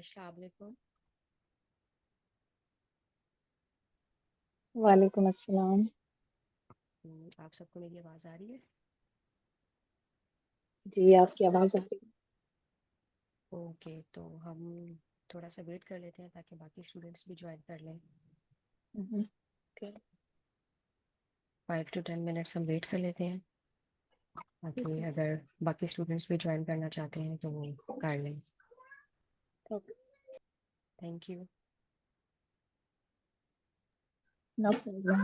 अस्सलाम वालेकुम। वालेकुम अस्सलाम। आप सबको मेरी आवाज़ आ रही है? जी, आपकी आवाज़ आ रही है। ओके, तो हम थोड़ा सा वेट कर लेते हैं ताकि बाकी स्टूडेंट्स भी ज्वाइन कर लें। हुँ, ओके, 5 to 10 मिनट्स हम वेट कर लेते हैं ठीक ताकि है, अगर बाकी स्टूडेंट्स भी ज्वाइन करना चाहते हैं तो वो कर लें। Okay, thank you. No problem.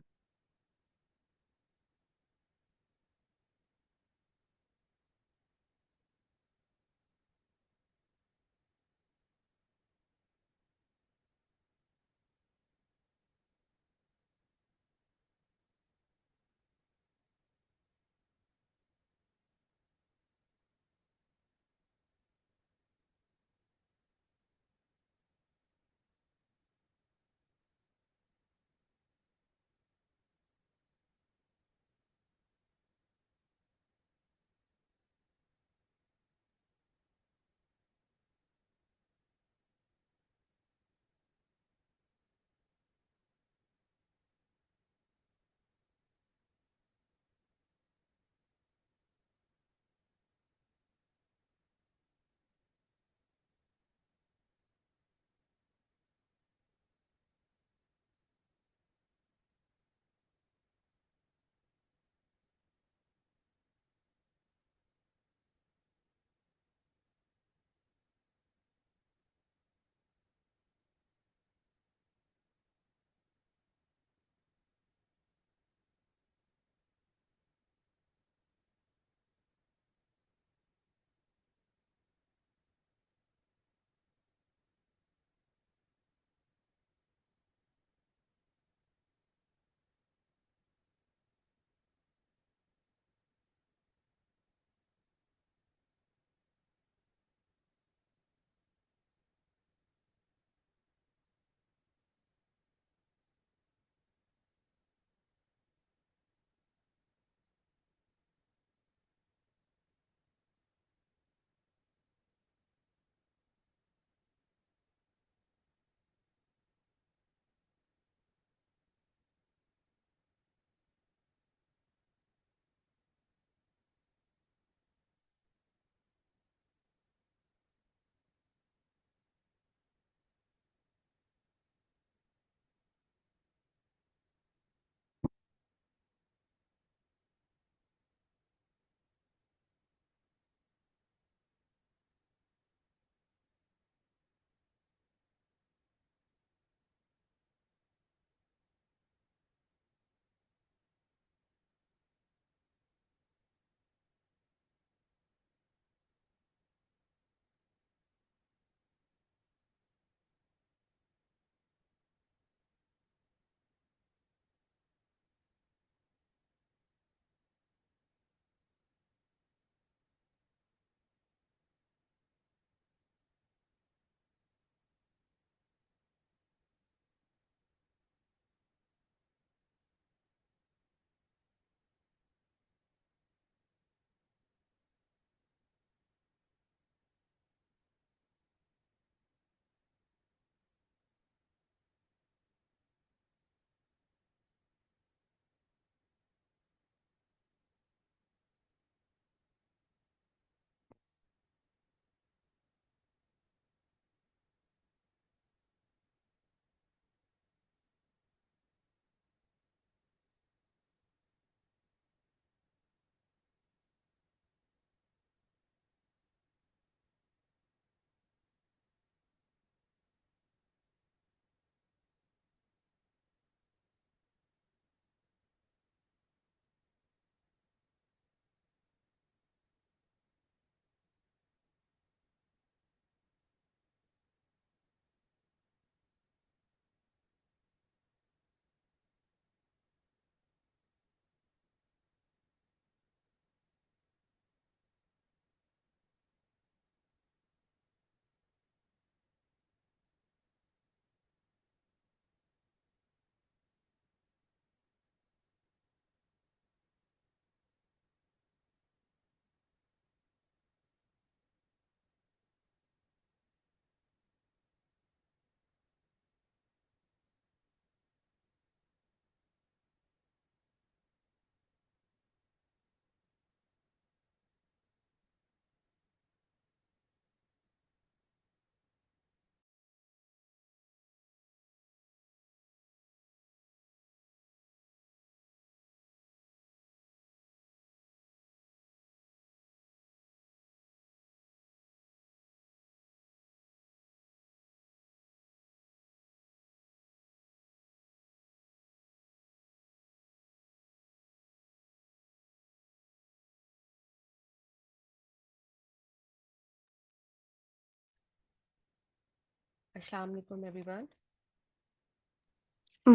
अस्सलाम वालेकुम एवरीवन।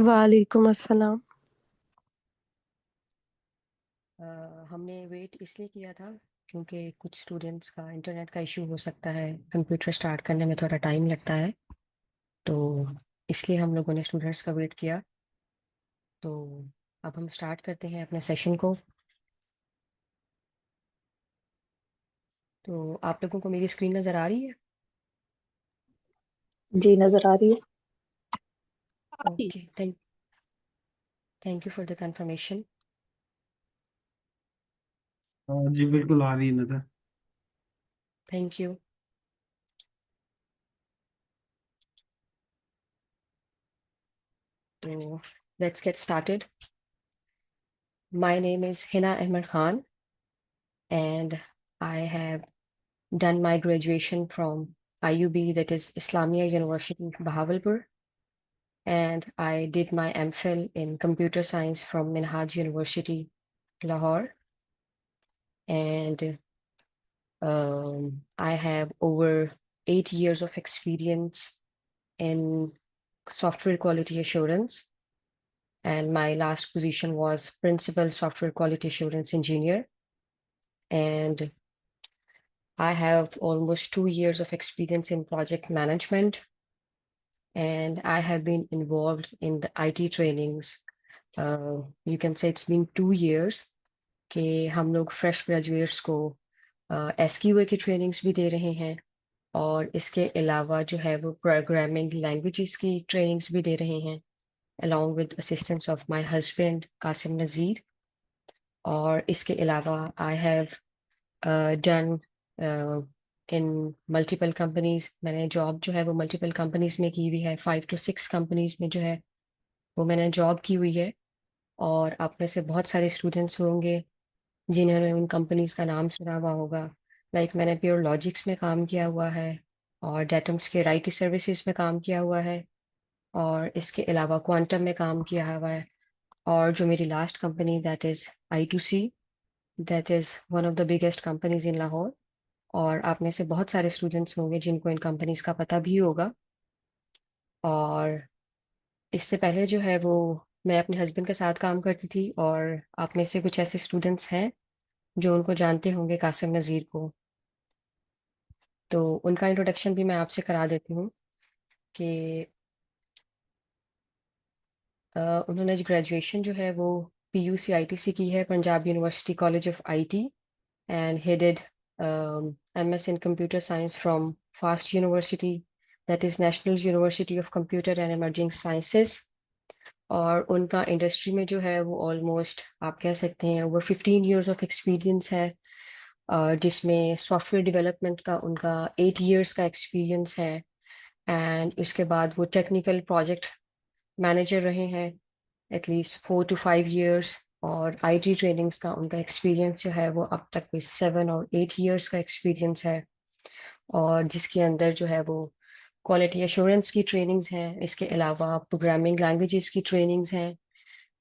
वालेकुम अस्सलाम। हमने वेट इसलिए किया था क्योंकि कुछ स्टूडेंट्स का इंटरनेट का इशू हो सकता है, कंप्यूटर स्टार्ट करने में थोड़ा टाइम लगता है, तो इसलिए हम लोगों ने स्टूडेंट्स का वेट किया। तो अब हम स्टार्ट करते हैं अपने सेशन को। तो आप लोगों को मेरी स्क्रीन नज़र आ रही है? जी नजर आ रही है। Okay, thank you for the confirmation. जी बिल्कुल आ रही है नजर। Thank you. तो let's get started. My name is Hina Ahmed Khan and I have done my graduation from IUB, that is Islamia University, Bahawalpur, and I did my MPhil in computer science from Minhaj University, Lahore. And I have over 8 years of experience in software quality assurance. And my last position was Principal Software Quality Assurance Engineer. And I have almost 2 years of experience in project management, and I have been involved in the IT trainings. You can say it's been 2 years कि हम लोग fresh graduates को SQA की trainings भी दे रहे हैं, और इसके अलावा जो है वो प्रोग्रामिंग लैंग्वेजेस की ट्रेनिंग्स भी दे रहे हैं, along with assistance of my husband Qasim Nazir. और इसके अलावा I have done in multiple companies. मैंने जॉब जो है वो मल्टीपल कंपनीज में की हुई है, 5 to 6 कंपनीज में जो है वो मैंने जॉब की हुई है। और आप में से बहुत सारे स्टूडेंट्स होंगे जिन्होंने उन कंपनीज का नाम सुना हुआ होगा। मैंने प्योर लॉजिक्स में काम किया हुआ है, और डेटम्स के राइट सर्विसेज में काम किया हुआ है, और इसके अलावा क्वांटम में काम किया हुआ है। और जो मेरी last company, that is I2C, that is one of the biggest companies in Lahore. और आप में से बहुत सारे स्टूडेंट्स होंगे जिनको इन कंपनीज का पता भी होगा। और इससे पहले जो है वो मैं अपने हस्बैंड के साथ काम करती थी, और आप में से कुछ ऐसे स्टूडेंट्स हैं जो उनको जानते होंगे, कासिम नज़ीर को। तो उनका इंट्रोडक्शन भी मैं आपसे करा देती हूँ कि उन्होंने जो ग्रेजुएशन जो है वो PUC ITC की है, Punjab university college of IT, and he did MS in Computer Science from FAST University, that is National University of Computer and Emerging Sciences. और उनका इंडस्ट्री में जो है वो ऑलमोस्ट आप कह सकते हैं ओवर 15 years ऑफ एक्सपीरियंस है, जिसमें सॉफ्टवेयर डेवलपमेंट का उनका 8 years का एक्सपीरियंस है। एंड उसके बाद वो टेक्निकल प्रोजेक्ट मैनेजर रहे हैं एटलीस्ट 4 to 5 years। और IT ट्रेनिंग्स का उनका एक्सपीरियंस जो है वो अब तक कोई 7 or 8 years का एक्सपीरियंस है, और जिसके अंदर जो है वो क्वालिटी एश्योरेंस की ट्रेनिंग्स हैं, इसके अलावा प्रोग्रामिंग लैंग्वेजेस की ट्रेनिंग्स हैं।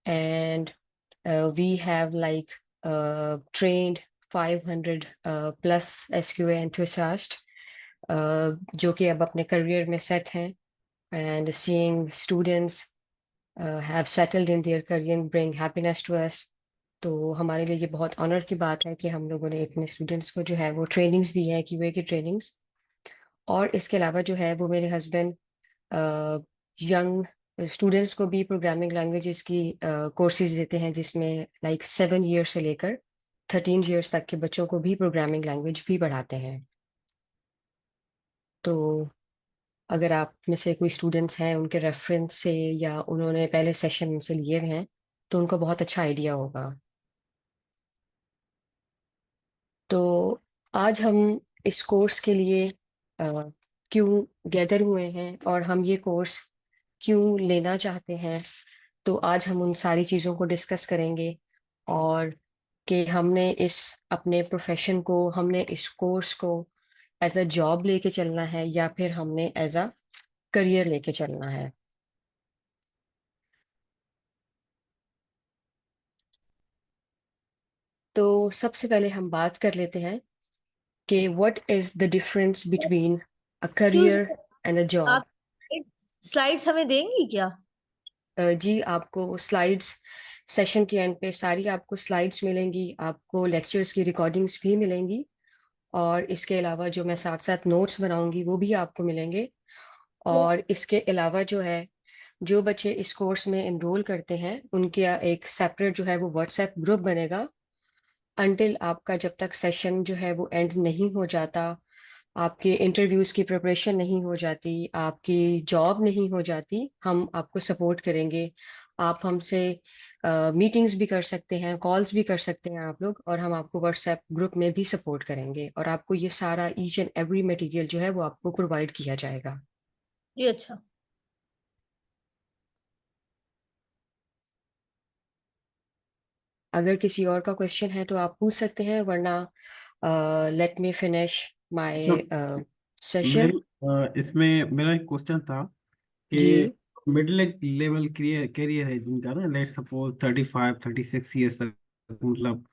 And we have trained 500 plus SQA enthusiasts, जो कि अब अपने करियर में सेट हैं, and seeing students have settled in their career and bring happiness to us। तो हमारे लिए ये बहुत ऑनर की बात है कि हम लोगों ने इतने स्टूडेंट्स को जो है वो ट्रेनिंग्स दी है, QA की ट्रेनिंग्स। और इसके अलावा जो है वो मेरे हस्बैंड यंग स्टूडेंट्स को भी प्रोग्रामिंग लैंग्वेजेस की कोर्सेज देते हैं, जिसमें 7 years से लेकर 13 years तक के बच्चों को भी प्रोग्रामिंग लैंग्वेज भी पढ़ाते हैं। तो अगर आप में से कोई स्टूडेंट्स हैं उनके रेफरेंस से, या उन्होंने पहले सेशन उनसे लिए हुए हैं, तो उनको बहुत अच्छा आइडिया होगा। तो आज हम इस कोर्स के लिए क्यों गैदर हुए हैं, और हम ये कोर्स क्यों लेना चाहते हैं, तो आज हम उन सारी चीज़ों को डिस्कस करेंगे। और कि हमने इस अपने प्रोफेशन को, हमने इस कोर्स को एज अ जॉब लेके चलना है, या फिर हमने एज अ करियर लेके चलना है। तो सबसे पहले हम बात कर लेते हैं कि what is the difference between a Excuse career me, and अ आप जॉब। स्लाइड्स हमें देंगी क्या? जी आपको स्लाइड्स सेशन के एंड पे सारी आपको स्लाइड्स मिलेंगी, आपको लेक्चर्स की रिकॉर्डिंग्स भी मिलेंगी, और इसके अलावा जो मैं साथ साथ नोट्स बनाऊंगी वो भी आपको मिलेंगे। और इसके अलावा जो है, जो बच्चे इस कोर्स में एनरोल करते हैं उनके एक सेपरेट जो है वो व्हाट्सएप ग्रुप बनेगा। अनटिल आपका जब तक सेशन जो है वो एंड नहीं हो जाता, आपके इंटरव्यूज की प्रिपरेशन नहीं हो जाती, आपकी जॉब नहीं हो जाती, हम आपको सपोर्ट करेंगे। आप हमसे मीटिंग्स भी कर सकते हैं, कॉल्स भी कर सकते हैं आप लोग, और हम आपको व्हाट्सएप ग्रुप में भी सपोर्ट करेंगे, और आपको ये सारा ईच एंड एवरी मटेरियल जो है वो आपको प्रोवाइड किया जाएगा। ये अच्छा। अगर किसी और का क्वेश्चन है तो आप पूछ सकते हैं, वरना लेट मी फिनिश माय तो सेशन। मेरी इसमें मेरा एक क्वेश्चन था जी कि मिडिल लेवल करियर करियर है जिनका ना, लेट सपोज 35-36 ईयर्स तक, मतलब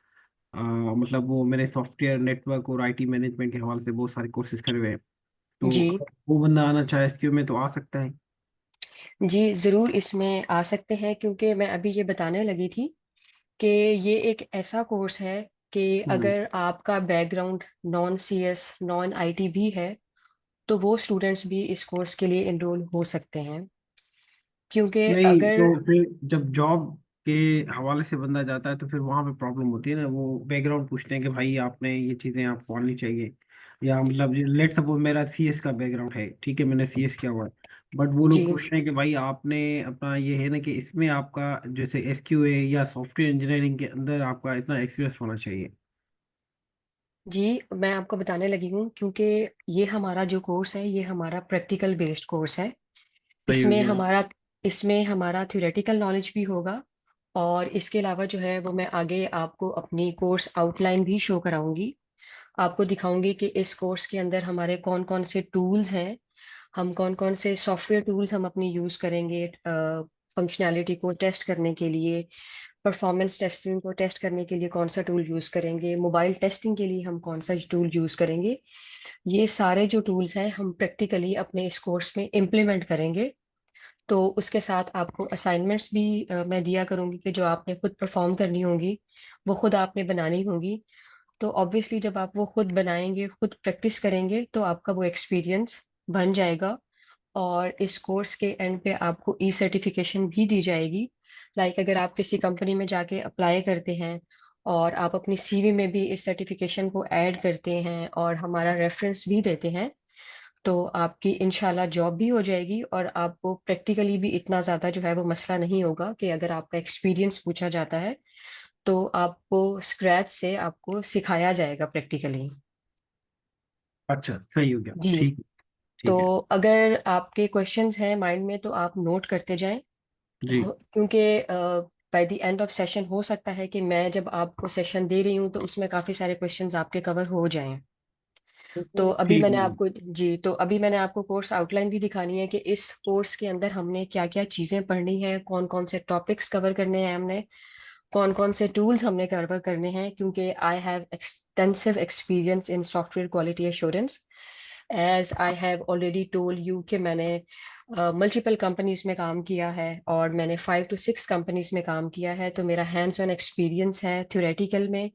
मतलब वो मैंने सॉफ्टवेयर नेटवर्क और आईटी मैनेजमेंट के हवाले से बहुत सारे कोर्सेज करे हुए हैं, तो जी अगर वो बंदा आना चाहे एसक्यू में तो आ सकता है? जी, ज़रूर इसमें आ सकते हैं, क्योंकि मैं अभी ये बताने लगी थी कि ये एक ऐसा कोर्स है कि हम्म। अगर आपका background non CS non IT भी है तो वो स्टूडेंट्स भी इस कोर्स के लिए एनरोल हो सकते हैं, क्योंकि नहीं अगर तो फिर जब जॉब के हवाले से बंदा जाता है तो फिर वहां पे प्रॉब्लम होती है ना, वो बैकग्राउंड पूछते हैं कि भाई आपने ये चीजें आपको आनी चाहिए, या मतलब लेट सपोज मेरा सीएस का बैकग्राउंड है, ठीक है, मैंने सीएस किया हुआ है, बट वो लोग जी पूछ रहे हैं कि भाई आपने अपना ये है ना कि इसमें आपका जैसे एसक्यूए या सॉफ्टवेयर इंजीनियरिंग के अंदर आपका इतना एक्सपीरियंस होना चाहिए। जी, मैं आपको बताने लगी हूँ, क्योंकि ये हमारा जो कोर्स है ये हमारा प्रैक्टिकल बेस्ड कोर्स है। सही हो इसमें गया। हमारा इसमें हमारा थ्योरेटिकल नॉलेज भी होगा, और इसके अलावा जो है वो मैं आगे आपको अपनी कोर्स आउटलाइन भी शो कराऊंगी। आपको दिखाऊंगी कि इस कोर्स के अंदर हमारे कौन कौन से टूल्स हैं, हम कौन कौन से सॉफ्टवेयर टूल्स हम अपनी यूज़ करेंगे फंक्शनैलिटी को टेस्ट करने के लिए, परफॉर्मेंस टेस्टिंग को टेस्ट करने के लिए कौन सा टूल यूज़ करेंगे, मोबाइल टेस्टिंग के लिए हम कौन सा टूल यूज़ करेंगे। ये सारे जो टूल्स हैं हम प्रैक्टिकली अपने इस कोर्स में इम्प्लीमेंट करेंगे। तो उसके साथ आपको असाइनमेंट्स भी मैं दिया करूंगी कि जो आपने खुद परफॉर्म करनी होंगी, वो खुद आपने बनानी होंगी। तो ऑब्वियसली जब आप वो खुद बनाएंगे, खुद प्रैक्टिस करेंगे, तो आपका वो एक्सपीरियंस बन जाएगा, और इस कोर्स के एंड पे आपको ई सर्टिफिकेशन भी दी जाएगी। लाइक अगर आप किसी कंपनी में जाके अप्लाई करते हैं और आप अपनी सीवी में भी इस सर्टिफिकेशन को ऐड करते हैं और हमारा रेफरेंस भी देते हैं, तो आपकी इंशाल्लाह जॉब भी हो जाएगी, और आपको प्रैक्टिकली भी इतना ज़्यादा जो है वो मसला नहीं होगा कि अगर आपका एक्सपीरियंस पूछा जाता है तो आपको स्क्रैच से आपको सिखाया जाएगा प्रैक्टिकली। अच्छा, सही हो गया, जी, ठीक। तो ठीक है। अगर आपके क्वेश्चंस हैं माइंड में तो आप नोट करते जाएं, जी। क्योंकि by the end of session हो सकता है कि मैं जब आपको सेशन दे रही हूँ तो उसमें काफ़ी सारे क्वेश्चंस आपके कवर हो जाएं। तो अभी ठीक मैंने है। आपको जी तो अभी मैंने आपको कोर्स आउटलाइन भी दिखानी है कि इस कोर्स के अंदर हमने क्या क्या चीज़ें पढ़नी है, कौन कौन से टॉपिक्स कवर करने हैं हमने, कौन कौन से टूल्स हमने कवर करने हैं, क्योंकि I have extensive experience in software quality assurance. As I have already told you कि मैंने मल्टीपल कंपनीज में काम किया है, और मैंने 5 to 6 कंपनीज में काम किया है, तो मेरा हैंड्स ऑन एक्सपीरियंस है थ्योरेटिकल में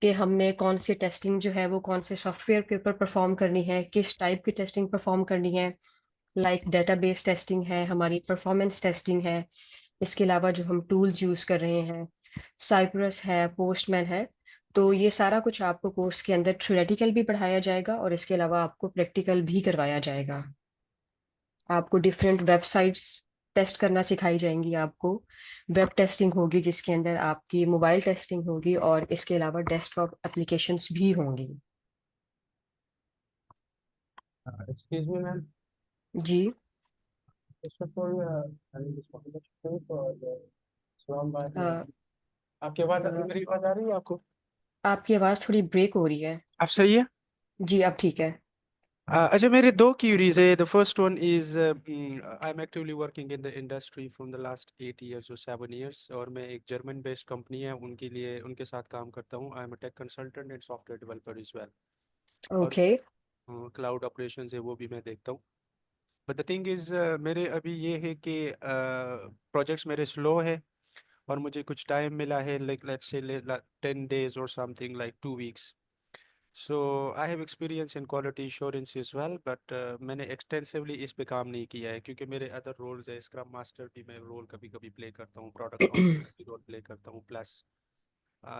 कि हमने कौन सी टेस्टिंग जो है वो कौन से सॉफ्टवेयर के ऊपर परफॉर्म करनी है, किस टाइप की टेस्टिंग परफॉर्म करनी है। लाइक डेटाबेस टेस्टिंग है, हमारी परफॉर्मेंस टेस्टिंग है, इसके अलावा जो हम टूल्स यूज़ कर रहे हैं, साइप्रस है, पोस्टमैन है। तो ये सारा कुछ आपको कोर्स के अंदर थ्योरेटिकल भी पढ़ाया जाएगा, और इसके अलावा आपको प्रैक्टिकल भी करवाया जाएगा। आपको डिफरेंट वेबसाइट्स टेस्ट करना सिखाई जाएंगी, आपको वेब टेस्टिंग होगी जिसके अंदर आपकी मोबाइल टेस्टिंग होगी, और इसके अलावा डेस्कटॉप एप्लीकेशंस भी होंगी। Excuse me, ma'am. Ji First of all, I will just want to thank you for the strong बात अ, है। आपकी आवाज अ, मेरी आवाज आ रही है आपको? आपकी आवाज़ थोड़ी ब्रेक हो रही है। आप सही है? जी अब ठीक है। अच्छा, मेरे दो क्यूरीज है। The first one is I am actively working in the industry from the last 8 years और 7 years, और मैं एक जर्मन बेस्ड कंपनी है उनके लिए उनके साथ काम करता हूँ। I am a tech consultant and software developer is well. और ओके। क्लाउड ऑपरेशन है वो भी मैं देखता हूँ। बट द थिंग इज मेरे अभी ये है कि प्रोजेक्ट्स मेरे स्लो है और मुझे कुछ टाइम मिला है, लाइक लेट्स से 10 days और something like 2 weeks. So I have experience in quality assurance as well, but मैंने एक्सटेंसिवली इस पे काम नहीं किया है क्योंकि मेरे अदर रोल्स है, स्क्रम मास्टर भी मैं रोल कभी कभी प्ले करता हूँ, प्रोडक्ट ऑनर भी रोल प्ले करता हूँ, प्लस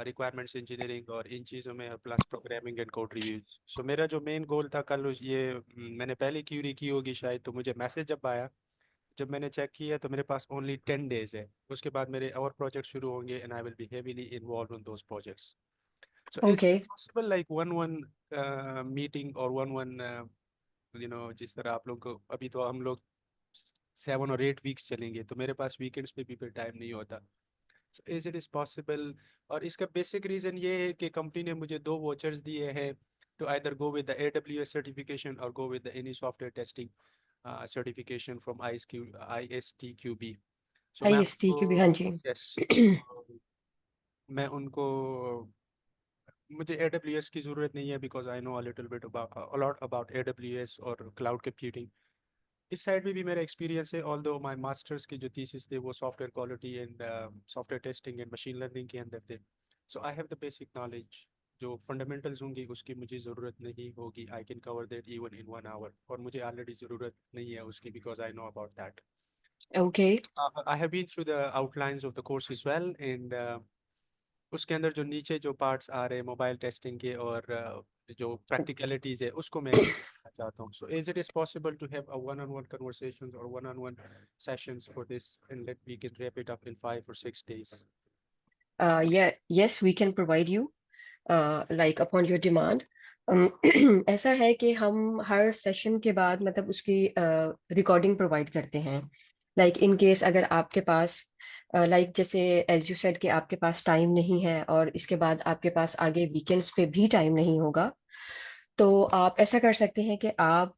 रिक्वायरमेंट्स इंजीनियरिंग और इन चीज़ों में, plus programming and code reviews. So मेरा जो मेन गोल था कल ये मैंने पहले क्यूरी की होगी शायद, तो मुझे मैसेज जब आया, जब मैंने चेक किया तो मेरे पास ओनली 10 days है. उसके बाद मेरे और प्रोजेक्ट शुरू होंगे and I will be heavily involve in those projects. So is it Okay. possible like one meeting or one जिस तरह आप लोग को अभी तो हम लोग 7 और 8 weeks चलेंगे, तो मेरे पास वीकेंड्स पे भी फिर टाइम नहीं होता. So is it is possible? और इसका बेसिक रीजन ये है कि कंपनी ने मुझे 2 vouchers दिए हैं to either go with the AWS certification or go with the any software testing certification from ISTQB. So मैं IST की भी, हाँ जी. yes, so मैं उनको, मुझे AWS की ज़रूरत नहीं है because I no a little bit about a lot about AWS और क्लाउड कंप्यूटिंग. इस साइड में भी मेरा एक्सपीरियंस है, ऑल्दो माय मास्टर्स की जो थीसिस थे वो software quality and software testing and machine learning के अंदर थे. So I have the basic knowledge. जो फंडामेंटल्स होंगी उसकी मुझे ज़रूरत नहीं होगी, I can cover that even in 1 hour, और मुझे ऑलरेडी ज़रूरत नहीं है उसकी because I know about that. Okay. I have been through the outlines of the course as well and उसके अंदर जो नीचे जो पार्ट्स आ रहे हैं मोबाइल टेस्टिंग के और जो प्रैक्टिकलिटीज है उसको मैं explain करना चाहता हूँ. So is it is possible to have a one on one conversations और one on one sessions for this and let we can wrap it up in 5 or 6 days? Yeah, yes, we can provide you like upon your demand. ऐसा है कि हम हर session के बाद मतलब उसकी recording provide करते हैं. लाइक इन केस अगर आपके पास लाइक जैसे एज यू सेड कि आपके पास टाइम नहीं है और इसके बाद आपके पास आगे वीकेंड्स पे भी टाइम नहीं होगा, तो आप ऐसा कर सकते हैं कि आप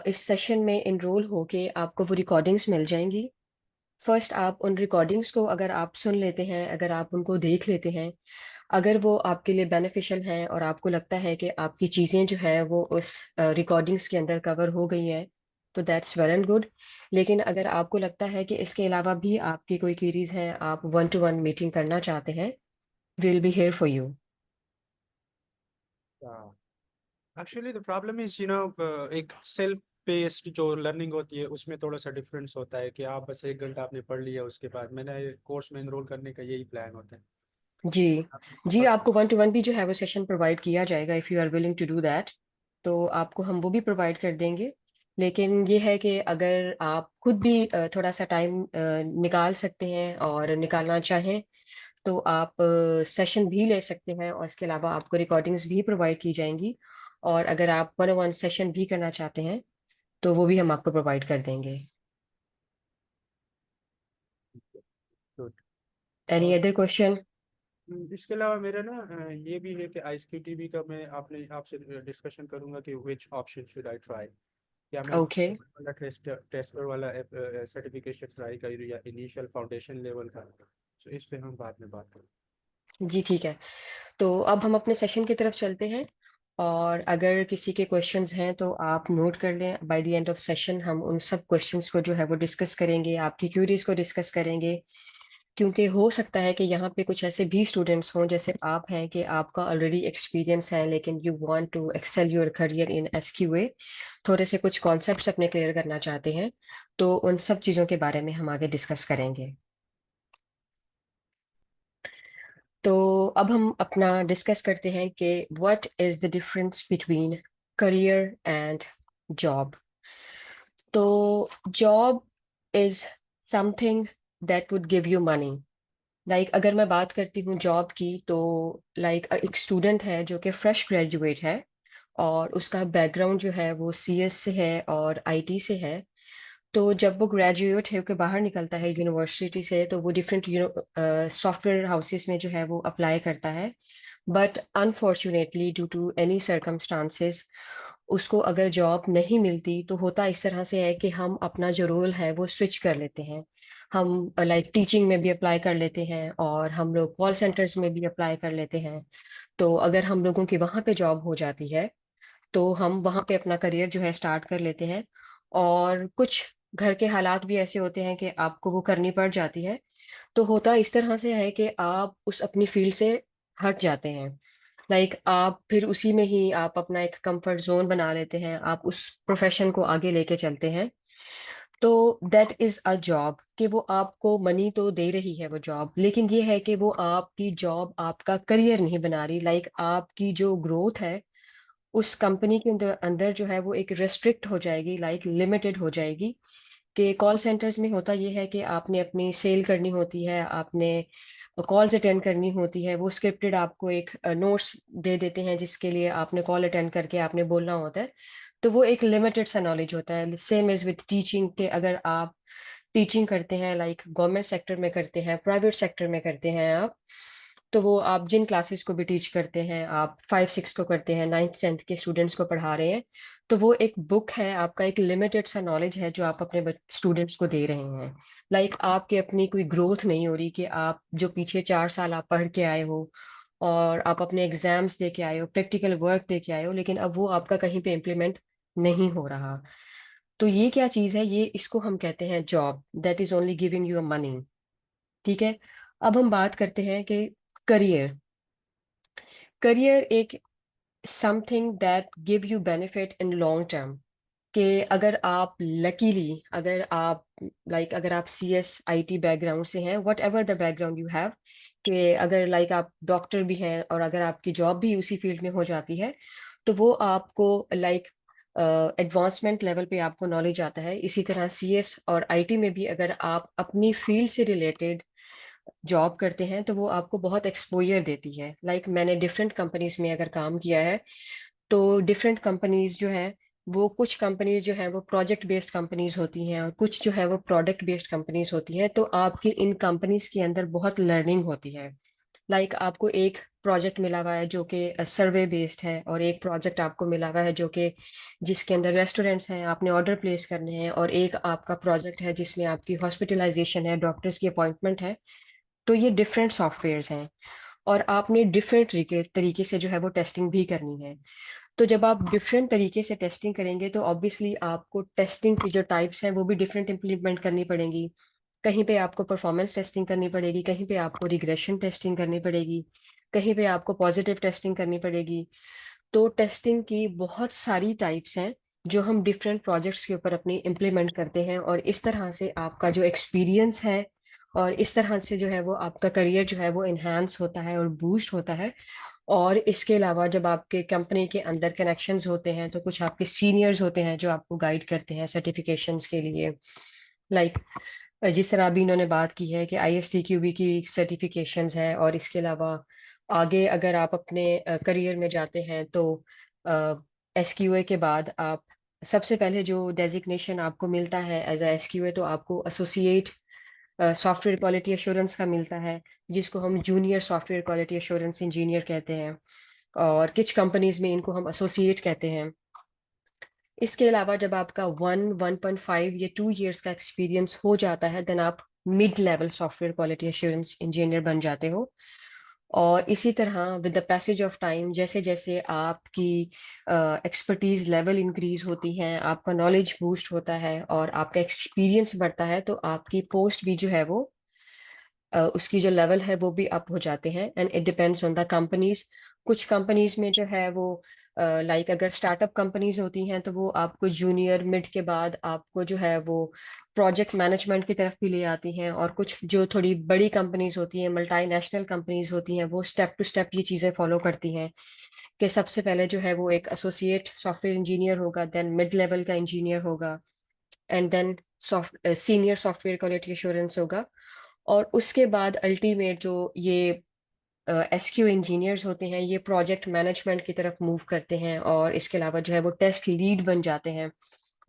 इस सेशन में इनरोल होके आपको वो रिकॉर्डिंग्स मिल जाएंगी. फर्स्ट आप उन रिकॉर्डिंग्स को अगर आप सुन लेते हैं, अगर आप उनको देख लेते हैं, अगर वो आपके लिए बेनिफिशियल हैं और आपको लगता है कि आपकी चीज़ें जो है वो उस रिकॉर्डिंग्स के अंदर कवर हो गई हैं, तो दैट्स वेल एंड गुड. लेकिन अगर आपको लगता है कि इसके अलावा भी आपकी कोई क्वेरीज हैं, आप 1-to-1 मीटिंग करना चाहते हैं, will be here for you. Actually the problem is एक सेल्फ पेस्ड जो लर्निंग होती है उसमें थोड़ा सा डिफरेंस होता है कि आप बस 1 घंटा आपने पढ़ लिया, उसके बाद मैंने कोर्स में एनरोल करने का यही प्लान होता है. जी जी, और आपको 1-to-1 भी जो है वो सेशन प्रोवाइड किया जाएगा if you are willing to do that. तो आपको हम वो भी प्रोवाइड कर देंगे. लेकिन ये है कि अगर आप खुद भी थोड़ा सा टाइम निकाल सकते हैं और निकालना चाहें, तो आप सेशन भी ले सकते हैं और इसके अलावा आपको रिकॉर्डिंग्स भी प्रोवाइड की जाएंगी. और अगर आप 1-on-1 सेशन भी करना चाहते हैं तो वो भी हम आपको प्रोवाइड कर देंगे. good. एनी और अदर क्वेश्चन? इसके अलावा मेरा ना ये भी है कि ISQTB का मैं आपने आपसे डिस्कशन करूंगा कि which option should I try. क्या मैं ओके. वाला टेस्टर वाला सर्टिफिकेशन ट्राई करूँ या इनिशियल फाउंडेशन लेवल का? सो इस पे हम बाद में बात करें. जी ठीक है. तो अब हम अपने सेशन की तरफ चलते हैं. और अगर किसी के क्वेश्चंस हैं तो आप नोट कर लें. By the end of session हम उन सब क्वेश्चंस को जो है वो डिस्कस करेंगे, आपकी क्यूरीज को डिस्कस करेंगे. क्योंकि हो सकता है कि यहाँ पे कुछ ऐसे भी स्टूडेंट्स हों जैसे आप हैं कि आपका ऑलरेडी एक्सपीरियंस है लेकिन you want to excel your career in SQA, थोड़े से कुछ कॉन्सेप्ट्स अपने क्लियर करना चाहते हैं. तो उन सब चीज़ों के बारे में हम आगे डिस्कस करेंगे. तो अब हम अपना डिस्कस करते हैं कि what is the difference between career and job. तो job is something that would give you money. Like अगर मैं बात करती हूँ जॉब की, तो लाइक एक स्टूडेंट है जो कि फ्रेश ग्रेजुएट है और उसका बैकग्राउंड जो है वो CS से है और IT से है. तो जब वो ग्रेजुएट होकर बाहर निकलता है यूनिवर्सिटी से, तो वो डिफरेंट सॉफ्टवेयर हाउसेस में जो है वो अप्लाई करता है. But unfortunately due to any circumstances उसको अगर जॉब नहीं मिलती, तो होता इस तरह से है कि हम अपना जो रोल है वो स्विच कर लेते हैं. हम लाइक टीचिंग में भी अप्लाई कर लेते हैं और हम लोग कॉल सेंटर्स में भी अप्लाई कर लेते हैं. तो अगर हम लोगों की वहाँ पे जॉब हो जाती है तो हम वहाँ पे अपना करियर जो है स्टार्ट कर लेते हैं. और कुछ घर के हालात भी ऐसे होते हैं कि आपको वो करनी पड़ जाती है। तो होता इस तरह से है कि आप उस अपनी फील्ड से हट जाते हैं। लाइक आप फिर उसी में ही आप अपना एक कंफर्ट जोन बना लेते हैं, आप उस प्रोफेशन को आगे लेके चलते हैं। तो दैट इज अ जॉब कि वो आपको मनी तो दे रही है वो जॉब, लेकिन ये है कि वो आपकी जॉब आपका करियर नहीं बना रही। लाइक आपकी जो ग्रोथ है उस कंपनी के अंदर अंदर जो है वो एक रेस्ट्रिक्ट हो जाएगी, लाइक लिमिटेड हो जाएगी। कि कॉल सेंटर्स में होता ये है कि आपने अपनी सेल करनी होती है, आपने कॉल्स अटेंड करनी होती है, वो स्क्रिप्टेड आपको एक नोट्स दे देते हैं जिसके लिए आपने कॉल अटेंड करके आपने बोलना होता है। तो वो एक लिमिटेड सा नॉलेज होता है। सेम एज विथ टीचिंग के अगर आप टीचिंग करते हैं, लाइक गवर्नमेंट सेक्टर में करते हैं, प्राइवेट सेक्टर में करते हैं आप, तो वो आप जिन क्लासेस को भी टीच करते हैं, आप 5 6 को करते हैं, 9th 10th के स्टूडेंट्स को पढ़ा रहे हैं, तो वो एक बुक है, आपका एक लिमिटेड सा नॉलेज है जो आप अपने स्टूडेंट्स को दे रहे हैं। लाइक आपकी अपनी कोई ग्रोथ नहीं हो रही कि आप जो पीछे 4 साल आप पढ़ के आए हो और आप अपने एग्जाम्स दे के आए हो, प्रैक्टिकल वर्क दे के आए हो, लेकिन अब वो आपका कहीं पे इम्प्लीमेंट नहीं हो रहा। तो ये क्या चीज है, ये इसको हम कहते हैं job that is only giving you money. ठीक है। अब हम बात करते हैं कि करियर। करियर एक something that give you benefit in long term. कि अगर आप लकीली, अगर आप अगर आप CSIT बैकग्राउंड से हैं, what ever the background you have, कि अगर आप डॉक्टर भी हैं और अगर आपकी जॉब भी उसी फील्ड में हो जाती है, तो वो आपको एडवांसमेंट लेवल पे आपको नॉलेज आता है। इसी तरह CS और IT में भी अगर आप अपनी फील्ड से रिलेटेड जॉब करते हैं तो वो आपको बहुत एक्सपोजर देती है। मैंने डिफरेंट कंपनीज में अगर काम किया है, तो डिफरेंट कंपनीज जो है, वो कुछ कंपनीज जो है वो प्रोजेक्ट बेस्ड कंपनीज होती हैं और कुछ जो है वो प्रोडक्ट बेस्ड कंपनीज होती हैं। तो आपकी इन कंपनीज के अंदर बहुत लर्निंग होती है। आपको एक प्रोजेक्ट मिला हुआ है जो कि सर्वे बेस्ड है, और एक प्रोजेक्ट आपको मिला हुआ है जो कि जिसके अंदर रेस्टोरेंट्स हैं, आपने ऑर्डर प्लेस करने हैं, और एक आपका प्रोजेक्ट है जिसमें आपकी हॉस्पिटलाइजेशन है, डॉक्टर्स की अपॉइंटमेंट है। तो ये डिफरेंट सॉफ्टवेयर्स हैं और आपने डिफरेंट तरीके तरीके से जो है वो टेस्टिंग भी करनी है। तो जब आप डिफरेंट तरीके से टेस्टिंग करेंगे तो ऑब्वियसली आपको टेस्टिंग की जो टाइप्स हैं वो भी डिफरेंट इम्प्लीमेंट करनी पड़ेंगी। कहीं पे आपको परफॉर्मेंस टेस्टिंग करनी पड़ेगी, कहीं पे आपको रिग्रेशन टेस्टिंग करनी पड़ेगी, कहीं पे आपको पॉजिटिव टेस्टिंग करनी पड़ेगी। तो टेस्टिंग की बहुत सारी टाइप्स हैं जो हम डिफरेंट प्रोजेक्ट्स के ऊपर अपनी इम्प्लीमेंट करते हैं, और इस तरह से आपका जो एक्सपीरियंस है और इस तरह से जो है वो आपका करियर जो है वो इन्हांस होता है और बूस्ट होता है। और इसके अलावा जब आपके कंपनी के अंदर कनेक्शंस होते हैं तो कुछ आपके सीनियर्स होते हैं जो आपको गाइड करते हैं सर्टिफिकेशंस के लिए। लाइक जिस तरह अभी इन्होंने बात की है कि ISTQB की सर्टिफिकेशंस है, और इसके अलावा आगे अगर आप अपने करियर में जाते हैं तो SQA के बाद आप सबसे पहले जो डेजिग्नेशन आपको मिलता है एज अ SQA, तो आपको एसोसिएट सॉफ्टवेयर क्वालिटी एश्योरेंस का मिलता है, जिसको हम junior software quality assurance engineer कहते हैं, और कुछ कंपनीज में इनको हम एसोसिएट कहते हैं। इसके अलावा जब आपका 1.5 या 2 years का एक्सपीरियंस हो जाता है, देन आप mid level software quality assurance engineer बन जाते हो। और इसी तरह with the passage of time, जैसे जैसे आपकी एक्सपर्टीज लेवल इंक्रीज होती हैं, आपका नॉलेज बूस्ट होता है और आपका एक्सपीरियंस बढ़ता है, तो आपकी पोस्ट भी जो है वो उसकी जो लेवल है वो भी अप हो जाते हैं। And it depends on the companies. कुछ कंपनीज में जो है वो अगर स्टार्टअप कंपनीज होती हैं तो वो आपको जूनियर मिड के बाद आपको जो है वो प्रोजेक्ट मैनेजमेंट की तरफ भी ले आती हैं, और कुछ जो थोड़ी बड़ी कंपनीज होती हैं, मल्टीनेशनल कंपनीज होती हैं, वो स्टेप टू स्टेप ये चीज़ें फॉलो करती हैं कि सबसे पहले जो है वो एक एसोसिएट सॉफ्टवेयर इंजीनियर होगा, देन मिड लेवल का इंजीनियर होगा, and then senior software quality assurance होगा। और उसके बाद अल्टीमेट जो ये SQ इंजीनियर्स होते हैं, ये प्रोजेक्ट मैनेजमेंट की तरफ मूव करते हैं, और इसके अलावा जो है वो टेस्ट लीड बन जाते हैं,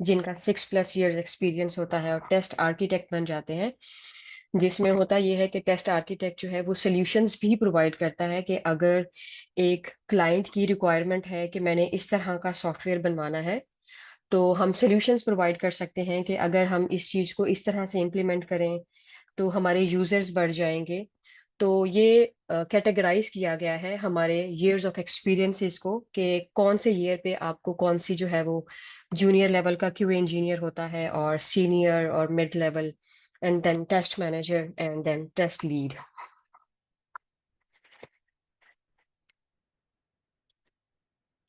जिनका 6+ years एक्सपीरियंस होता है, और टेस्ट आर्किटेक्ट बन जाते हैं, जिसमें होता ये है कि टेस्ट आर्किटेक्ट जो है वो सॉल्यूशंस भी प्रोवाइड करता है कि अगर एक क्लाइंट की रिक्वायरमेंट है कि मैंने इस तरह का सॉफ्टवेयर बनवाना है, तो हम सॉल्यूशंस प्रोवाइड कर सकते हैं कि अगर हम इस चीज़ को इस तरह से इम्प्लीमेंट करें तो हमारे यूजर्स बढ़ जाएंगे, तो ये कैटेगराइज किया गया है हमारे years ऑफ एक्सपीरियंसेस को कि कौन से ईयर पे आपको कौन सी जो है वो जूनियर लेवल का क्यूए इंजीनियर होता है, और सीनियर और mid level, and then test manager and then test lead.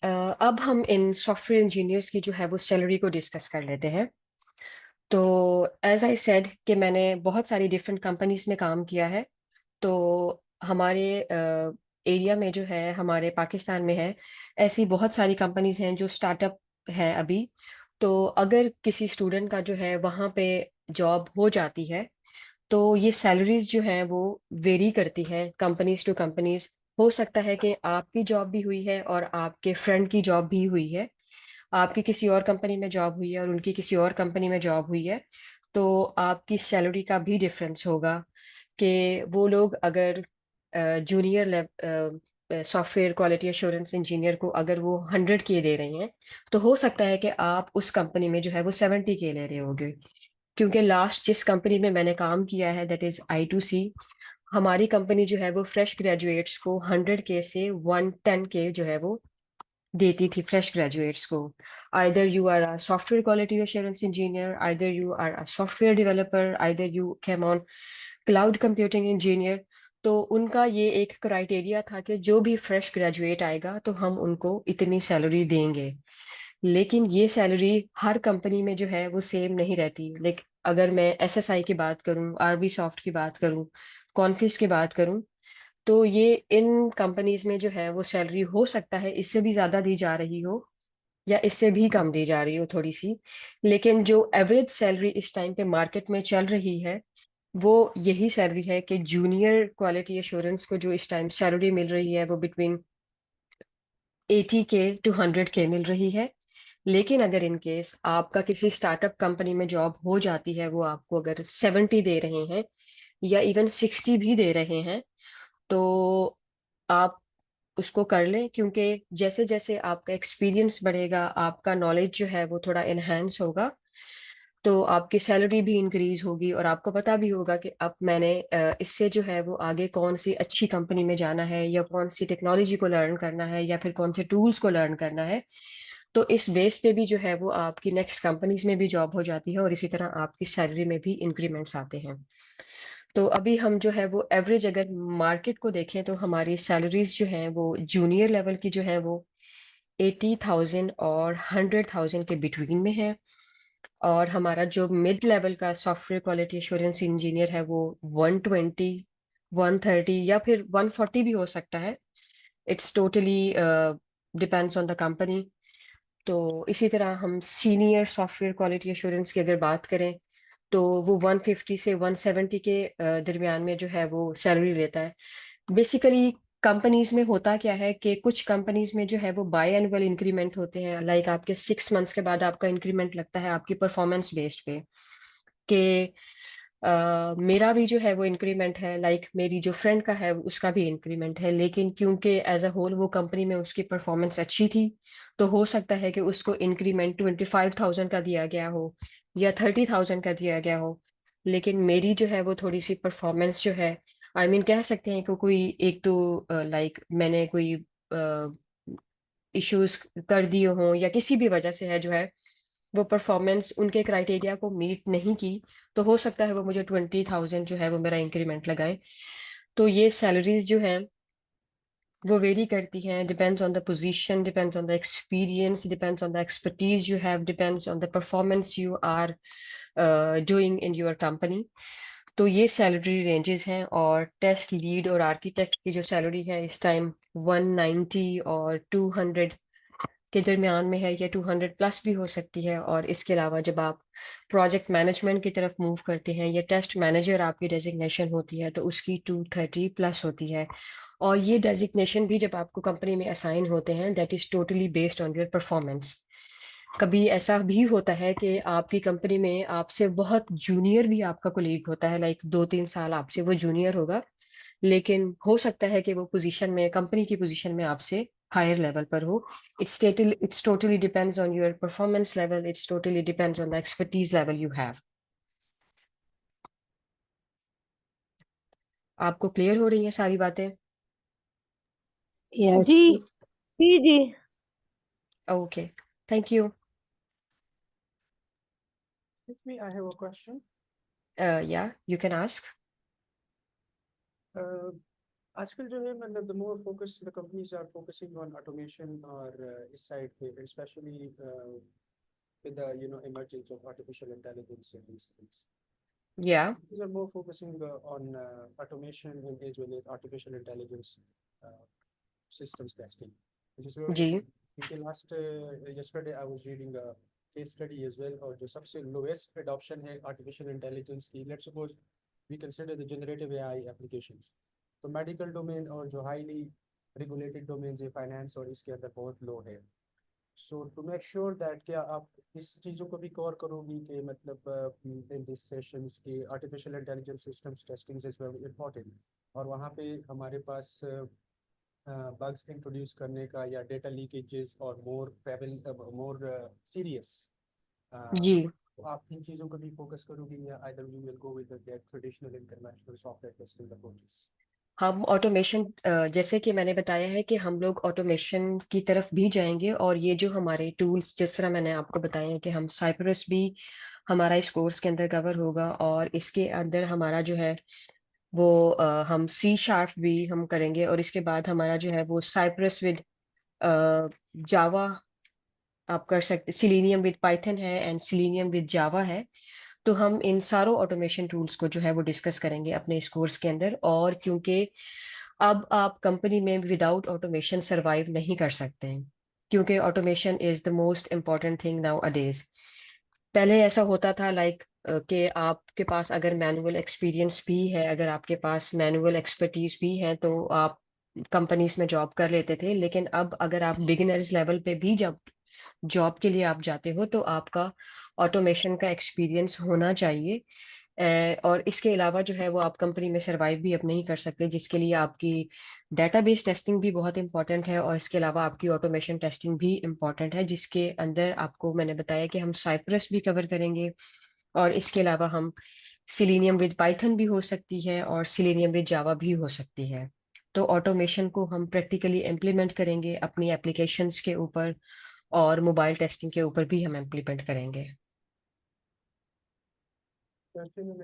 अब हम इन सॉफ्टवेयर इंजीनियर्स की जो है वो सैलरी को डिस्कस कर लेते हैं। तो एज आई सेड कि मैंने बहुत सारी डिफरेंट कंपनीज में काम किया है। तो हमारे एरिया में जो है, हमारे पाकिस्तान में है, ऐसी बहुत सारी कंपनीज हैं जो स्टार्टअप है अभी। तो अगर किसी स्टूडेंट का जो है वहाँ पे जॉब हो जाती है, तो ये सैलरीज जो हैं वो वेरी करती हैं कंपनीज टू कंपनीज। हो सकता है कि आपकी जॉब भी हुई है और आपके फ्रेंड की जॉब भी हुई है, आपकी किसी और कंपनी में जॉब हुई है और उनकी किसी और कंपनी में जॉब हुई है, तो आपकी सैलरी का भी डिफरेंस होगा। कि वो लोग अगर junior software quality assurance engineer को अगर वो 100K दे रहे हैं, तो हो सकता है कि आप उस कंपनी में जो है वो 70K ले रहे होगे। क्योंकि लास्ट जिस कंपनी में मैंने काम किया है, दैट इज I2C, हमारी कंपनी जो है वो फ्रेश ग्रेजुएट्स को 100K से 110K जो है वो देती थी फ्रेश ग्रेजुएट्स को। Either you are a software quality assurance engineer, either you are a software developer, either you came on cloud computing engineer. तो उनका ये एक क्राइटेरिया था कि जो भी फ्रेश ग्रेजुएट आएगा तो हम उनको इतनी सैलरी देंगे। लेकिन ये सैलरी हर कंपनी में जो है वो सेम नहीं रहती। लेकिन अगर मैं SSI की बात करूं, RB सॉफ्ट की बात करूं, कॉन्फिस की बात करूं, तो ये इन कंपनीज में जो है वो सैलरी हो सकता है इससे भी ज्यादा दी जा रही हो या इससे भी कम दी जा रही हो थोड़ी सी। लेकिन जो एवरेज सैलरी इस टाइम पे मार्केट में चल रही है, वो यही सैलरी है कि जूनियर क्वालिटी एश्योरेंस को जो इस टाइम सैलरी मिल रही है वो बिटवीन 80K to 100K मिल रही है। लेकिन अगर इन केस आपका किसी स्टार्टअप कंपनी में जॉब हो जाती है, वो आपको अगर 70 दे रहे हैं या इवन 60 भी दे रहे हैं, तो आप उसको कर लें। क्योंकि जैसे जैसे आपका एक्सपीरियंस बढ़ेगा, आपका नॉलेज जो है वो थोड़ा इन्हेंस होगा, तो आपकी सैलरी भी इंक्रीज होगी और आपको पता भी होगा कि अब मैंने इससे जो है वो आगे कौन सी अच्छी कंपनी में जाना है, या कौन सी टेक्नोलॉजी को लर्न करना है, या फिर कौन से टूल्स को लर्न करना है। तो इस बेस पे भी जो है वो आपकी नेक्स्ट कंपनीज में भी जॉब हो जाती है और इसी तरह आपकी सैलरी में भी इंक्रीमेंट्स आते हैं। तो अभी हम जो है वो एवरेज अगर मार्केट को देखें, तो हमारी सैलरीज जो हैं वो जूनियर लेवल की जो है वो 80,000 और 100,000 के बिटवीन में है। और हमारा जो मिड लेवल का सॉफ्टवेयर क्वालिटी एश्योरेंस इंजीनियर है वो 120, 130 या फिर 140 भी हो सकता है। It's totally depends on the company. तो इसी तरह हम सीनियर सॉफ्टवेयर क्वालिटी एश्योरेंस की अगर बात करें, तो वो 150 से 170 के दरमियान में जो है वो सैलरी लेता है। बेसिकली कंपनीज में होता क्या है कि कुछ कंपनीज में जो है वो बाय एनुअल इंक्रीमेंट होते हैं, लाइक आपके 6 मंथ्स के बाद आपका इंक्रीमेंट लगता है आपकी परफॉर्मेंस बेस्ड पे। कि मेरा भी जो है वो इंक्रीमेंट है, लाइक मेरी जो फ्रेंड का है उसका भी इंक्रीमेंट है, लेकिन क्योंकि एज अ होल वो कंपनी में उसकी परफॉर्मेंस अच्छी थी, तो हो सकता है कि उसको इंक्रीमेंट 25,000 का दिया गया हो या 30,000 का दिया गया हो। लेकिन मेरी जो है वो थोड़ी सी परफॉर्मेंस जो है, आई मीन कह सकते हैं कि कोई एक तो लाइक मैंने कोई इश्यूज कर दिए हों या किसी भी वजह से है जो है वो परफॉर्मेंस उनके क्राइटेरिया को मीट नहीं की, तो हो सकता है वो मुझे 20,000 जो है वो मेरा इंक्रीमेंट लगाए। तो ये सैलरीज जो हैं वो वेरी करती हैं, depends on the position, depends on the experience, depends on the expertise you have, depends on the performance you are doing in your company. तो ये सैलरी रेंजेस हैं। और टेस्ट लीड और आर्किटेक्ट की जो सैलरी है इस टाइम 190 और 200 के दरमियान में है, या 200 प्लस भी हो सकती है। और इसके अलावा जब आप प्रोजेक्ट मैनेजमेंट की तरफ मूव करते हैं या टेस्ट मैनेजर आपकी डेजिग्नेशन होती है, तो उसकी 230 प्लस होती है। और ये डेजिग्नेशन भी जब आपको कंपनी में असाइन होते हैं, that is totally based on your performance. कभी ऐसा भी होता है कि आपकी कंपनी में आपसे बहुत जूनियर भी आपका कोलीग होता है, लाइक 2-3 साल आपसे वो जूनियर होगा, लेकिन हो सकता है कि वो पोजीशन में, कंपनी की पोजीशन में आपसे हायर लेवल पर हो। It's totally depends on your performance level. It's totally depends on the expertise level you have. आपको क्लियर हो रही हैं सारी बातें? Yes. जी जी जी okay, thank you. With me, I have a question. या यू कैन आस्क। Uh, आजकल जो है मतलब the more focus the companies are focusing on automation और इस side पे especially with the emergence of artificial intelligence and these things. या These are more focusing on automation and as well as artificial intelligence uh, systems testing, which is very ji because yesterday I was reading a case study as well और जो सबसे lowest adoption है artificial intelligence की, let's suppose we consider the generative AI applications, तो medical domain और जो highly regulated domains है finance और इसके अंदर बहुत low है। So to make sure that क्या आप इस चीज़ों को भी कवर करोगी कि मतलब in these sessions की artificial intelligence systems testing is very important और वहाँ पे हमारे पास बग्स इंट्रोड्यूस करने का या डेटा लीकेजेस और मोर सीरियस जी आप इन चीज़ों को भी फोकस करोगी या either you will go with the traditional international software testing approaches? हम ऑटोमेशन, जैसे कि मैंने बताया है कि हम लोग ऑटोमेशन की तरफ भी जाएंगे, और ये जो हमारे टूल्स, जिस तरह मैंने आपको बताया है कि हम साइप्रस भी हमारा इस कोर्स के अंदर कवर होगा, और इसके अंदर हमारा जो है वो हम C# भी हम करेंगे, और इसके बाद हमारा जो है वो साइप्रस विद जावा आप कर सकते, सिलेनियम विद पाइथन है एंड सिलेनियम विद जावा है। तो हम इन सारों ऑटोमेशन टूल्स को जो है वो डिस्कस करेंगे अपने इस कोर्स के अंदर। और क्योंकि अब आप कंपनी में विदाउट ऑटोमेशन सरवाइव नहीं कर सकते हैं, क्योंकि automation is the most important thing now अडेज। पहले ऐसा होता था लाइक कि आपके पास अगर मैनुअल एक्सपीरियंस भी है, अगर आपके पास मैनुअल एक्सपर्टीज भी है, तो आप कंपनीज में जॉब कर लेते थे। लेकिन अब अगर आप बिगिनर्स लेवल पे भी जब जॉब के लिए आप जाते हो, तो आपका ऑटोमेशन का एक्सपीरियंस होना चाहिए। और इसके अलावा जो है वो आप कंपनी में सरवाइव भी अब नहीं कर सकते, जिसके लिए आपकी डेटाबेस टेस्टिंग भी बहुत इंपॉर्टेंट है, और इसके अलावा आपकी ऑटोमेशन टेस्टिंग भी इंपॉर्टेंट है, जिसके अंदर आपको मैंने बताया कि हम साइप्रस भी कवर करेंगे, और इसके अलावा हम सिलेनियम विद पाइथन भी हो सकती है और सिलेनियम विद जावा भी हो सकती है। तो ऑटोमेशन को हम प्रैक्टिकली इम्प्लीमेंट करेंगे अपनी एप्लीकेशंस के ऊपर, और मोबाइल टेस्टिंग के ऊपर भी हम इम्प्लीमेंट करेंगे। क्वेश्चन में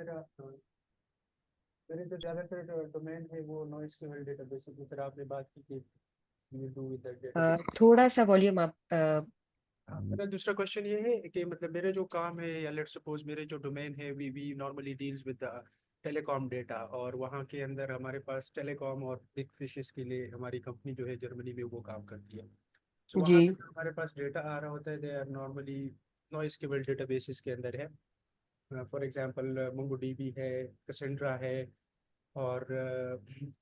मेरे जो ज़्यादातर डोमेन है वो नॉइस लेवल डेटाबेस की तरह आपने बात की कि you do with the database. थोड़ा सा वॉल्यूम आप मेरा दूसरा क्वेश्चन ये है कि मतलब मेरे जो काम है या लेट्स सपोज मेरे जो डोमेन है we normally deals with the telecom data, और वहाँ के अंदर हमारे पास टेलीकॉम और बिग फिशेस के लिए हमारी कंपनी जो है जर्मनी में वो काम करती है। सो जी वहाँ पे जो हमारे पास डेटा आ रहा होता है they are normally NoSQL databases के अंदर है। फॉर एग्जांपल मोंगोडीबी है, कैसेंड्रा है, और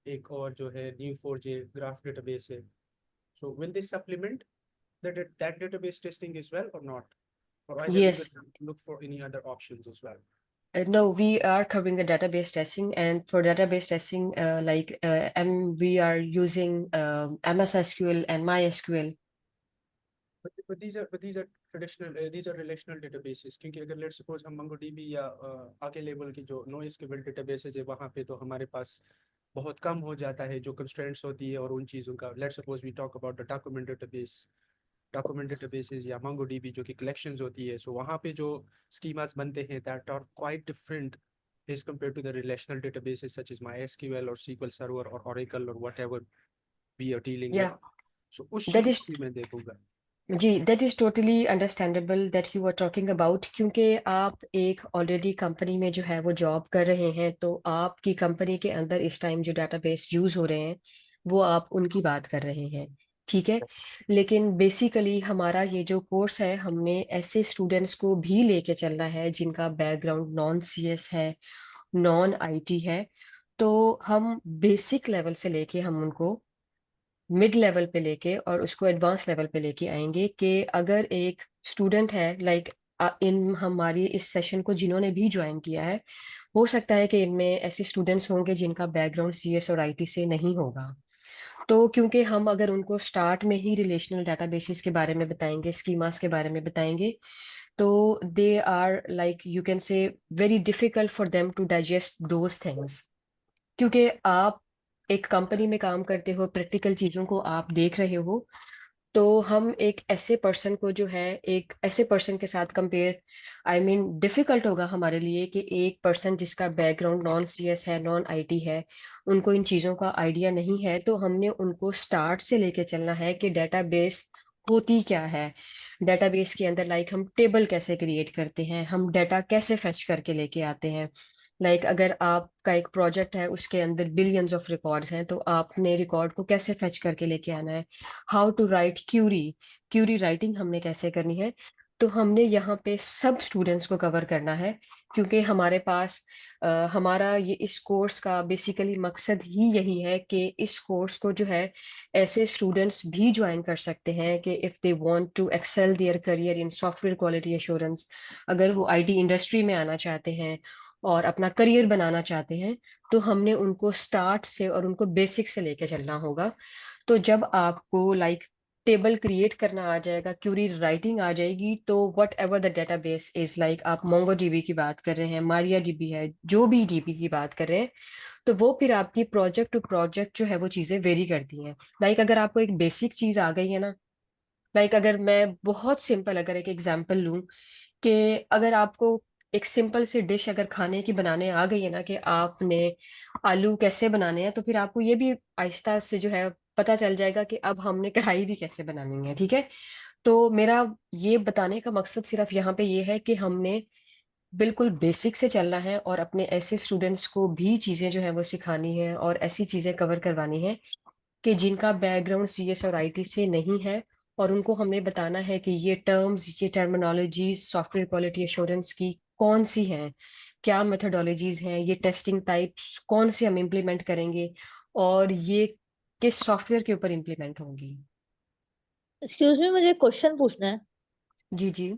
एक और जो है न्यू4j ग्राफ डेटाबेस है। So will this supplement that database testing as well or not, or either we yes will look for any other options as well? no, we are covering the database testing, and for database testing we are using MS SQL and MySQL. But these are traditional these are relational databases, क्योंकि अगर let's suppose हम MongoDB या आगे level की जो NoSQL databases है वहाँ पे तो हमारे पास बहुत कम हो जाता है जो constraints होती है और उन चीज़ों का। let's suppose we talk about the document databases या MongoDB जो कि collections होती है, so वहाँ पे जो schemas बनते हैं that are quite different as compared to the relational databases such as MySQL or SQL Server or Oracle or whatever we are dealing with. Yeah, So उस that चीज़ is को मैं देखूंगा। जी, that is totally understandable that you are talking about, क्योंकि आप एक already company में जो है वो जॉब कर रहे हैं, तो आपकी कंपनी के अंदर इस टाइम जो डेटाबेस यूज हो रहे हैं वो आप उनकी बात कर रहे हैं, ठीक है। लेकिन बेसिकली हमारा ये जो कोर्स है, हमने ऐसे स्टूडेंट्स को भी लेके चलना है जिनका बैकग्राउंड नॉन CS है, नॉन IT है। तो हम बेसिक लेवल से लेके हम उनको मिड लेवल पे लेके और उसको एडवांस लेवल पे लेके आएंगे, कि अगर एक स्टूडेंट है लाइक इन हमारी इस सेशन को जिन्होंने भी ज्वाइन किया है, हो सकता है कि इनमें ऐसे स्टूडेंट्स होंगे जिनका बैकग्राउंड CS और IT से नहीं होगा। तो क्योंकि हम अगर उनको स्टार्ट में ही रिलेशनल डेटाबेसेस के बारे में बताएंगे, स्कीमास के बारे में बताएंगे, तो they are like you can say very difficult for them to digest those things, क्योंकि आप एक कंपनी में काम करते हो, प्रैक्टिकल चीज़ों को आप देख रहे हो, तो हम एक ऐसे पर्सन को जो है एक ऐसे पर्सन के साथ कंपेयर, आई मीन डिफिकल्ट होगा हमारे लिए कि एक पर्सन जिसका बैकग्राउंड नॉन सीएस है, नॉन आईटी है, उनको इन चीज़ों का आइडिया नहीं है, तो हमने उनको स्टार्ट से लेके चलना है कि डेटाबेस होती क्या है, डेटाबेस के अंदर लाइक हम टेबल कैसे क्रिएट करते हैं, हम डाटा कैसे फेच करके लेके आते हैं। लाइक अगर आपका एक प्रोजेक्ट है, उसके अंदर बिलियंस ऑफ रिकॉर्ड्स हैं, तो आपने रिकॉर्ड को कैसे फेच करके लेके आना है, how to write query, query writing हमने कैसे करनी है। तो हमने यहाँ पे सब स्टूडेंट्स को कवर करना है, क्योंकि हमारे पास हमारा ये इस कोर्स का बेसिकली मकसद ही यही है कि इस कोर्स को जो है ऐसे स्टूडेंट्स भी ज्वाइन कर सकते हैं कि if they want to excel their career in software quality assurance, अगर वो आईटी इंडस्ट्री में आना चाहते हैं और अपना करियर बनाना चाहते हैं, तो हमने उनको स्टार्ट से और उनको बेसिक से लेके चलना होगा। तो जब आपको लाइक टेबल क्रिएट करना आ जाएगा, क्यूरी राइटिंग आ जाएगी, तो what ever the database is, like आप मोंगो डीबी की बात कर रहे हैं, मारिया डीबी है, जो भी डीबी की बात कर रहे हैं, तो वो फिर आपकी प्रोजेक्ट टू प्रोजेक्ट जो है वो चीज़ें वेरी करती हैं। लाइक अगर आपको एक बेसिक चीज़ आ गई है ना, लाइक अगर मैं बहुत सिंपल अगर एक एग्जांपल लूं, कि अगर आपको एक सिंपल सी डिश अगर खाने की बनाने आ गई है ना, कि आपने आलू कैसे बनाने हैं, तो फिर आपको ये भी आहिस्ता से जो है पता चल जाएगा कि अब हमने कढ़ाई भी कैसे बनानी है। ठीक है, तो मेरा ये बताने का मकसद सिर्फ यहाँ पे ये है कि हमने बिल्कुल बेसिक से चलना है और अपने ऐसे स्टूडेंट्स को भी चीज़ें जो है वो सिखानी है और ऐसी चीज़ें कवर करवानी है कि जिनका बैकग्राउंड सीएस और आईटी से नहीं है, और उनको हमने बताना है कि ये टर्म्स, ये टर्मिनोलॉजीज सॉफ्टवेयर क्वालिटी एश्योरेंस की कौन सी हैं, क्या मेथोडोलॉजीज हैं, ये टेस्टिंग टाइप्स कौन से हम इम्प्लीमेंट करेंगे, और ये किस सॉफ्टवेयर के ऊपर इम्प्लीमेंट होंगी। एक्सक्यूज मी, मुझे क्वेश्चन पूछना है। जी जी।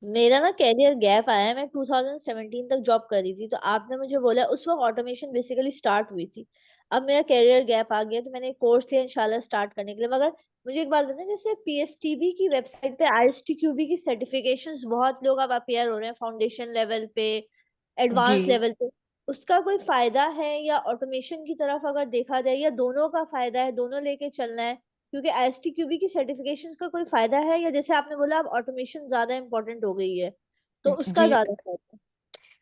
मेरा ना कैरियर गैप आया है, मैं 2017 तक जॉब कर रही थी, तो आपने मुझे बोला उस वक्त ऑटोमेशन बेसिकली स्टार्ट हुई थी। अब मेरा कैरियर गैप आ गया, तो मैंने एक कोर्स लिया इंशाल्लाह स्टार्ट करने के लिए। मगर मुझे एक बात बताएं, जैसे पीएसटीबी की वेबसाइट पे आईएसटीक्यूबी की सर्टिफिकेशंस बहुत लोग अब अपेयर हो रहे हैं, फाउंडेशन लेवल पे, जी एडवांस लेवल पे। उसका कोई फायदा है, या ऑटोमेशन की तरफ अगर देखा जाए, या दोनों का फायदा है, दोनों लेके चलना है? क्योंकि आईएसटीक्यूबी की सर्टिफिकेशंस का कोई फायदा है, या जैसे आपने बोला अब ऑटोमेशन ज्यादा इंपॉर्टेंट हो गई है, तो उसका जी। ज्यादा फायदा है?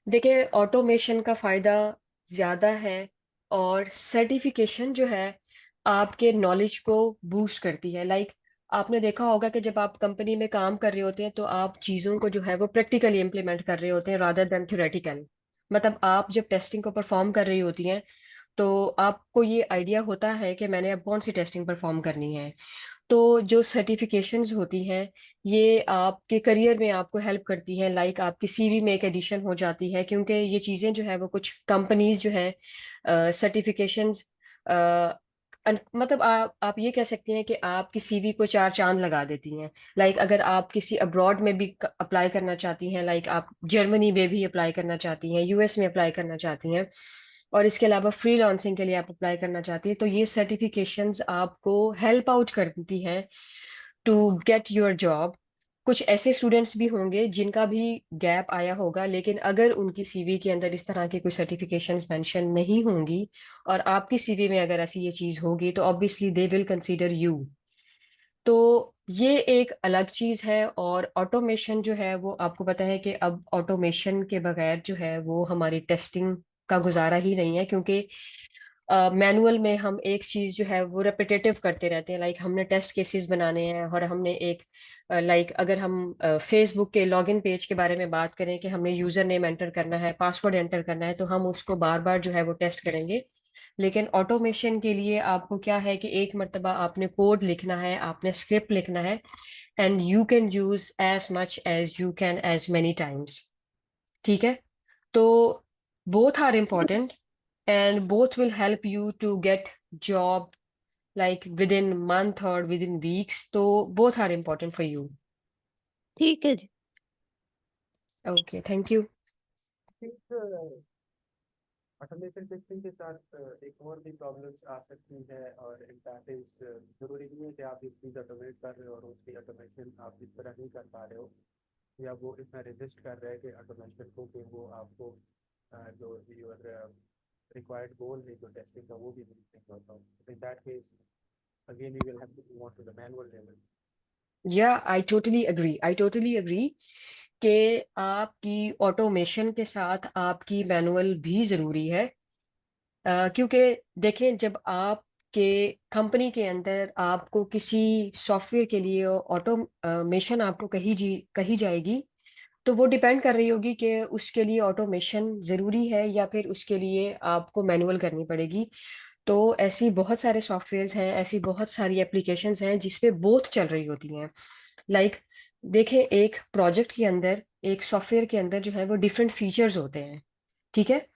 देखिए, ऑटोमेशन का फायदा ज्यादा है, और सर्टिफिकेशन जो है आपके नॉलेज को बूस्ट करती है। लाइक आपने देखा होगा कि जब आप कंपनी में काम कर रहे होते हैं, तो आप चीज़ों को जो है वो प्रैक्टिकली इम्प्लीमेंट कर रहे होते हैं रादर देन थ्योरेटिकल। मतलब आप जब टेस्टिंग को परफॉर्म कर रही होती हैं, तो आपको ये आइडिया होता है कि मैंने अब कौन सी टेस्टिंग परफॉर्म करनी है। तो जो सर्टिफिकेशंस होती हैं, ये आपके करियर में आपको हेल्प करती हैं, लाइक आपकी सीवी में एक एडिशन हो जाती है, क्योंकि ये चीज़ें जो है वो कुछ कंपनीज जो है सर्टिफिकेशंस, मतलब आप ये कह सकते हैं कि आपकी सीवी को चार चांद लगा देती हैं। लाइक अगर आप किसी अब्रॉड में भी अप्लाई करना चाहती हैं, लाइक आप जर्मनी में भी अप्लाई करना चाहती हैं, यूएस में अप्लाई करना चाहती हैं, और इसके अलावा फ्रीलांसिंग के लिए आप अप्लाई करना चाहती हैं, तो ये सर्टिफिकेशंस आपको हेल्प आउट करती हैं टू गेट योर जॉब। कुछ ऐसे स्टूडेंट्स भी होंगे जिनका भी गैप आया होगा, लेकिन अगर उनकी सीवी के अंदर इस तरह की कोई सर्टिफिकेशंस मेंशन नहीं होंगी, और आपकी सीवी में अगर ऐसी ये चीज होगी, तो obviously they will consider you. तो ये एक अलग चीज है। और ऑटोमेशन जो है वो आपको पता है कि अब ऑटोमेशन के बगैर जो है वो हमारी टेस्टिंग का गुजारा ही नहीं है, क्योंकि मैनुअल में हम एक चीज जो है वो रेपिटेटिव करते रहते हैं। लाइक हमने टेस्ट केसेस बनाने हैं, और हमने एक लाइक अगर हम फेसबुक के लॉगिन पेज के बारे में बात करें कि हमने यूजर नेम एंटर करना है, पासवर्ड एंटर करना है, तो हम उसको बार बार जो है वो टेस्ट करेंगे। लेकिन ऑटोमेशन के लिए आपको क्या है कि एक मर्तबा आपने कोड लिखना है, आपने स्क्रिप्ट लिखना है, and you can use as much as you can as many times. ठीक है, तो both are important, and both will help you to get job like within month or within weeks, so both are important for you. ठीक है जी। Okay, thank you. Automation testing के साथ एक और भी प्रॉब्लम्स आ सकती है, और दैट इज जरूरी नहीं है कि आप एक चीज़ ऑटोमेट कर रहे हो और उसकी ऑटोमेशन आप इस तरह नहीं कर पा रहे हो, या वो इतना रेजिस्ट कर रहे हैं कि ऑटोमेशन को कि वो आपको जो योर रिक्वायर्ड गोल है जो टेस्टिंग का वो भी नहीं अचीव करता हूँ, in that case again we will have to move on to the manual level. I totally agree कि आपकी ऑटोमेशन के साथ आपकी मैनुअल भी ज़रूरी है। क्योंकि देखें, जब आपके कंपनी के अंदर आपको किसी सॉफ्टवेयर के लिए ऑटोमेशन आपको कही जाएगी, तो वो डिपेंड कर रही होगी कि उसके लिए ऑटोमेशन ज़रूरी है या फिर उसके लिए आपको मैनुअल करनी पड़ेगी। तो ऐसी बहुत सारे सॉफ्टवेयर्स हैं, ऐसी बहुत सारी एप्लीकेशंस हैं जिस पे बोथ चल रही होती हैं। लाइक देखें, एक प्रोजेक्ट के अंदर, एक सॉफ्टवेयर के अंदर जो है वो डिफरेंट फीचर्स होते हैं, ठीक है।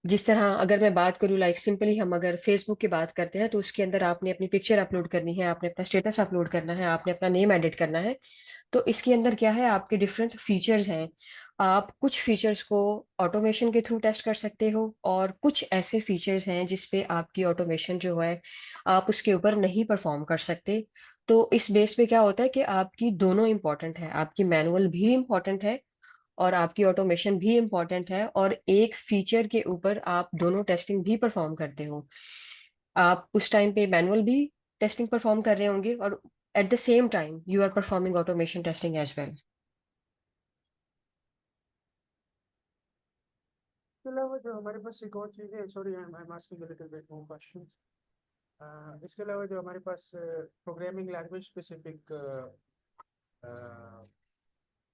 जिस तरह अगर मैं बात करूँ, लाइक सिंपली हम अगर फेसबुक की बात करते हैं तो उसके अंदर आपने अपनी पिक्चर अपलोड करनी है, आपने अपना स्टेटस अपलोड करना है, आपने अपना नेम एडिट करना है। तो इसके अंदर क्या है, आपके डिफरेंट फीचर्स हैं। आप कुछ फीचर्स को ऑटोमेशन के थ्रू टेस्ट कर सकते हो, और कुछ ऐसे फीचर्स हैं जिस पे आपकी ऑटोमेशन जो है आप उसके ऊपर नहीं परफॉर्म कर सकते। तो इस बेस पे क्या होता है कि आपकी दोनों इंपॉर्टेंट है, आपकी मैनुअल भी इंपॉर्टेंट है और आपकी ऑटोमेशन भी इंपॉर्टेंट है, और एक फीचर के ऊपर आप दोनों टेस्टिंग भी परफॉर्म करते हो। आप उस टाइम पे मैनुअल भी टेस्टिंग परफॉर्म कर रहे होंगे, और at the same time you are performing automation testing as well. इसके अलावा जो हमारे पास एक और चीज़ है, sorry I am asking a little bit more questions. इसके अलावा जो हमारे पास programming language specific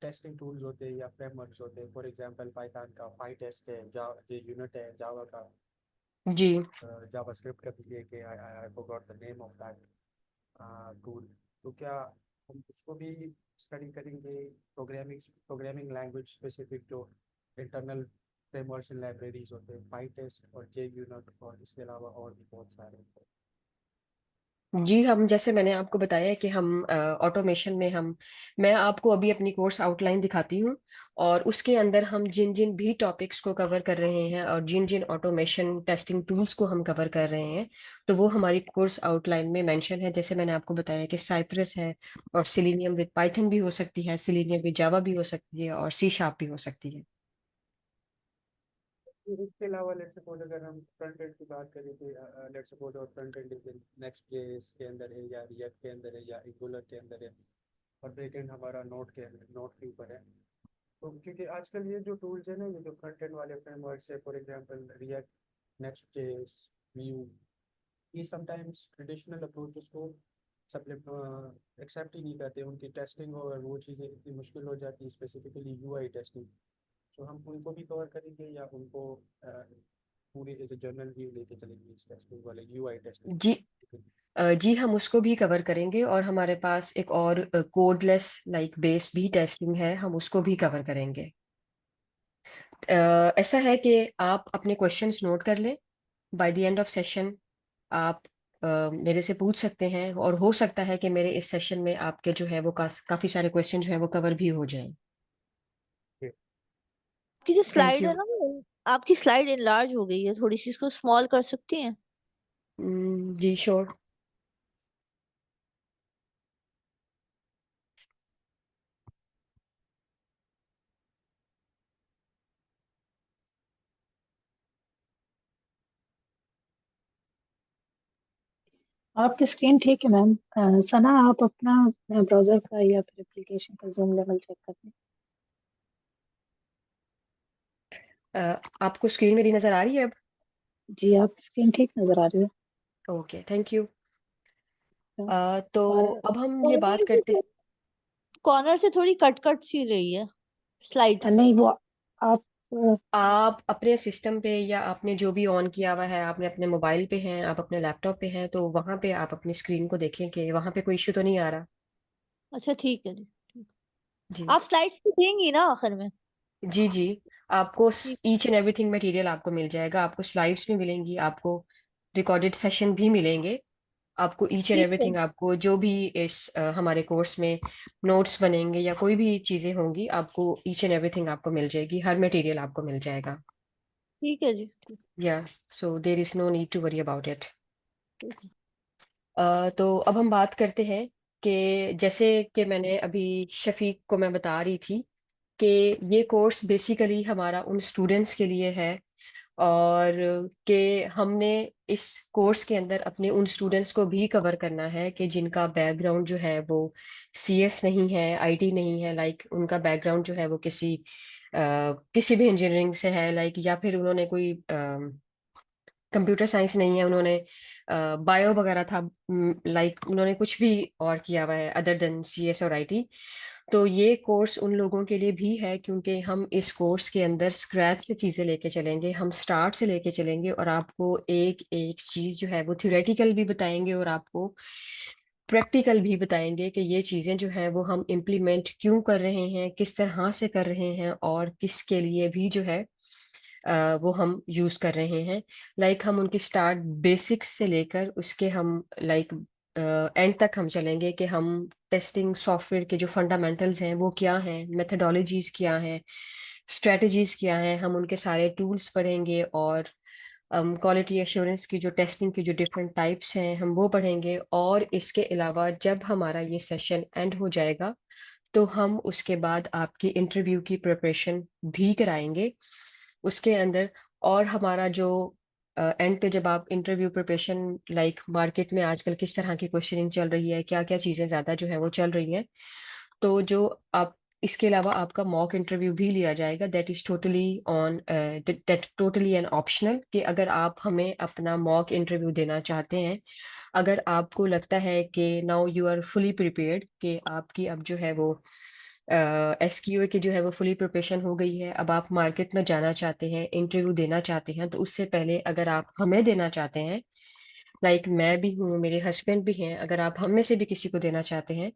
testing tools होते हैं या फ्रेमवर्क्स होते हैं, फॉर एग्जांपल पाइथन का पाईटेस्ट है, जे यूनिट है, जावा का जी जावास्क्रिप्ट का भी है कि I forgot the name of that tool. तो क्या हम उसको भी स्टडी करेंगे, प्रोग्रामिंग लैंग्वेज स्पेसिफिक जो इंटरनल फ्रेमवर्क्स एंड लाइब्रेरीज होते हैं, पाईटेस्ट और जे यूनिट, और इसके अलावा और भी बहुत सारे। जी, हम जैसे मैंने आपको बताया कि हम ऑटोमेशन में हम मैं आपको अभी अपनी कोर्स आउटलाइन दिखाती हूँ, और उसके अंदर हम जिन जिन भी टॉपिक्स को कवर कर रहे हैं और जिन जिन ऑटोमेशन टेस्टिंग टूल्स को हम कवर कर रहे हैं, तो वो हमारी कोर्स आउटलाइन में मेंशन है। जैसे मैंने आपको बताया कि साइप्रस है, और सिलेनियम विद पाइथन भी हो सकती है, सिलेनियम विद जावा भी हो सकती है, और सी शार्प भी हो सकती है। इसके अलावा लेट्स सपोज अगर हम फ्रंट एंड की बात करें तो लेट्स सपोज और फ्रंट एंड नेक्स्ट जेएस के अंदर है या रिएक्ट के अंदर है या एंगुलर के अंदर है, और बैक एंड हमारा नोट के ऊपर है। तो क्योंकि आजकल ये जो टूल्स है ना, ये जो फ्रंट एंड वाले फ्रेमवर्क्स है, for example react, next JS, view, ये समटाइम्स ट्रेडिशनल अप्रोचेस को सब एक्सेप्ट ही नहीं करते, उनकी टेस्टिंग और वो चीज़ें इतनी मुश्किल हो जाती है, स्पेसिफिकली यूआई टेस्टिंग। तो हम उनको भी कवर करेंगे या उनको पूरे एज ए जर्नल व्यू लेके चलेंगे इस टेस्टिंग वाले यूआई टेस्टिंग जी को। जी, हम उसको भी कवर करेंगे, और हमारे पास एक और कोडलेस लाइक बेस भी टेस्टिंग है, हम उसको भी कवर करेंगे। ऐसा है कि आप अपने क्वेश्चंस नोट कर लें। By the end of session आप मेरे से पूछ सकते हैं, और हो सकता है कि मेरे इस सेशन में आपके जो है वो काफी सारे क्वेश्चन जो है वो कवर भी हो जाएं। आपकी जो थैंक स्लाइड यू। है ना, आपकी स्लाइड इनलार्ज हो गई है थोड़ी सी, इसको स्मॉल कर सकती हैं? जी श्योर। आपकी स्क्रीन ठीक है मैम। सना, आप अपना ब्राउजर का या फिर एप्लीकेशन का जूम लेवल चेक कर लें। आपको स्क्रीन मेरी नजर आ रही है अब? जी, आपकी स्क्रीन ठीक नजर आ रही है। Okay, thank you. तो और अब हम ये बात करते हैं। कॉर्नर से थोड़ी कट कट सी रही है स्लाइड। नहीं, वो आप आप अपने सिस्टम पे, या आपने जो भी ऑन किया हुआ है, आपने अपने मोबाइल पे हैं, आप अपने लैपटॉप पे हैं, तो वहां पे आप अपनी स्क्रीन को देखें कि वहां पे कोई इश्यू तो नहीं आ रहा। अच्छा ठीक है जी, ठीक। जी आप स्लाइड्स तो देंगी ना आखिर में? जी जी, आपको ठीक। ईच एंड एवरीथिंग मटेरियल आपको मिल जाएगा, आपको स्लाइड्स भी मिलेंगी, आपको रिकॉर्डेड सेशन भी मिलेंगे, आपको ईच एंड ठीक है। एवरीथिंग, आपको जो भी इस हमारे कोर्स में नोट्स बनेंगे या कोई भी चीजें होंगी, आपको ईच एंड एवरीथिंग आपको मिल जाएगी, हर मटेरियल आपको मिल जाएगा। ठीक है जी, ठीक। या so there is no need to worry about it. ठीक है। तो अब हम बात करते हैं कि जैसे कि मैंने अभी शफीक को मैं बता रही थी कि ये कोर्स बेसिकली हमारा उन स्टूडेंट्स के लिए है और कि हमने इस कोर्स के अंदर अपने उन स्टूडेंट्स को भी कवर करना है कि जिनका बैकग्राउंड जो है वो CS नहीं है, IT नहीं है, लाइक उनका बैकग्राउंड जो है वो किसी भी इंजीनियरिंग से है, लाइक, या फिर उन्होंने कोई कंप्यूटर साइंस नहीं है, उन्होंने बायो वगैरह था, लाइक उन्होंने कुछ भी और किया हुआ है अदर देन CS और IT। तो ये कोर्स उन लोगों के लिए भी है, क्योंकि हम इस कोर्स के अंदर स्क्रैच से चीज़ें लेके चलेंगे, हम स्टार्ट से लेके चलेंगे, और आपको एक एक चीज़ जो है वो थ्योरेटिकल भी बताएंगे और आपको प्रैक्टिकल भी बताएंगे कि ये चीज़ें जो हैं वो हम इम्प्लीमेंट क्यों कर रहे हैं, किस तरह से कर रहे हैं, और किसके लिए भी जो है वो हम यूज कर रहे हैं। लाइक हम उनकी स्टार्ट बेसिक्स से लेकर उसके हम लाइक एंड तक हम चलेंगे कि हम टेस्टिंग सॉफ्टवेयर के जो फंडामेंटल्स हैं वो क्या हैं, मेथडोलॉजीज क्या हैं, स्ट्रेटजीज क्या हैं, हम उनके सारे टूल्स पढ़ेंगे, और क्वालिटी एश्योरेंस की जो टेस्टिंग की जो डिफरेंट टाइप्स हैं हम वो पढ़ेंगे। और इसके अलावा जब हमारा ये सेशन एंड हो जाएगा तो हम उसके बाद आपकी इंटरव्यू की प्रिपरेशन भी कराएंगे उसके अंदर। और हमारा जो एंड पे जब आप इंटरव्यू प्रिपरेशन, लाइक मार्केट में आजकल किस तरह की क्वेश्चनिंग चल रही है, क्या क्या चीज़ें ज़्यादा जो है वो चल रही हैं, तो जो आप इसके अलावा आपका मॉक इंटरव्यू भी लिया जाएगा, that is totally on, that totally an optional, कि अगर आप हमें अपना मॉक इंटरव्यू देना चाहते हैं, अगर आपको लगता है कि now you are fully prepared, कि आपकी अब जो है वो SQA की जो है वो फुली प्रिपरेशन हो गई है, अब आप मार्केट में जाना चाहते हैं, इंटरव्यू देना चाहते हैं, तो उससे पहले अगर आप हमें देना चाहते हैं, लाइक मैं भी हूँ, मेरे हस्बैंड भी हैं, अगर आप हम में से भी किसी को देना चाहते हैं,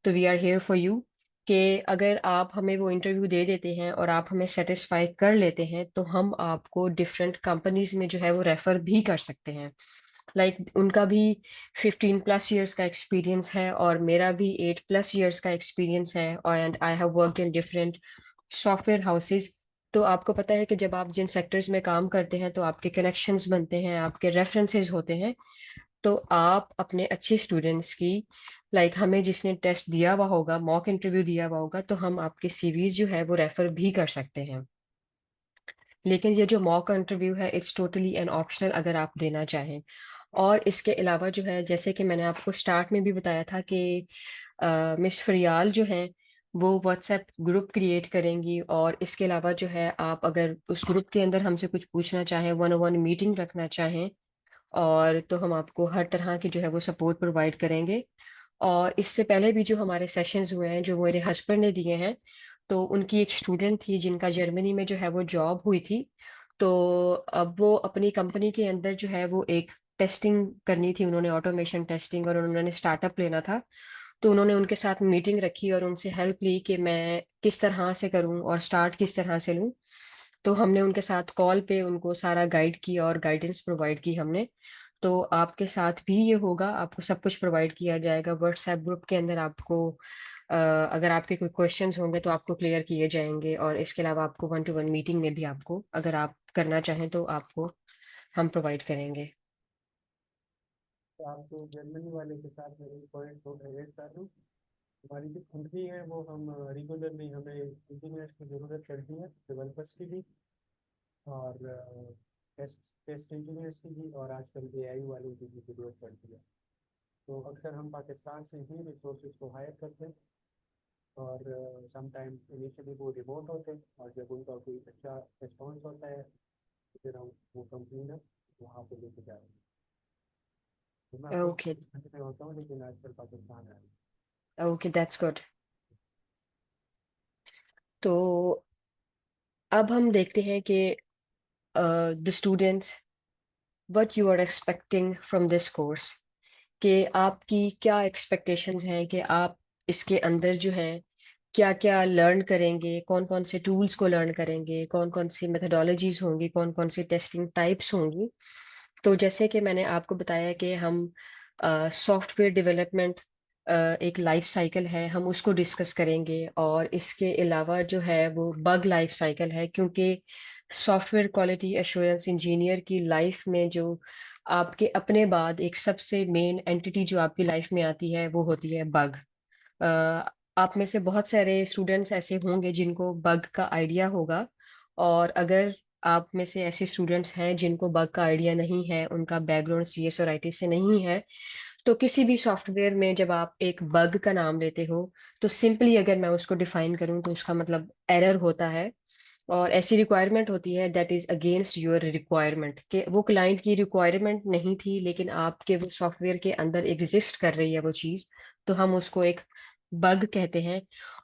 तो we are here for you. कि अगर आप हमें वो इंटरव्यू दे देते हैं और आप हमें सेटिस्फाई कर लेते हैं, तो हम आपको डिफरेंट कंपनीज में जो है वो रेफर भी कर सकते हैं। लाइक उनका भी 15+ ईयर्स का एक्सपीरियंस है और मेरा भी 8+ ईयर्स का एक्सपीरियंस है, and I have worked in different software houses. तो आपको पता है कि जब आप जिन सेक्टर्स में काम करते हैं तो आपके कनेक्शंस बनते हैं, आपके रेफरेंसेस होते हैं। तो आप अपने अच्छे स्टूडेंट्स की, लाइक हमें जिसने टेस्ट दिया हुआ होगा, मॉक इंटरव्यू दिया हुआ होगा, तो हम आपके CVs जो है वो रेफर भी कर सकते हैं। लेकिन ये जो मॉक इंटरव्यू है इट्स टोटली एन ऑप्शनल, अगर आप देना चाहें। और इसके अलावा जो है, जैसे कि मैंने आपको स्टार्ट में भी बताया था कि मिस फरियाल जो हैं वो व्हाट्सएप ग्रुप क्रिएट करेंगी, और इसके अलावा जो है आप अगर उस ग्रुप के अंदर हमसे कुछ पूछना चाहें, 1-on-1 मीटिंग रखना चाहें, और तो हम आपको हर तरह की जो है वो सपोर्ट प्रोवाइड करेंगे। और इससे पहले भी जो हमारे सेशंस हुए हैं, जो मेरे हस्बैंड ने दिए हैं, तो उनकी एक स्टूडेंट थी जिनका जर्मनी में जो है वो जॉब हुई थी, तो अब वो अपनी कंपनी के अंदर जो है वो एक टेस्टिंग करनी थी, उन्होंने ऑटोमेशन टेस्टिंग, और उन्होंने स्टार्टअप लेना था। तो उन्होंने उनके साथ मीटिंग रखी और उनसे हेल्प ली कि मैं किस तरह से करूं और स्टार्ट किस तरह से लूं। तो हमने उनके साथ कॉल पे उनको सारा गाइड किया और गाइडेंस प्रोवाइड की हमने। तो आपके साथ भी ये होगा, आपको सब कुछ प्रोवाइड किया जाएगा व्हाट्सएप ग्रुप के अंदर। आपको अगर आपके कोई क्वेश्चंस होंगे तो आपको क्लियर किए जाएंगे, और इसके अलावा आपको 1-to-1 मीटिंग में भी आपको, अगर आप करना चाहें तो आपको हम प्रोवाइड करेंगे। तो आपको जर्मनी वाले के साथ मैं एक पॉइंट को एड कर दूँ। हमारी जो कंपनी है वो हम रेगुलरली, हमें इंजीनियर्स की ज़रूरत पड़ती है, डेवलपर्स की भी, और टेस्ट टेस्ट इंजीनियर्स की भी, और आजकल AI वालों की भी ज़रूरत पड़ती है। तो अक्सर हम पाकिस्तान से ही रिसोर्सेज को हायर करते हैं, और समटाइम इनिशियली वो रिमोट होते हैं, और जब उनका कोई अच्छा रिस्पॉन्स होता है तो फिर हम वो कंपनी में वहाँ पे लेके जा रहे हैं। तो मैं खुद ओके, में होता हूँ, लेकिन आजकल पाकिस्तान है। Okay, that's good. तो अब हम देखते हैं कि the students, what you are expecting from this course, कि आपकी क्या एक्सपेक्टेशंस हैं, कि आप इसके अंदर जो है क्या क्या लर्न करेंगे, कौन कौन से टूल्स को लर्न करेंगे, कौन कौन सी मेथडोलॉजीज होंगी, कौन कौन सी टेस्टिंग टाइप्स होंगी। तो जैसे कि मैंने आपको बताया कि हम सॉफ्टवेयर डेवलपमेंट एक लाइफ साइकिल है, हम उसको डिस्कस करेंगे, और इसके अलावा जो है वो बग लाइफ साइकिल है, क्योंकि सॉफ्टवेयर क्वालिटी एश्योरेंस इंजीनियर की लाइफ में जो आपके अपने बाद एक सबसे मेन एंटिटी जो आपकी लाइफ में आती है वो होती है बग। आप में से बहुत सारे स्टूडेंट्स ऐसे होंगे जिनको बग का आइडिया होगा, और अगर आप में से ऐसे स्टूडेंट्स हैं जिनको बग का आइडिया नहीं है, उनका बैकग्राउंड CS और IT से नहीं है, तो किसी भी सॉफ्टवेयर में जब आप एक बग का नाम लेते हो, तो सिंपली अगर मैं उसको डिफाइन करूं तो उसका मतलब एरर होता है, और ऐसी रिक्वायरमेंट होती है that is against your requirement, कि वो क्लाइंट की रिक्वायरमेंट नहीं थी लेकिन आपके वो सॉफ्टवेयर के अंदर एग्जिस्ट कर रही है वो चीज़, तो हम उसको एक बग कहते हैं।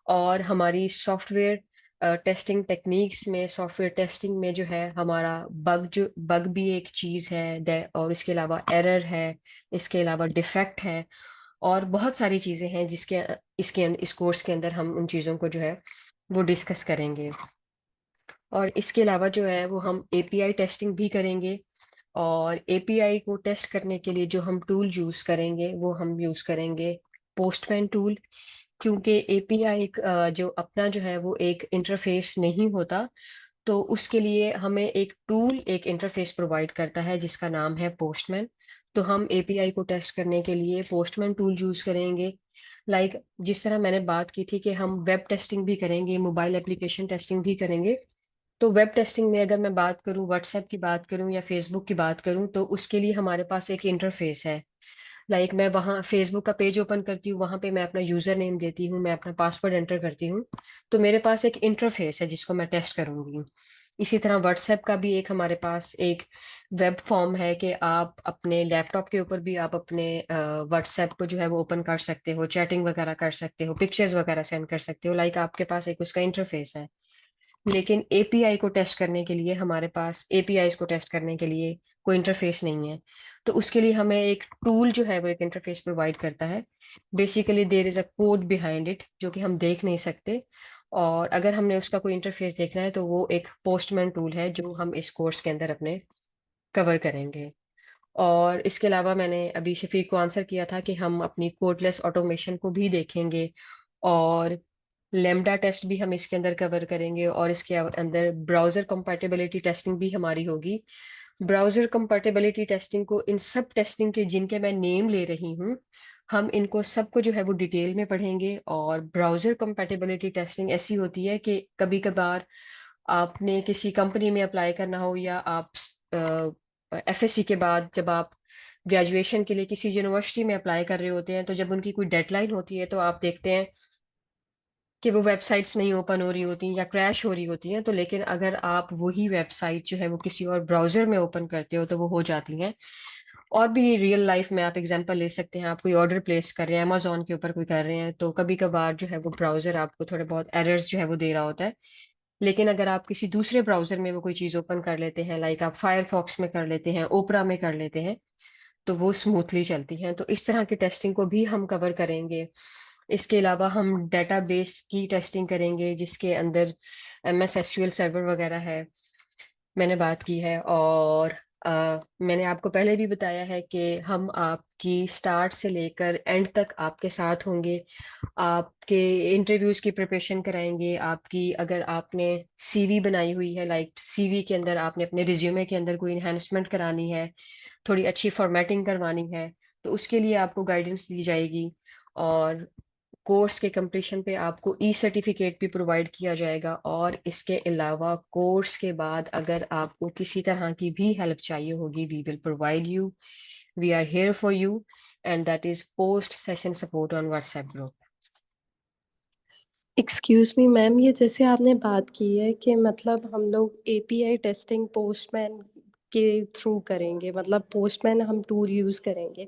और हमारी सॉफ्टवेयर टेस्टिंग टेक्निक्स में, सॉफ्टवेयर टेस्टिंग में जो है हमारा बग भी एक चीज़ है, और इसके अलावा एरर है, इसके अलावा डिफेक्ट है, और बहुत सारी चीज़ें हैं जिसके इस कोर्स के अंदर हम उन चीज़ों को जो है वो डिस्कस करेंगे। और इसके अलावा जो है वो हम API टेस्टिंग भी करेंगे, और API को टेस्ट करने के लिए जो हम टूल यूज करेंगे वो हम यूज करेंगे पोस्टमैन टूल, क्योंकि API जो अपना जो है वो एक इंटरफेस नहीं होता, तो उसके लिए हमें एक टूल एक इंटरफेस प्रोवाइड करता है जिसका नाम है पोस्टमैन। तो हम API को टेस्ट करने के लिए पोस्टमैन टूल यूज करेंगे। जिस तरह मैंने बात की थी कि हम वेब टेस्टिंग भी करेंगे, मोबाइल एप्लीकेशन टेस्टिंग भी करेंगे, तो वेब टेस्टिंग में अगर मैं बात करूं, व्हाट्सएप की बात करूं या फेसबुक की बात करूं, तो उसके लिए हमारे पास एक इंटरफेस है। मैं वहाँ फेसबुक का पेज ओपन करती हूँ, वहां पे मैं अपना यूजर नेम देती हूँ, मैं अपना पासवर्ड एंटर करती हूँ, तो मेरे पास एक इंटरफेस है जिसको मैं टेस्ट करूंगी। इसी तरह व्हाट्सएप का भी एक हमारे पास एक वेब फॉर्म है कि आप अपने लैपटॉप के ऊपर भी आप अपने व्हाट्सएप को जो है वो ओपन कर सकते हो, चैटिंग वगैरह कर सकते हो, पिक्चर्स वगैरह सेंड कर सकते हो, आपके पास एक उसका इंटरफेस है। लेकिन API को टेस्ट करने के लिए हमारे पास APIs को टेस्ट करने के लिए कोई इंटरफेस नहीं है, तो उसके लिए हमें एक टूल जो है वो एक इंटरफेस प्रोवाइड करता है। Basically there is a code behind it जो कि हम देख नहीं सकते, और अगर हमने उसका कोई इंटरफेस देखना है तो वो एक पोस्टमैन टूल है जो हम इस कोर्स के अंदर अपने कवर करेंगे। और इसके अलावा मैंने अभी शफीक को आंसर किया था कि हम अपनी कोडलेस ऑटोमेशन को भी देखेंगे, और लेमडा टेस्ट भी हम इसके अंदर कवर करेंगे, और इसके अंदर ब्राउजर कंपैटिबिलिटी टेस्टिंग भी हमारी होगी। ब्राउजर कंपैटिबिलिटी टेस्टिंग को, इन सब टेस्टिंग के जिनके मैं नेम ले रही हूँ, हम इनको सबको जो है वो डिटेल में पढ़ेंगे। और ब्राउजर कंपैटिबिलिटी टेस्टिंग ऐसी होती है कि कभी कभार आपने किसी कंपनी में अप्लाई करना हो, या आप FSC के बाद जब आप ग्रेजुएशन के लिए किसी यूनिवर्सिटी में अप्लाई कर रहे होते हैं, तो जब उनकी कोई डेडलाइन होती है तो आप देखते हैं कि वो वेबसाइट्स नहीं ओपन हो रही होती या क्रैश हो रही होती हैं, तो लेकिन अगर आप वही वेबसाइट जो है वो किसी और ब्राउजर में ओपन करते हो तो वो हो जाती हैं। और भी रियल लाइफ में आप एग्जांपल ले सकते हैं, आप कोई ऑर्डर प्लेस कर रहे हैं अमेजोन के ऊपर कोई कर रहे हैं, तो कभी कभार जो है वो ब्राउजर आपको थोड़े बहुत एरर्स जो है वो दे रहा होता है। लेकिन अगर आप किसी दूसरे ब्राउजर में वो कोई चीज़ ओपन कर लेते हैं, आप फायरफॉक्स में कर लेते हैं, ओपरा में कर लेते हैं, तो वो स्मूथली चलती हैं। तो इस तरह की टेस्टिंग को भी हम कवर करेंगे। इसके अलावा हम डेटाबेस की टेस्टिंग करेंगे जिसके अंदर MS SQL सर्वर वगैरह है, मैंने बात की है। और मैंने आपको पहले भी बताया है कि हम आपकी स्टार्ट से लेकर एंड तक आपके साथ होंगे, आपके इंटरव्यूज की प्रिपरेशन कराएंगे, आपकी अगर आपने CV बनाई हुई है, CV के अंदर आपने अपने रिज्यूमे के अंदर कोई इन्हेंसमेंट करानी है, थोड़ी अच्छी फॉर्मेटिंग करवानी है, तो उसके लिए आपको गाइडेंस दी जाएगी। और कोर्स के कंप्लीशन पे आपको सर्टिफिकेट भी प्रोवाइड किया जाएगा। और इसके अलावा कोर्स के बाद अगर आपको किसी तरह की भी हेल्प चाहिए होगी, we will provide you, we are here for you, and that is post session support on WhatsApp group. Excuse me ma'am, ये जैसे आपने बात की है कि मतलब हम लोग API टेस्टिंग पोस्टमैन के थ्रू करेंगे, मतलब पोस्टमैन हम टूल यूज़ करेंगे।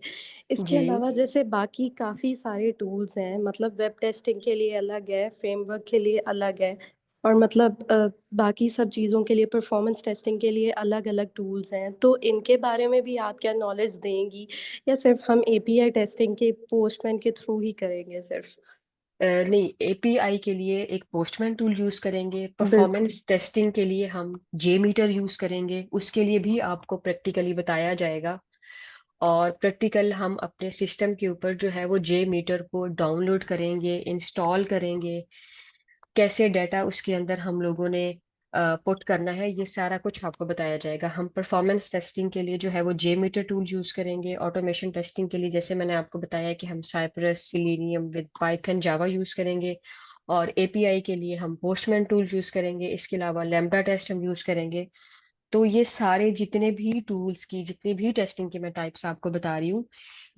इसके जी अलावा जैसे बाकी काफ़ी सारे टूल्स हैं, मतलब वेब टेस्टिंग के लिए अलग है, फ्रेमवर्क के लिए अलग है, और मतलब बाकी सब चीज़ों के लिए, परफॉर्मेंस टेस्टिंग के लिए अलग अलग टूल्स हैं। तो इनके बारे में भी आप क्या नॉलेज देंगी, या सिर्फ हम API टेस्टिंग के पोस्टमैन के थ्रू ही करेंगे सिर्फ? नहीं, API के लिए एक पोस्टमैन टूल यूज करेंगे, बिल्कुल। परफॉर्मेंस टेस्टिंग के लिए हम JMeter यूज करेंगे, उसके लिए भी आपको प्रैक्टिकली बताया जाएगा। और प्रैक्टिकल हम अपने सिस्टम के ऊपर जो है वो JMeter को डाउनलोड करेंगे, इंस्टॉल करेंगे, कैसे डाटा उसके अंदर हम लोगों ने पुट करना है, ये सारा कुछ आपको बताया जाएगा। हम परफॉर्मेंस टेस्टिंग के लिए जो है वो JMeter टूल यूज करेंगे। ऑटोमेशन टेस्टिंग के लिए जैसे मैंने आपको बताया कि हम Cypress, Selenium with Python, Java use करेंगे। और एपीआई के लिए हम पोस्टमैन टूल यूज करेंगे, इसके अलावा लैम्बडा टेस्ट हम यूज करेंगे। तो ये सारे जितने भी टूल्स की, जितनी भी टेस्टिंग की मैं टाइप्स आपको बता रही हूँ,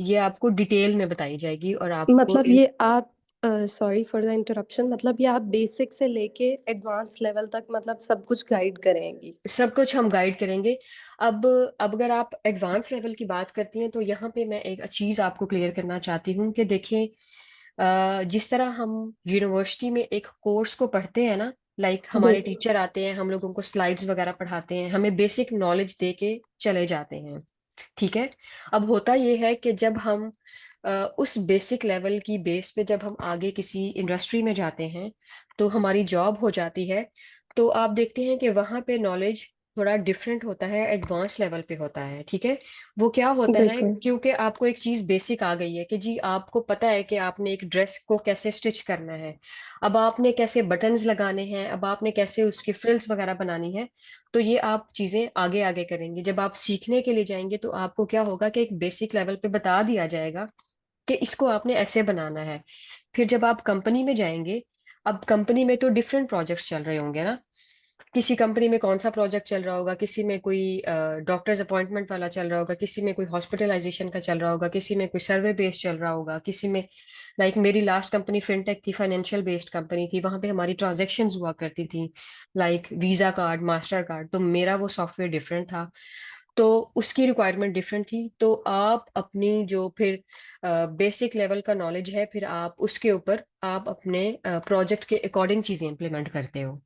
ये आपको डिटेल में बताई जाएगी और आपको मतलब ये आप सॉरी फॉर द इंटरप्शन, मतलब ये आप बेसिक से लेके एडवांस लेवल तक मतलब सब कुछ गाइड करेंगी? सब कुछ हम गाइड करेंगे। अब अगर आप एडवांस लेवल की बात करती हैं तो यहाँ पे मैं एक चीज आपको क्लियर करना चाहती हूँ कि देखें, जिस तरह हम यूनिवर्सिटी में एक कोर्स को पढ़ते हैं ना, लाइक हमारे बिल्कुल। टीचर आते हैं, हम लोगों को स्लाइड्स वगैरह पढ़ाते हैं, हमें बेसिक नॉलेज दे के चले जाते हैं, ठीक है। अब होता ये है कि जब हम उस बेसिक लेवल की बेस पे जब हम आगे किसी इंडस्ट्री में जाते हैं तो हमारी जॉब हो जाती है, तो आप देखते हैं कि वहाँ पे नॉलेज थोड़ा डिफरेंट होता है, एडवांस लेवल पे होता है, ठीक है। वो क्या होता है, बिल्कुल। क्योंकि आपको एक चीज बेसिक आ गई है कि जी आपको पता है कि आपने एक ड्रेस को कैसे स्टिच करना है, अब आपने कैसे बटन्स लगाने हैं, अब आपने कैसे उसकी फ्रिल्स वगैरह बनानी है। तो ये आप चीजें आगे आगे करेंगे, जब आप सीखने के लिए जाएंगे तो आपको क्या होगा कि एक बेसिक लेवल पे बता दिया जाएगा कि इसको आपने ऐसे बनाना है। फिर जब आप कंपनी में जाएंगे, अब कंपनी में तो डिफरेंट प्रोजेक्ट्स चल रहे होंगे ना, किसी कंपनी में कौन सा प्रोजेक्ट चल रहा होगा, किसी में कोई डॉक्टर्स अपॉइंटमेंट वाला चल रहा होगा, किसी में कोई हॉस्पिटलाइजेशन का चल रहा होगा, किसी में कोई सर्वे बेस्ड चल रहा होगा, किसी में लाइक मेरी लास्ट कंपनी फिनटेक थी, फाइनेंशियल बेस्ड कंपनी थी, वहां पे हमारी ट्रांजेक्शन्स हुआ करती थी, like visa card, master card, तो मेरा वो सॉफ्टवेयर डिफरेंट था, तो उसकी रिक्वायरमेंट डिफरेंट थी। तो आप अपनी जो फिर बेसिक लेवल का नॉलेज है, फिर आप उसके ऊपर आप अपने प्रोजेक्ट के अकॉर्डिंग चीजें इंप्लीमेंट करते हो।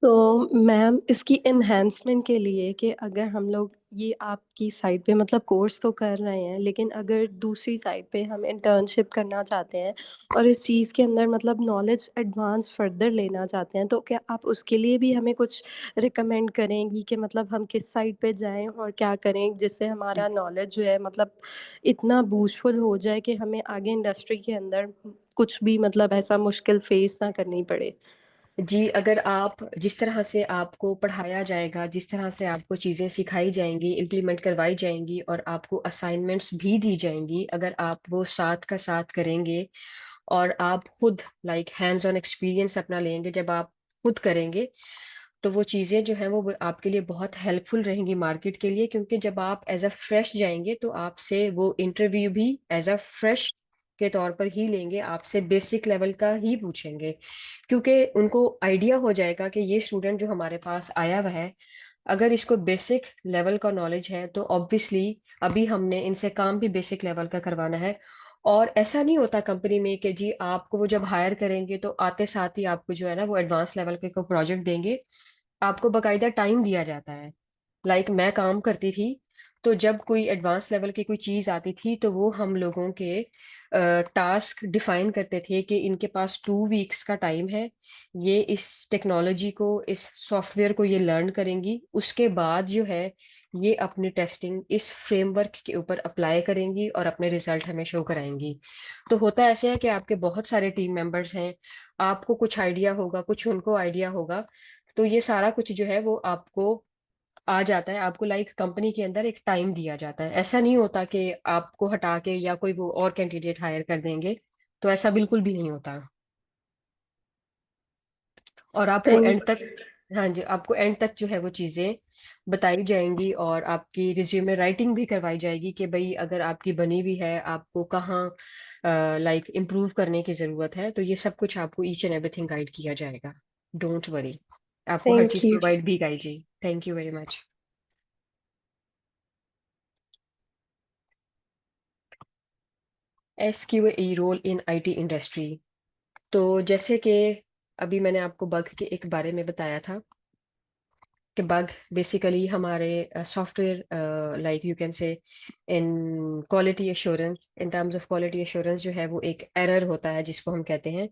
तो मैम इसकी एनहेंसमेंट के लिए कि अगर हम लोग ये आपकी साइड पे मतलब कोर्स तो कर रहे हैं, लेकिन अगर दूसरी साइड पे हम इंटर्नशिप करना चाहते हैं और इस चीज़ के अंदर मतलब नॉलेज एडवांस फर्दर लेना चाहते हैं, तो क्या आप उसके लिए भी हमें कुछ रिकमेंड करेंगी कि मतलब हम किस साइड पे जाएं और क्या करें जिससे हमारा नॉलेज जो है मतलब इतना बूस्टफुल हो जाए कि हमें आगे इंडस्ट्री के अंदर कुछ भी मतलब ऐसा मुश्किल फेस ना करनी पड़े? जी, अगर आप जिस तरह से आपको पढ़ाया जाएगा, जिस तरह से आपको चीज़ें सिखाई जाएंगी, इम्प्लीमेंट करवाई जाएंगी और आपको असाइनमेंट्स भी दी जाएंगी, अगर आप वो साथ का साथ करेंगे और आप खुद लाइक हैंड्स ऑन एक्सपीरियंस अपना लेंगे, जब आप खुद करेंगे तो वो चीज़ें जो हैं वो आपके लिए बहुत हेल्पफुल रहेंगी मार्केट के लिए, क्योंकि जब आप एज अ फ्रेश जाएंगे तो आपसे वो इंटरव्यू भी एज अ फ्रेश के तौर पर ही लेंगे, आपसे बेसिक लेवल का ही पूछेंगे, क्योंकि उनको आइडिया हो जाएगा कि ये स्टूडेंट जो हमारे पास आया हुआ है, अगर इसको बेसिक लेवल का नॉलेज है तो ऑब्वियसली अभी हमने इनसे काम भी बेसिक लेवल का करवाना है। और ऐसा नहीं होता कंपनी में कि जी आपको वो जब हायर करेंगे तो आते साथ ही आपको जो है ना वो एडवांस लेवल के को प्रोजेक्ट देंगे, आपको बकायदा टाइम दिया जाता है। लाइक मैं काम करती थी, तो जब कोई एडवांस लेवल की कोई चीज आती थी तो वो हम लोगों के टास्क डिफाइन करते थे कि इनके पास 2 वीक्स का टाइम है, ये इस टेक्नोलॉजी को, इस सॉफ्टवेयर को ये लर्न करेंगी, उसके बाद जो है ये अपनी टेस्टिंग इस फ्रेमवर्क के ऊपर अप्लाई करेंगी और अपने रिजल्ट हमें शो कराएंगी। तो होता ऐसे है कि आपके बहुत सारे टीम मेंबर्स हैं, आपको कुछ आइडिया होगा, कुछ उनको आइडिया होगा, तो ये सारा कुछ जो है वो आपको आ जाता है, आपको लाइक कंपनी के अंदर एक टाइम दिया जाता है। ऐसा नहीं होता कि आपको हटा के या कोई वो और कैंडिडेट हायर कर देंगे, तो ऐसा बिल्कुल भी नहीं होता। और आपको एंड थैंक तक, हाँ जी, आपको एंड तक जो है वो चीज़ें बताई जाएंगी और आपकी रिज्यूमे राइटिंग भी करवाई जाएगी कि भाई अगर आपकी बनी हुई है, आपको कहाँ लाइक इम्प्रूव करने की ज़रूरत है, तो ये सब कुछ आपको ईच एंड एवरीथिंग गाइड किया जाएगा। डोंट वरी, आपको हर थैंक चीज़ यू। प्रोवाइड भी गाइड जी। Thank you very much. SQA role in IT industry. तो जैसे कि अभी मैंने आपको बग के एक बारे में बताया था कि बग बेसिकली हमारे सॉफ्टवेयर लाइक यू कैन से इन quality assurance, in terms of quality assurance जो है वो एक एरर होता है जिसको हम कहते हैं।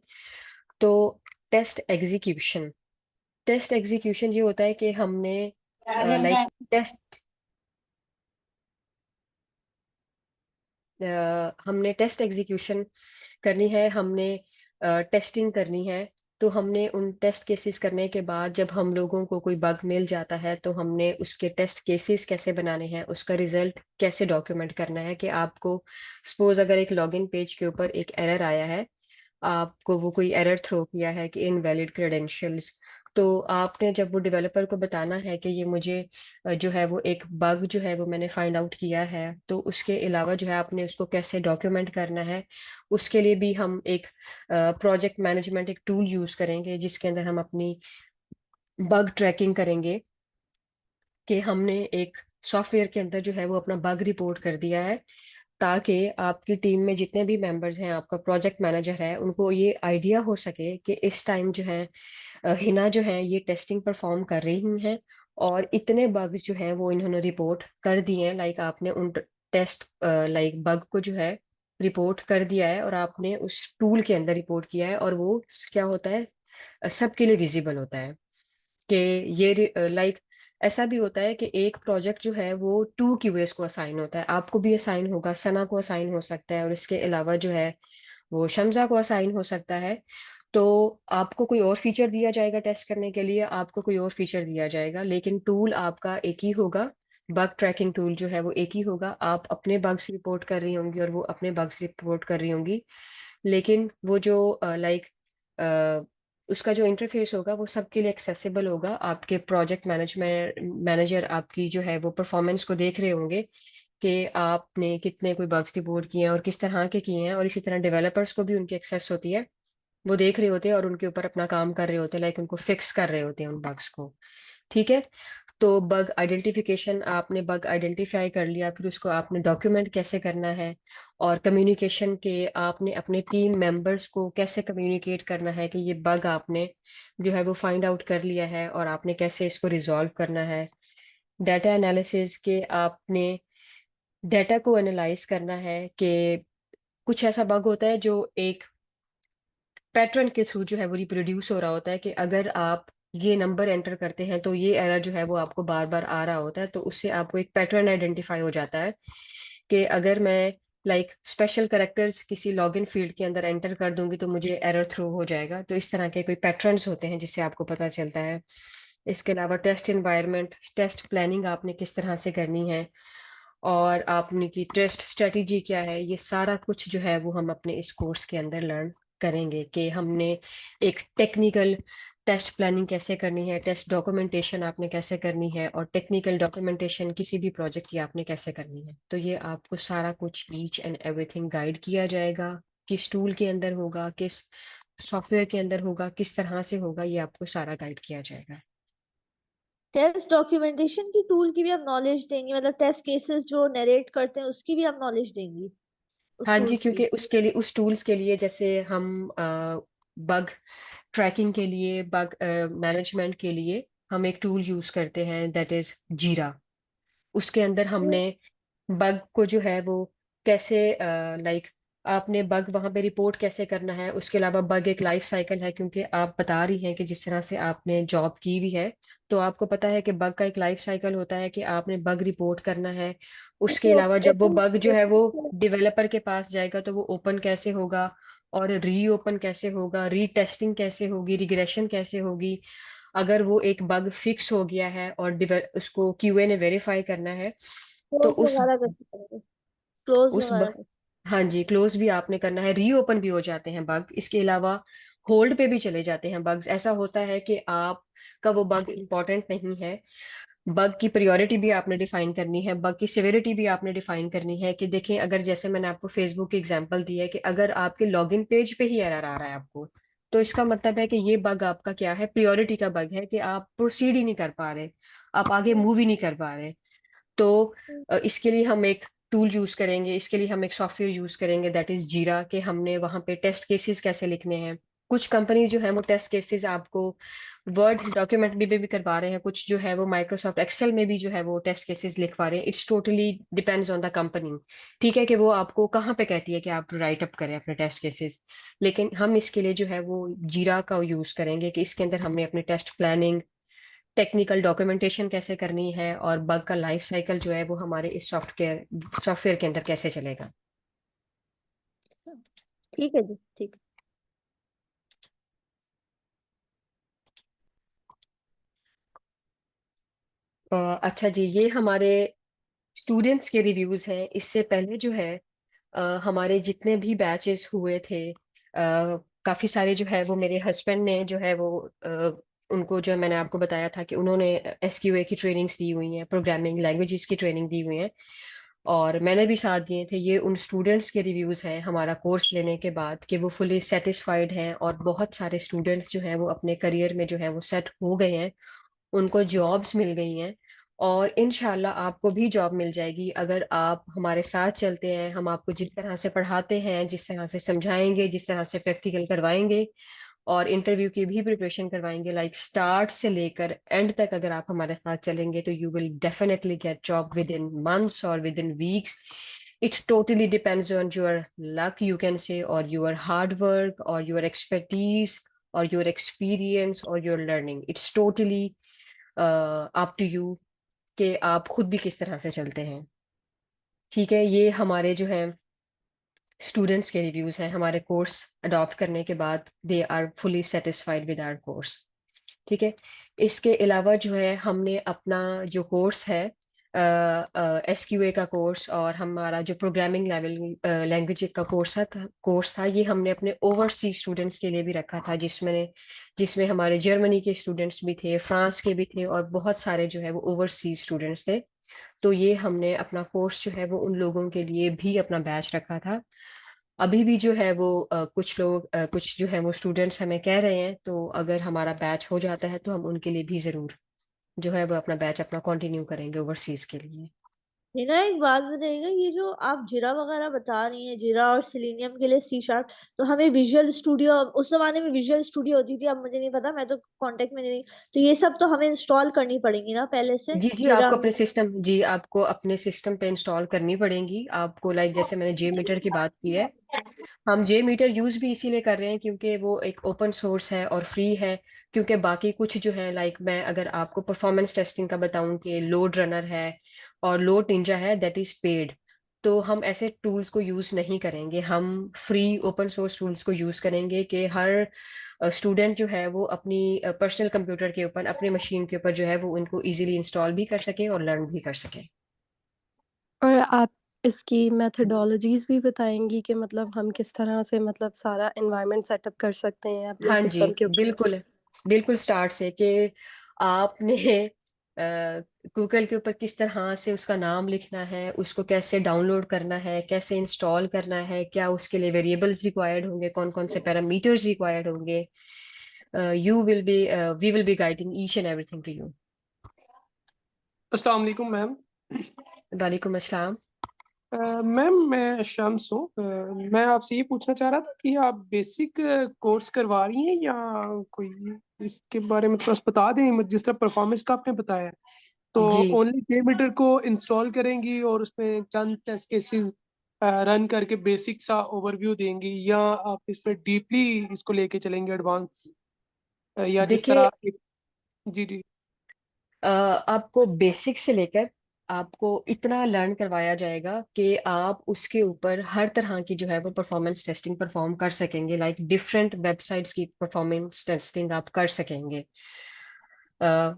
तो टेस्ट एग्जीक्यूशन, टेस्ट एग्जीक्यूशन ये होता है कि हमने लाइक टेस्ट हमने टेस्ट एग्जीक्यूशन करनी है, हमने टेस्टिंग करनी है, तो हमने उन टेस्ट केसेस करने के बाद जब हम लोगों को कोई बग मिल जाता है तो हमने उसके टेस्ट केसेस कैसे बनाने हैं, उसका रिजल्ट कैसे डॉक्यूमेंट करना है कि आपको सपोज अगर एक लॉगिन पेज के ऊपर एक एरर आया है, आपको वो कोई एरर थ्रो किया है कि इनवैलिड क्रेडेंशियल्स, तो आपने जब वो डेवलपर को बताना है कि ये मुझे जो है वो एक बग जो है वो मैंने फाइंड आउट किया है, तो उसके अलावा जो है आपने उसको कैसे डॉक्यूमेंट करना है, उसके लिए भी हम एक प्रोजेक्ट मैनेजमेंट एक टूल यूज करेंगे जिसके अंदर हम अपनी बग ट्रैकिंग करेंगे कि हमने एक सॉफ्टवेयर के अंदर जो है वो अपना बग रिपोर्ट कर दिया है, ताकि आपकी टीम में जितने भी मेंबर्स हैं, आपका प्रोजेक्ट मैनेजर है, उनको ये आइडिया हो सके कि इस टाइम जो है हिना जो है ये टेस्टिंग परफॉर्म कर रही हैं और इतने बग्स जो हैं वो इन्होंने रिपोर्ट कर दिए हैं। लाइक आपने उन टेस्ट लाइक बग को जो है रिपोर्ट कर दिया है और आपने उस टूल के अंदर रिपोर्ट किया है, और वो क्या होता है सबके लिए विजिबल होता है कि ये लाइक ऐसा भी होता है कि एक प्रोजेक्ट जो है वो 2 QAs को असाइन होता है, आपको भी असाइन होगा, सना को असाइन हो सकता है, और इसके अलावा जो है वो शम्जा को असाइन हो सकता है। तो आपको कोई और फीचर दिया जाएगा टेस्ट करने के लिए, आपको कोई और फीचर दिया जाएगा, लेकिन टूल आपका एक ही होगा। बग ट्रैकिंग टूल जो है वो एक ही होगा। आप अपने बग्स रिपोर्ट कर रही होंगी और वो अपने बग्स रिपोर्ट कर रही होंगी, लेकिन वो जो लाइक उसका जो इंटरफेस होगा वो सबके लिए एक्सेसिबल होगा। आपके प्रोजेक्ट मैनेजमेंट मैनेजर आपकी जो है वो परफॉर्मेंस को देख रहे होंगे कि आपने कितने कोई बग्स रिपोर्ट किए हैं और किस तरह के किए हैं, और इसी तरह डेवलपर्स को भी उनकी एक्सेस होती है, वो देख रहे होते हैं और उनके ऊपर अपना काम कर रहे होते हैं, लाइक उनको फिक्स कर रहे होते हैं उन बग्स को। ठीक है, तो बग आइडेंटिफिकेशन, आपने बग आइडेंटिफाई कर लिया, फिर उसको आपने डॉक्यूमेंट कैसे करना है, और कम्युनिकेशन के आपने अपने टीम मेंबर्स को कैसे कम्युनिकेट करना है कि ये बग आपने जो है वो फाइंड आउट कर लिया है और आपने कैसे इसको रिजॉल्व करना है। डाटा एनालिसिस के आपने डाटा को एनालाइज करना है कि कुछ ऐसा बग होता है जो एक पैटर्न के थ्रू जो है वो रिप्रोड्यूस हो रहा होता है कि अगर आप ये नंबर एंटर करते हैं तो ये एरर जो है वो आपको बार बार आ रहा होता है, तो उससे आपको एक पैटर्न आइडेंटिफाई हो जाता है कि अगर मैं लाइक स्पेशल करेक्टर्स किसी लॉगिन फील्ड के अंदर एंटर कर दूंगी तो मुझे एरर थ्रो हो जाएगा। तो इस तरह के कोई पैटर्न्स होते हैं जिससे आपको पता चलता है। इसके अलावा टेस्ट एनवायरनमेंट, टेस्ट प्लानिंग आपने किस तरह से करनी है, और आपने की टेस्ट स्ट्रेटेजी क्या है, ये सारा कुछ जो है वो हम अपने इस कोर्स के अंदर लर्न करेंगे कि हमने एक टेक्निकल टेस्ट प्लानिंग कैसे करनी है, टेस्ट डॉक्यूमेंटेशन आपने कैसे करनी है, और टेक्निकल डॉक्यूमेंटेशन किसी भी प्रोजेक्ट की आपने कैसे करनी है। तो ये आपको सारा कुछ ईच एंड एवरीथिंग गाइड किया जाएगा, किस टूल के अंदर होगा, किस सॉफ्टवेयर के अंदर होगा, किस तरह से होगा, ये आपको सारा गाइड किया जाएगा। टेस्ट डॉक्यूमेंटेशन की टूल की भी आप नॉलेज देंगी, मतलब टेस्ट केसेस जो नरेट करते हैं उसकी भी आप नॉलेज देंगी उस हाँ जी, टूल्स की? क्योंकि उसके लिए उस टूल्स के लिए जैसे हम बग ट्रैकिंग के लिए, बग मैनेजमेंट के लिए हम एक टूल यूज करते हैं, दैट इज जीरा। उसके अंदर हमने बग को जो है वो कैसे लाइक आपने बग वहां पे रिपोर्ट कैसे करना है, उसके अलावा बग एक लाइफ साइकिल है, क्योंकि आप बता रही हैं कि जिस तरह से आपने जॉब की भी है, तो आपको पता है कि बग का एक लाइफ साइकिल होता है कि आपने बग रिपोर्ट करना है। उसके अलावा जब वो बग जो है वो डेवलपर के पास जाएगा तो वो ओपन कैसे होगा, और रीओपन कैसे होगा, रीटेस्टिंग कैसे होगी, रिग्रेशन कैसे होगी। अगर वो एक बग फिक्स हो गया है और उसको क्यूए ने वेरीफाई करना है, तो क्लोज उस वगैरह कैसे करोगे? क्लोज उस वगैरह कैसे? हाँ जी, क्लोज भी आपने करना है, रीओपन भी हो जाते हैं बग। इसके अलावा होल्ड पे भी चले जाते हैं बग्स। ऐसा होता है कि आपका वो बग इम्पोर्टेंट नहीं है, बग की प्रायोरिटी भी आपने डिफाइन करनी है, बग की सिविरिटी भी आपने डिफाइन करनी है कि देखें, अगर जैसे मैंने आपको फेसबुक की एग्जांपल दी है कि अगर आपके लॉगिन पेज पे ही एरर आ रहा है आपको, तो इसका मतलब है कि ये बग आपका क्या है, प्रायोरिटी का बग है कि आप प्रोसीड ही नहीं कर पा रहे, आप आगे मूव ही नहीं कर पा रहे। तो इसके लिए हम एक टूल यूज करेंगे, इसके लिए हम एक सॉफ्टवेयर यूज करेंगे, दैट इज जीरा, कि हमने वहां पे टेस्ट केसेस कैसे लिखने हैं। कुछ कंपनीज जो है वो टेस्ट केसेस आपको वर्ड डॉक्यूमेंट में भी करवा रहे हैं, कुछ जो है वो माइक्रोसॉफ्ट एक्सेल में भी जो है वो टेस्ट केसेस लिखवा रहे हैं। It's totally depends on the company, ठीक है, कि वो आपको कहाँ पे कहती है कि आप राइट अप करें अपने टेस्ट केसेस। लेकिन हम इसके लिए जो है वो जीरा का यूज करेंगे कि इसके अंदर हमने अपनी टेस्ट प्लानिंग, टेक्निकल डॉक्यूमेंटेशन कैसे करनी है, और बग का लाइफ साइकिल जो है वो हमारे इस सॉफ्टवेयर के अंदर कैसे चलेगा। ठीक है जी, ठीक है। अच्छा जी, ये हमारे स्टूडेंट्स के रिव्यूज हैं। इससे पहले जो है हमारे जितने भी बैचेस हुए थे काफ़ी सारे जो है वो मेरे हस्बैंड ने जो है वो उनको जो मैंने आपको बताया था कि उन्होंने SQA की ट्रेनिंग्स दी हुई हैं, प्रोग्रामिंग लैंग्वेजेस की ट्रेनिंग दी हुई हैं, और मैंने भी साथ दिए थे। ये उन स्टूडेंट्स के रिव्यूज़ हैं हमारा कोर्स लेने के बाद कि वो फुली सेटिस्फाइड हैं, और बहुत सारे स्टूडेंट्स जो हैं वो अपने करियर में जो है वो सेट हो गए हैं, उनको जॉब्स मिल गई हैं। और इंशाल्लाह आपको भी जॉब मिल जाएगी अगर आप हमारे साथ चलते हैं। हम आपको जिस तरह से पढ़ाते हैं, जिस तरह से समझाएंगे, जिस तरह से प्रैक्टिकल करवाएंगे और इंटरव्यू की भी प्रिपरेशन करवाएंगे, लाइक स्टार्ट से लेकर एंड तक अगर आप हमारे साथ चलेंगे तो you will definitely get job within months और within weeks. It totally depends on your luck, you can say, or your hard work, or your expertise, or your experience, or your learning. It's totally up to you कि आप खुद भी किस तरह से चलते हैं. ठीक है, ये हमारे जो है स्टूडेंट्स के रिव्यूज हैं हमारे कोर्स अडॉप्ट करने के बाद. They are fully satisfied with our course. ठीक है, इसके अलावा जो है हमने अपना जो कोर्स है SQA का कोर्स और हमारा जो प्रोग्रामिंग लेवल लैंग्वेज का कोर्स था, ये हमने अपने ओवरसीज स्टूडेंट्स के लिए भी रखा था, जिसमें हमारे जर्मनी के स्टूडेंट्स भी थे, फ्रांस के भी थे, और बहुत सारे जो है वो ओवरसीज स्टूडेंट्स थे. तो ये हमने अपना कोर्स जो है वो उन लोगों के लिए भी अपना बैच रखा था. अभी भी जो है वो कुछ जो है वो स्टूडेंट्स हमें कह रहे हैं, तो अगर हमारा बैच हो जाता है तो हम उनके लिए भी ज़रूर जो है वो अपना बैच अपना कंटिन्यू करेंगे ओवरसीज के लिए. ना एक बात बताइएगा, ये जो आप जीरा वगैरह बता रही हैं, जीरा और सिलेनियम के लिए सी शार्प, तो हमें विजुअल स्टूडियो, उस जमाने में विजुअल स्टूडियो होती थी, अब मुझे नहीं पता, मैं तो कांटेक्ट में नहीं. तो ये सब तो हमें इंस्टॉल करनी पड़ेंगी ना पहले से, जी जीरा आपको अपने सिस्टम पे इंस्टॉल करनी पड़ेंगी आपको. लाइक जैसे मैंने जे मीटर की बात की है, हम जे मीटर यूज भी इसीलिए कर रहे हैं क्योंकि वो एक ओपन सोर्स है और फ्री है. क्योंकि बाकी कुछ जो है, लाइक मैं अगर आपको परफॉर्मेंस टेस्टिंग का बताऊं कि लोड रनर है और लोड निंजा है, दैट इज पेड. तो हम ऐसे टूल्स को यूज नहीं करेंगे, हम फ्री ओपन सोर्स टूल्स को यूज करेंगे कि हर स्टूडेंट जो है वो अपनी पर्सनल कंप्यूटर के ऊपर, अपनी मशीन के ऊपर जो है वो उनको इजीली इंस्टॉल भी कर सके और लर्न भी कर सके. और आप इसकी मेथडोलॉजीज भी बताएंगी कि मतलब हम किस तरह से मतलब सारा एनवायरनमेंट सेटअप कर सकते हैं अपने हाँ जी, सिस्टम के ऊपर. बिल्कुल बिल्कुल. स्टार्ट से कि आपने गूगल के ऊपर किस तरह से उसका नाम लिखना है, उसको कैसे डाउनलोड करना है, कैसे इंस्टॉल करना है, क्या उसके लिए वेरिएबल्स रिक्वायर्ड होंगे, कौन कौन से पैरामीटर्स रिक्वायर्ड होंगे. We will be guiding each and everything to you. अस्सलाम वालेकुम मैम. वालेकुम अस्सलाम. मैम मैं शम्स हूँ. मैं आपसे ये पूछना चाह रहा था कि आप बेसिक कोर्स करवा रही हैं या कोई, इसके बारे में थोड़ा सा बता दें. जिस तरह परफॉर्मेंस का आपने बताया, तो जी ओनली जे मीटर को इंस्टॉल करेंगी और उसमें चंद टेस्ट केसेस रन करके बेसिक सा ओवरव्यू देंगी, या आप इस पे डीपली इसको लेके चलेंगे एडवांस, या जिस देखिए, तरह जी जी. आपको बेसिक से लेकर आपको इतना लर्न करवाया जाएगा कि आप उसके ऊपर हर तरह की जो है वो परफॉर्मेंस टेस्टिंग परफॉर्म कर सकेंगे. लाइक डिफरेंट वेबसाइट्स की परफॉर्मेंस टेस्टिंग आप कर सकेंगे.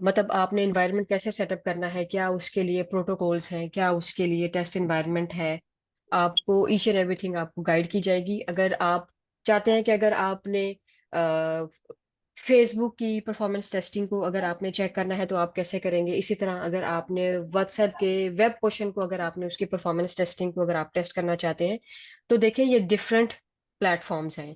मतलब आपने इन्वायरमेंट कैसे सेटअप करना है, क्या उसके लिए प्रोटोकॉल्स हैं, क्या उसके लिए टेस्ट इन्वायरमेंट है, आपको ईच एंड एवरीथिंग आपको गाइड की जाएगी. अगर आप चाहते हैं कि अगर आपने फेसबुक की परफॉर्मेंस टेस्टिंग को अगर आपने चेक करना है तो आप कैसे करेंगे. इसी तरह अगर आपने व्हाट्सएप के वेब पोर्शन को, अगर आपने उसकी परफॉर्मेंस टेस्टिंग को अगर आप टेस्ट करना चाहते हैं, तो देखिए ये डिफरेंट प्लेटफॉर्म्स हैं.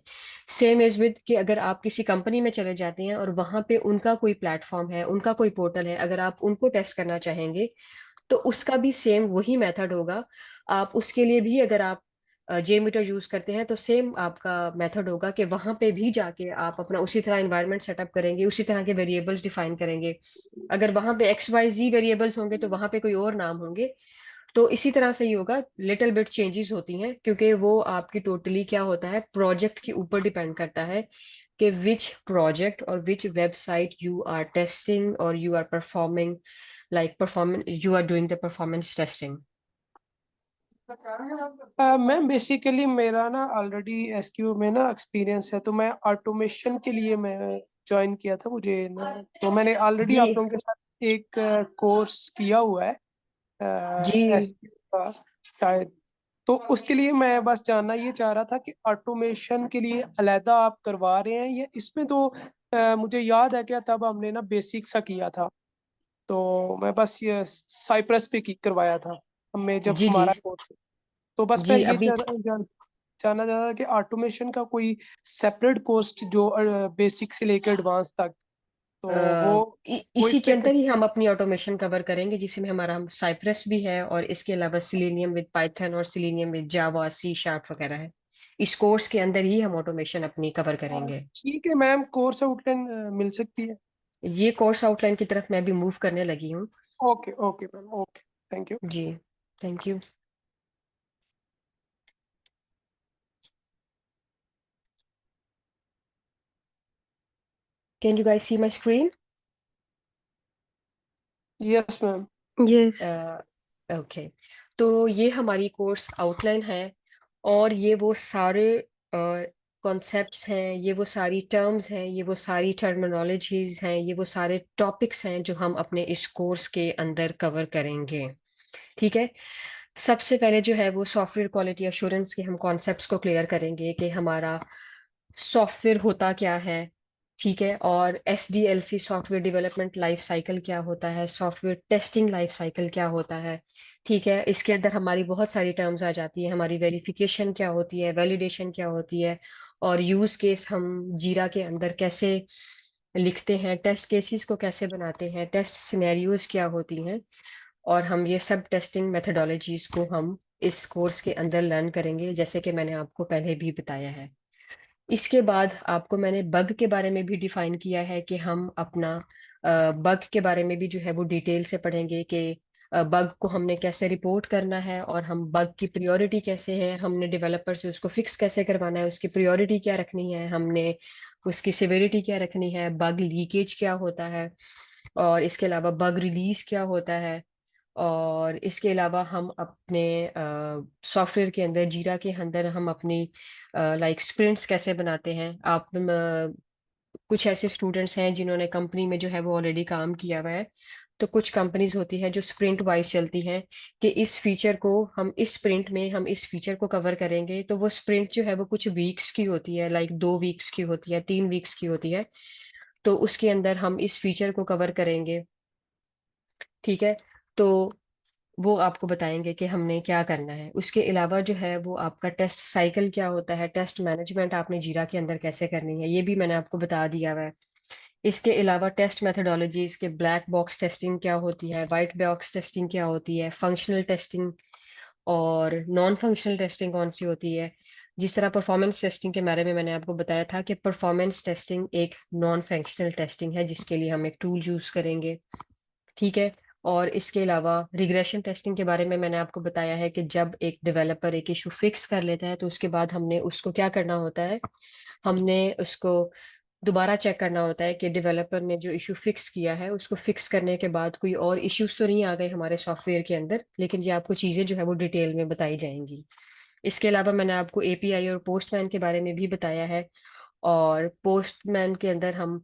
सेम एज विद कि अगर आप किसी कंपनी में चले जाते हैं और वहां पे उनका कोई प्लेटफॉर्म है, उनका कोई पोर्टल है, अगर आप उनको टेस्ट करना चाहेंगे तो उसका भी सेम वही मेथड होगा. आप उसके लिए भी अगर आप जे मीटर यूज करते हैं तो सेम आपका मेथड होगा कि वहां पे भी जाके आप अपना उसी तरह एनवायरनमेंट सेटअप करेंगे, उसी तरह के वेरिएबल्स डिफाइन करेंगे. अगर वहां पे XYZ वेरिएबल्स होंगे तो वहां पे कोई और नाम होंगे. तो इसी तरह से ही होगा. लिटिल बिट चेंजेस होती हैं क्योंकि वो आपकी टोटली क्या होता है, प्रोजेक्ट के ऊपर डिपेंड करता है कि विच प्रोजेक्ट और which website you are testing और you are performing, like performance, you are doing the performance testing. Ma'am basically मेरा ना ऑलरेडी एसक्यू में ना एक्सपीरियंस है, तो मैं ऑटोमेशन के लिए मैं ज्वाइन किया था. मुझे ना, तो मैंने ऑलरेडी जी आप लोगों के साथ एक कोर्स किया हुआ है जी एसक्यू का शायद. तो उसके लिए मैं बस जानना ये चाह रहा था कि ऑटोमेशन के लिए अलहदा आप करवा रहे हैं या इसमें तो मुझे याद है क्या तब हमने ना बेसिक सा किया था, तो मैं बस ये साइप्रस पे की करवाया था हमें जब जी जी हमारा कोर्स। तो बस मैं जी ये अभी जानना चाह रहा था कि ऑटोमेशन का कोई सेपरेट कोर्स जो बेसिक से लेकर एडवांस तक, तो वो इसी इस के पे अंदर ही हम अपनी ऑटोमेशन कवर करेंगे, जिसमें हमारा हम साइप्रस भी है और इसके अलावा सिलेनियम विद पाइथन और Selenium with Java C sharp वगैरह है। इस कोर्स के अंदर ही हम ऑटोमेशन अपनी कवर करेंगे। ठीक है मैम, कोर्स आउटलाइन मिल सकती है? ये कोर्स आउटलाइन की तरफ मैं भी मूव करने लगी हूँ। Okay okay ma'am, okay, thank you. जी thank you. Can you guys see my screen? Yes ma'am. Yes. Okay, तो ये हमारी कोर्स आउटलाइन है और ये वो सारे कॉन्सेप्ट्स हैं, ये वो सारी टर्म्स हैं, ये वो सारी टर्मिनोलॉजीज हैं, ये वो सारे टॉपिक्स हैं जो हम अपने इस कोर्स के अंदर कवर करेंगे। ठीक है, सबसे पहले जो है वो सॉफ्टवेयर क्वालिटी एश्योरेंस के हम कॉन्सेप्ट्स को क्लियर करेंगे कि हमारा सॉफ्टवेयर होता क्या है। ठीक है, और SDLC software development life cycle क्या होता है, सॉफ्टवेयर टेस्टिंग लाइफ साइकिल क्या होता है। ठीक है, इसके अंदर हमारी बहुत सारी टर्म्स आ जाती है, हमारी वेरिफिकेशन क्या होती है, वैलिडेशन क्या होती है, और यूज केस हम जीरा के अंदर कैसे लिखते हैं, टेस्ट केसेस को कैसे बनाते हैं, टेस्ट सिनेरियोज क्या होती हैं, और हम ये सब टेस्टिंग मेथडोलॉजीज को हम इस कोर्स के अंदर लर्न करेंगे, जैसे कि मैंने आपको पहले भी बताया है। इसके बाद आपको मैंने बग के बारे में भी डिफाइन किया है कि हम अपना बग के बारे में भी जो है वो डिटेल से पढ़ेंगे कि बग को हमने कैसे रिपोर्ट करना है, और हम बग की प्रायोरिटी कैसे है, हमने डेवलपर से उसको फिक्स कैसे करवाना है, उसकी प्रायोरिटी क्या रखनी है, हमने उसकी सिविरिटी क्या रखनी है, बग लीकेज क्या होता है, और इसके अलावा बग रिलीज क्या होता है। और इसके अलावा हम अपने सॉफ्टवेयर के अंदर जीरा के अंदर हम अपनी लाइक स्प्रिंट्स कैसे बनाते हैं। आप कुछ ऐसे स्टूडेंट्स हैं जिन्होंने कंपनी में जो है वो ऑलरेडी काम किया हुआ है, तो कुछ कंपनीज होती है जो स्प्रिंट वाइज चलती हैं कि इस फीचर को हम इस स्प्रिंट में हम इस फीचर को कवर करेंगे, तो वो स्प्रिंट जो है वो कुछ वीक्स की होती है, लाइक 2 वीक्स की होती है, 3 वीक्स की होती है, तो उसके अंदर हम इस फीचर को कवर करेंगे। ठीक है, तो वो आपको बताएंगे कि हमने क्या करना है। उसके अलावा जो है वो आपका टेस्ट साइकिल क्या होता है, टेस्ट मैनेजमेंट आपने जीरा के अंदर कैसे करनी है, ये भी मैंने आपको बता दिया हुआ है। इसके अलावा टेस्ट मेथडोलॉजीज के ब्लैक बॉक्स टेस्टिंग क्या होती है, वाइट बॉक्स टेस्टिंग क्या होती है, फंक्शनल टेस्टिंग और नॉन फंक्शनल टेस्टिंग कौन सी होती है। जिस तरह परफॉर्मेंस टेस्टिंग के बारे में मैंने आपको बताया था कि परफॉर्मेंस टेस्टिंग एक नॉन फंक्शनल टेस्टिंग है जिसके लिए हम एक टूल यूज करेंगे। ठीक है, और इसके अलावा रिग्रेशन टेस्टिंग के बारे में मैंने आपको बताया है कि जब एक डेवलपर एक इशू फिक्स कर लेता है तो उसके बाद हमने उसको क्या करना होता है, हमने उसको दोबारा चेक करना होता है कि डेवलपर ने जो इशू फिक्स किया है उसको फिक्स करने के बाद कोई और इश्यूज तो नहीं आ गए हमारे सॉफ्टवेयर के अंदर, लेकिन ये आपको चीजें जो है वो डिटेल में बताई जाएंगी। इसके अलावा मैंने आपको API और पोस्टमैन के बारे में भी बताया है, और पोस्टमैन के अंदर हम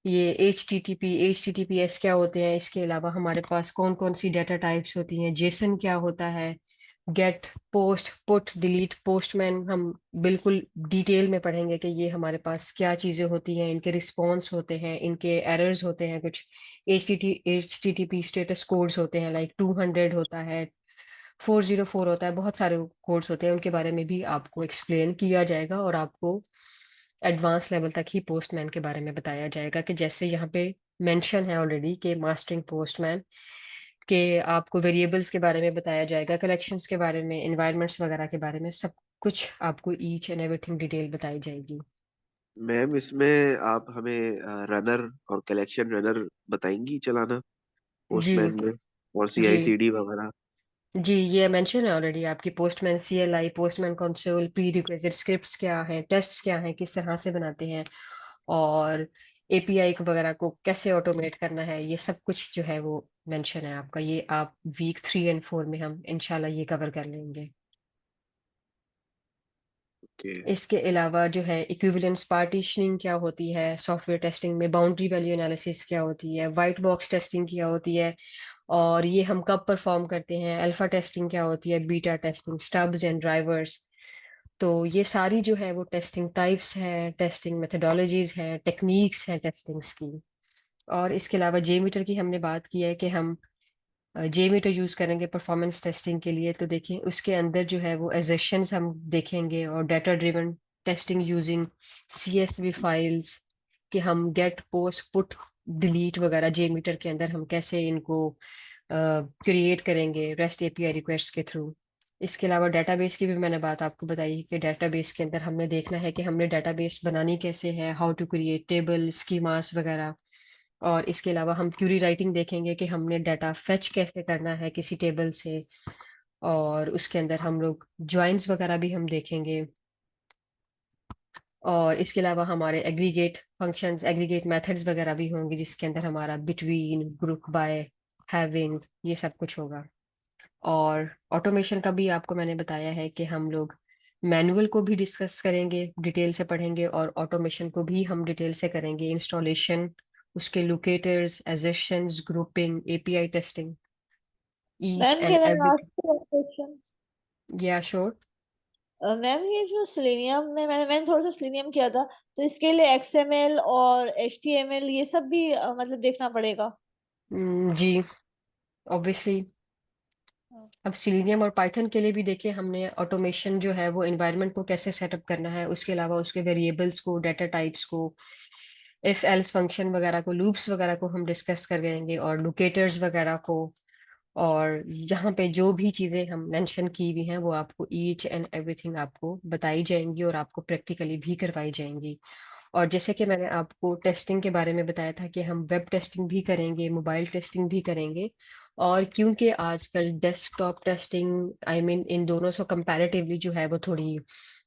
ये HTTPS क्या होते हैं, इसके अलावा हमारे पास कौन कौन सी डेटा टाइप्स होती हैं, जेसन क्या होता है, get post put delete postman हम बिल्कुल डिटेल में पढ़ेंगे कि ये हमारे पास क्या चीज़ें होती हैं, इनके रिस्पॉन्स होते हैं, इनके एरर्स होते हैं, कुछ HTTP स्टेटस कोड्स होते हैं, लाइक 200 होता है, 404 होता है, बहुत सारे कोड्स होते हैं, उनके बारे में भी आपको एक्सप्लेन किया जाएगा, और आपको एडवांस लेवल तक ही पोस्टमैन के बारे में बताया जाएगा कि जैसे यहाँ पे मेंशन है ऑलरेडी कि मास्टरिंग पोस्टमैन के आपको वेरिएबल्स के बारे में बताया जाएगा, कलेक्शंस के बारे में, एनवायरनमेंट्स वगैरह के बारे में, सब कुछ आपको ईच एंड एवरीथिंग डिटेल बताई जाएगी। मैम इसमें आप हमें रनर और कलेक्शन रनर बताएंगी चलाना जी पोस्टमैन में, और जी CI/CD वगैरह? जी, ये मेंशन है ऑलरेडी आपकी postman CLI, postman console, pre requisite scripts क्या हैं, टेस्ट्स क्या हैं, किस तरह से बनाते हैं, और API वगैरह को कैसे ऑटोमेट करना है, ये सब कुछ जो है वो मेंशन है आपका। ये आप वीक 3 और 4 में हम इंशाल्लाह ये कवर कर लेंगे। ओके। इसके अलावा जो है इक्विवेलेंस पार्टीशनिंग क्या होती है सॉफ्टवेयर टेस्टिंग में, बाउंड्री वैल्यू एनालिसिस क्या होती है, वाइट बॉक्स टेस्टिंग क्या होती है, और ये हम कब परफॉर्म करते हैं, अल्फा टेस्टिंग क्या होती है, beta testing, stubs and drivers. तो ये सारी जो है वो टेस्टिंग टाइप्स हैं, टेस्टिंग मेथडोलॉजीज हैं, टेक्निक्स हैं टेस्टिंग्स की। और इसके अलावा जे मीटर की हमने बात की है कि हम जे मीटर यूज करेंगे परफॉर्मेंस टेस्टिंग के लिए। तो देखिए उसके अंदर जो है वो एजर्शंस हम देखेंगे और data driven testing using CSV files कि हम गेट पोस्ट पुट डिलीट वगैरह जे मीटर के अंदर हम कैसे इनको क्रिएट करेंगे रेस्ट API रिक्वेस्ट के थ्रू। इसके अलावा डेटाबेस की भी मैंने बात आपको बताई कि डेटाबेस के अंदर हमने देखना है कि हमने डेटाबेस बनानी कैसे है, how to create table schemas वगैरह। और इसके अलावा हम क्यूरी राइटिंग देखेंगे कि हमने डाटा फेच कैसे करना है किसी टेबल से। और उसके अंदर हम लोग ज्वाइंट्स वगैरह भी हम देखेंगे। और इसके अलावा हमारे एग्रीगेट फंक्शंस, एग्रीगेट मेथड्स वगैरह भी होंगे जिसके अंदर हमारा बिटवीन, ग्रुप बाय, हैविंग, ये सब कुछ होगा। और ऑटोमेशन का भी आपको मैंने बताया है कि हम लोग मैनुअल को भी डिस्कस करेंगे, डिटेल से पढ़ेंगे, और ऑटोमेशन को भी हम डिटेल से करेंगे, इंस्टॉलेशन, उसके locators, assertions, grouping, API testing, ईच मैम एंड कैन आई एवरी। Ask question? Yeah sure. Ma'am ये जो सिलेनियम में मैंने थोड़ा सा सिलेनियम किया था, तो इसके लिए XML और HTML ये सब भी मतलब देखना पड़ेगा? जी ऑब्वियसली। अब सिलेनियम और पाइथन के लिए भी देखिए हमने ऑटोमेशन जो है वो एनवायरनमेंट को कैसे सेटअप करना है, उसके अलावा उसके वेरिएबल्स को, डाटा टाइप्स को, इफ एल्स फंक्शन वगैरह को, लूप्स वगैरह को हम डिस्कस करेंगे, और लोकेटर्स वगैरह को। और यहाँ पे जो भी चीजें हम मेंशन की हुई हैं वो आपको ईच एंड एवरीथिंग आपको बताई जाएंगी और आपको प्रैक्टिकली भी करवाई जाएंगी। और जैसे कि मैंने आपको टेस्टिंग के बारे में बताया था कि हम वेब टेस्टिंग भी करेंगे, मोबाइल टेस्टिंग भी करेंगे। और क्योंकि आजकल desktop testing, I mean in दोनों से कंपैरेटिवली जो है वो थोड़ी,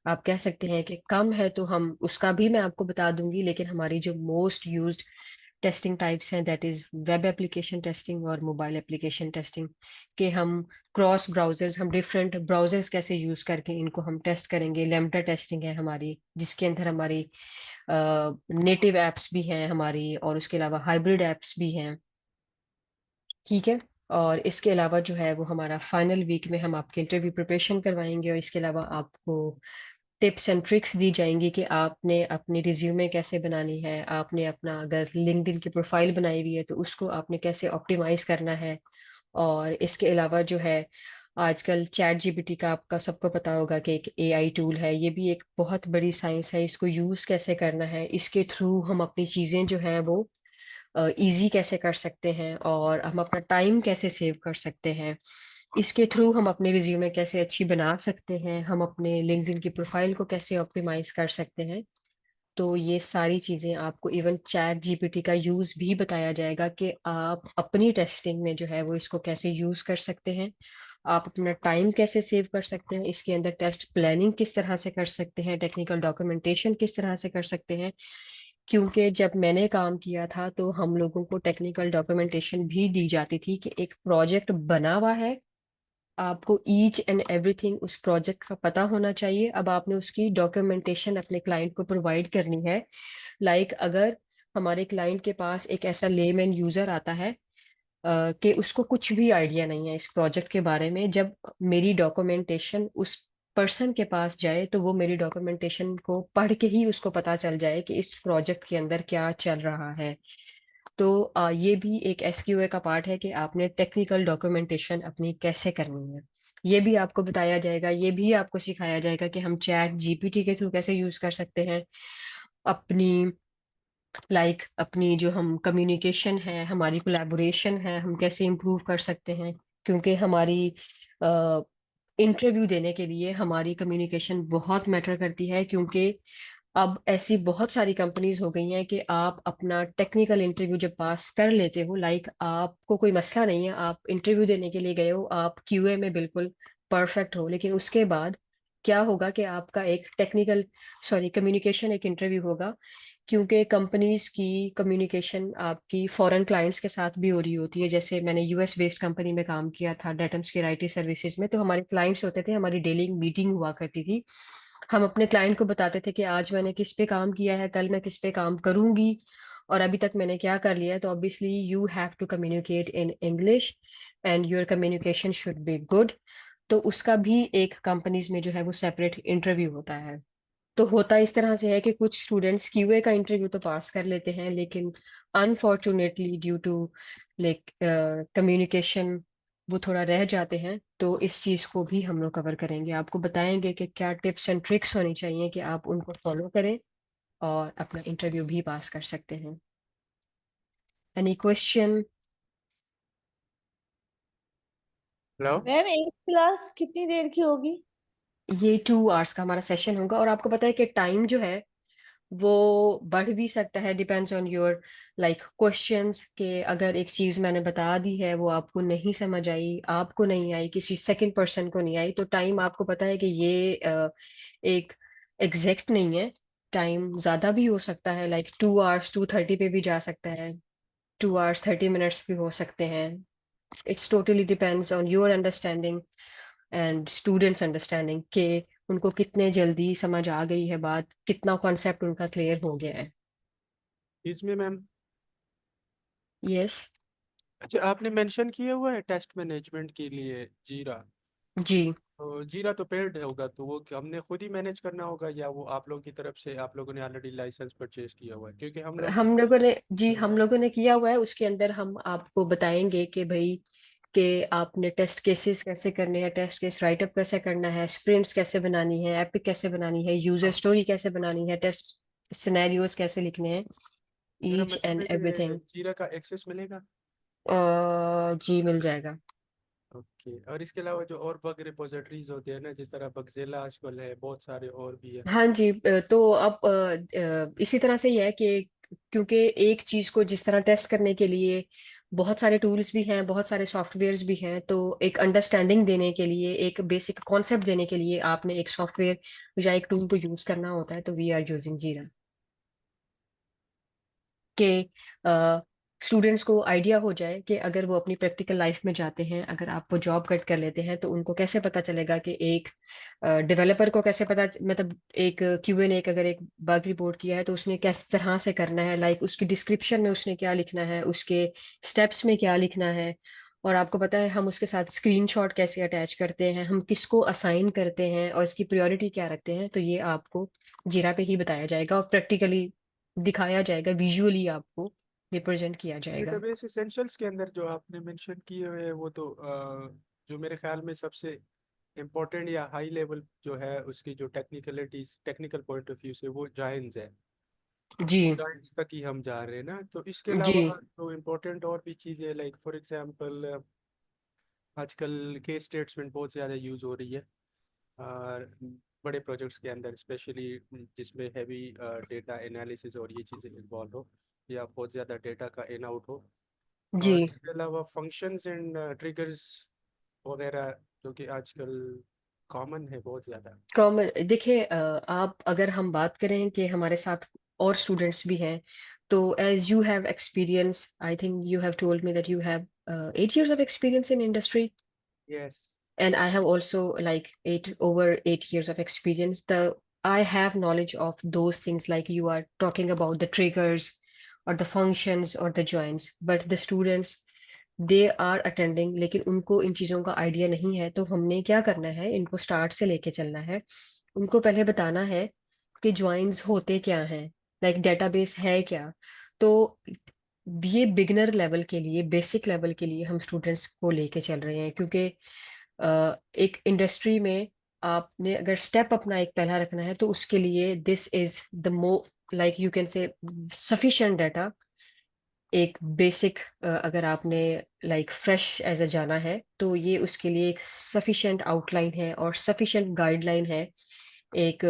आप कह सकते हैं कि कम है, तो हम उसका भी मैं आपको बता दूंगी। लेकिन हमारी जो मोस्ट यूज्ड टेस्टिंग टाइप्स हैं that is web application testing और मोबाइल एप्लीकेशन टेस्टिंग, के हम क्रॉस ब्राउजर्स, हम डिफरेंट ब्राउजर्स कैसे यूज करके इनको हम टेस्ट करेंगे। लैम्बडा टेस्टिंग है हमारी, जिसके अंदर हमारी नेटिव एप्स भी हैं हमारी, और उसके अलावा हाइब्रिड एप्स भी हैं। ठीक है। और इसके अलावा जो है वो हमारा फाइनल वीक में हम आपके इंटरव्यू प्रिपरेशन करवाएंगे, और इसके अलावा आपको टिप्स एंड ट्रिक्स दी जाएंगी कि आपने अपनी रिज्यूमे कैसे बनानी है, आपने अपना अगर लिंक्डइन की प्रोफाइल बनाई हुई है तो उसको आपने कैसे ऑप्टिमाइज करना है। और इसके अलावा जो है आजकल चैट जीपीटी का आपका सबको पता होगा कि एक AI टूल है, ये भी एक बहुत बड़ी साइंस है, इसको यूज कैसे करना है, इसके थ्रू हम अपनी चीजें जो है वो इजी कैसे कर सकते हैं, और हम अपना टाइम कैसे सेव कर सकते हैं, इसके थ्रू हम अपने रिज्यूमे कैसे अच्छी बना सकते हैं, हम अपने लिंक्डइन की प्रोफाइल को कैसे ऑप्टिमाइज कर सकते हैं। तो ये सारी चीजें आपको इवन चैट जीपीटी का यूज भी बताया जाएगा कि आप अपनी टेस्टिंग में जो है वो इसको कैसे यूज कर सकते हैं, आप अपना टाइम कैसे सेव कर सकते हैं, इसके अंदर टेस्ट प्लानिंग किस तरह से कर सकते हैं, टेक्निकल डॉक्यूमेंटेशन किस तरह से कर सकते हैं। क्योंकि जब मैंने काम किया था तो हम लोगों को टेक्निकल डॉक्यूमेंटेशन भी दी जाती थी कि एक प्रोजेक्ट बना हुआ है, आपको ईच एंड एवरीथिंग उस प्रोजेक्ट का पता होना चाहिए। अब आपने उसकी डॉक्यूमेंटेशन अपने क्लाइंट को प्रोवाइड करनी है। अगर हमारे क्लाइंट के पास एक ऐसा लेमैन यूजर आता है कि उसको कुछ भी आइडिया नहीं है इस प्रोजेक्ट के बारे में, जब मेरी डॉक्यूमेंटेशन उस पर्सन के पास जाए तो वो मेरी डॉक्यूमेंटेशन को पढ़ के ही उसको पता चल जाए कि इस प्रोजेक्ट के अंदर क्या चल रहा है। तो ये भी एक SQA का पार्ट है कि आपने टेक्निकल डॉक्यूमेंटेशन अपनी कैसे करनी है, ये भी आपको बताया जाएगा। ये भी आपको सिखाया जाएगा कि हम चैट जीपीटी के थ्रू कैसे यूज कर सकते हैं अपनी, अपनी जो हम कम्युनिकेशन है, हमारी कोलैबोरेशन है, हम कैसे इम्प्रूव कर सकते हैं। क्योंकि हमारी इंटरव्यू देने के लिए हमारी कम्युनिकेशन बहुत मैटर करती है। क्योंकि अब ऐसी बहुत सारी कंपनीज हो गई हैं कि आप अपना टेक्निकल इंटरव्यू जब पास कर लेते हो, आपको कोई मसला नहीं है, आप इंटरव्यू देने के लिए गए हो, आप QA में बिल्कुल परफेक्ट हो, लेकिन उसके बाद क्या होगा कि आपका एक कम्युनिकेशन एक इंटरव्यू होगा। क्योंकि कंपनीज की कम्युनिकेशन आपकी फॉरेन क्लाइंट्स के साथ भी हो रही होती है। जैसे मैंने US बेस्ड कंपनी में काम किया था, डेटम्स की IT सर्विसेज में, तो हमारे क्लाइंट्स होते थे, हमारी डेली मीटिंग हुआ करती थी, हम अपने क्लाइंट को बताते थे कि आज मैंने किस पे काम किया है, कल मैं किस पे काम करूंगी, और अभी तक मैंने क्या कर लिया है, तो obviously you have to communicate in English and your communication should be good. तो उसका भी एक कंपनीज में जो है वो सेपरेट इंटरव्यू होता है। तो होता इस तरह से है कि कुछ स्टूडेंट्स क्यूए का इंटरव्यू तो पास कर लेते हैं, लेकिन unfortunately due to like communication वो थोड़ा रह जाते हैं। तो इस चीज़ को भी हम लोग कवर करेंगे, आपको बताएंगे कि क्या टिप्स एंड ट्रिक्स होनी चाहिए कि आप उनको फॉलो करें और अपना इंटरव्यू भी पास कर सकते हैं। Any question? हेलो। मैम एक क्लास कितनी देर की होगी? ये 2 आवर्स का हमारा सेशन होगा, और आपको पता है कि टाइम जो है वो बढ़ भी सकता है, depends on your like questions, के अगर एक चीज मैंने बता दी है वो आपको नहीं समझ आई, आपको नहीं आई, किसी सेकंड पर्सन को नहीं आई, तो टाइम आपको पता है कि ये एक एग्जैक्ट नहीं है। टाइम ज्यादा भी हो सकता है, लाइक 2 आवर्स 2:30 पे भी जा सकता है, 2 आवर्स 30 मिनट्स भी हो सकते हैं। It's totally depends on your understanding and students understanding, के उनको कितने जल्दी समझ आ गई है बात, कितना कॉन्सेप्ट उनका क्लियर हो गया है। इसमें मैम, यस। अच्छा आपने मेंशन किया हुआ है टेस्ट मैनेजमेंट के लिए जीरा। जी। तो जीरा तो पेड होगा, तो वो हमने खुद ही मैनेज करना होगा या वो आप लोगों की तरफ से आप लोगों ने ऑलरेडी लाइसेंस परचेज किया हुआ है? क्योंकि हम लोग हम लोगों ने जी हम लोगों ने किया हुआ है, उसके अंदर हम आपको बताएंगे कि भाई कि आपने टेस्ट केसेस कैसे करने हैं, टेस्ट केस राइटअप कैसे करना है, स्प्रिंट्स कैसे बनानी है, एपिक कैसे बनानी है, यूजर स्टोरी कैसे बनानी है, टेस्ट सिनेरियोज कैसे लिखने हैं, मेरा ईच मतलब एंड है कि एवरीथिंग। जीरा का एक्सेस मिलेगा? जी मिल जाएगा। ओके। और इसके अलावा जो और बग रिपोजिटरीज होते हैं ना, जिस तरह बगज़िला आजकल है, बहुत सारे और भी है। हाँ जी, तो अब इसी तरह से ही है कि क्योंकि एक चीज को जिस तरह टेस्ट करने के लिए बहुत सारे टूल्स भी हैं, बहुत सारे सॉफ्टवेयर्स भी हैं, तो एक अंडरस्टैंडिंग देने के लिए, एक बेसिक कॉन्सेप्ट देने के लिए आपने एक सॉफ्टवेयर या एक टूल को यूज करना होता है, तो वी आर यूजिंग जीरा। कि स्टूडेंट्स को आइडिया हो जाए कि अगर वो अपनी प्रैक्टिकल लाइफ में जाते हैं, अगर आप वो जॉब कट कर लेते हैं, तो उनको कैसे पता चलेगा कि एक डेवलपर को कैसे पता, मतलब एक क्यूए ने एक अगर एक बग रिपोर्ट किया है तो उसने किस तरह से करना है, लाइक उसकी डिस्क्रिप्शन में उसने क्या लिखना है, उसके स्टेप्स में क्या लिखना है। और आपको पता है हम उसके साथ स्क्रीनशॉट कैसे अटैच करते हैं, हम किसको असाइन करते हैं और इसकी प्रायोरिटी क्या रखते हैं, तो ये आपको जीरा पे ही बताया जाएगा और प्रैक्टिकली दिखाया जाएगा, विजुअली आपको रिप्रेजेंट किया जाएगा। डेटाबेस एसेंशियल्स के अंदर जो आपने मेंशन किए हुए हैं वो तो जो मेरे ख्याल में सबसे इम्पोर्टेंट या हाई लेवल जो है उसकी जो technicalities technical point of view से वो जायंस है। जी। जायंस तक ही हम जा रहे हैं ना, तो इसके जी। अलावा तो इम्पोर्टेंट और भी चीज़ें लाइक फॉर एग्जांपल आजकल केस स्टेटमेंट बहुत ज़्यादा यूज़ हो रही है और बड़े प्रोजेक्ट्स के अंदर स्पेशली जिसमें हैवी डेटा एनालिसिस और ये चीज़ें इन्वॉल्व हो या बहुत ज़्यादा डेटा का इन आउट हो। जी। और इसके अलावा फंक्शंस एंड ट्रिगर्स वगैरह जो कि आजकल कॉमन है बहुत ज़्यादा। कॉमन देखिए, आप अगर हम बात करें कि हमारे साथ और स्टूडेंट्स भी हैं, तो as you have experience, I think you have told me that you have 8 years of experience in industry, yes. and I have also like over 8 years of experience. The I have knowledge of those things, like you are talking about the triggers or the functions or the joins, but the students they are attending, लेकिन उनको इन चीजों का idea नहीं है, तो हमने क्या करना है, इनको स्टार्ट से लेके चलना है। उनको पहले बताना है कि ज्वाइंस होते क्या हैं, लाइक डेटाबेस है क्या। तो ये बिगनर लेवल के लिए, बेसिक लेवल के लिए हम स्टूडेंट्स को लेके चल रहे हैं, क्योंकि एक इंडस्ट्री में आपने अगर स्टेप अपना एक पहला रखना है, तो उसके लिए दिस इज द मो लाइक यू कैन से सफिशिएंट डाटा। एक बेसिक अगर आपने लाइक फ्रेश एज अ जाना है, तो ये उसके लिए एक सफिशिएंट आउटलाइन है और सफिशिएंट गाइडलाइन है, एक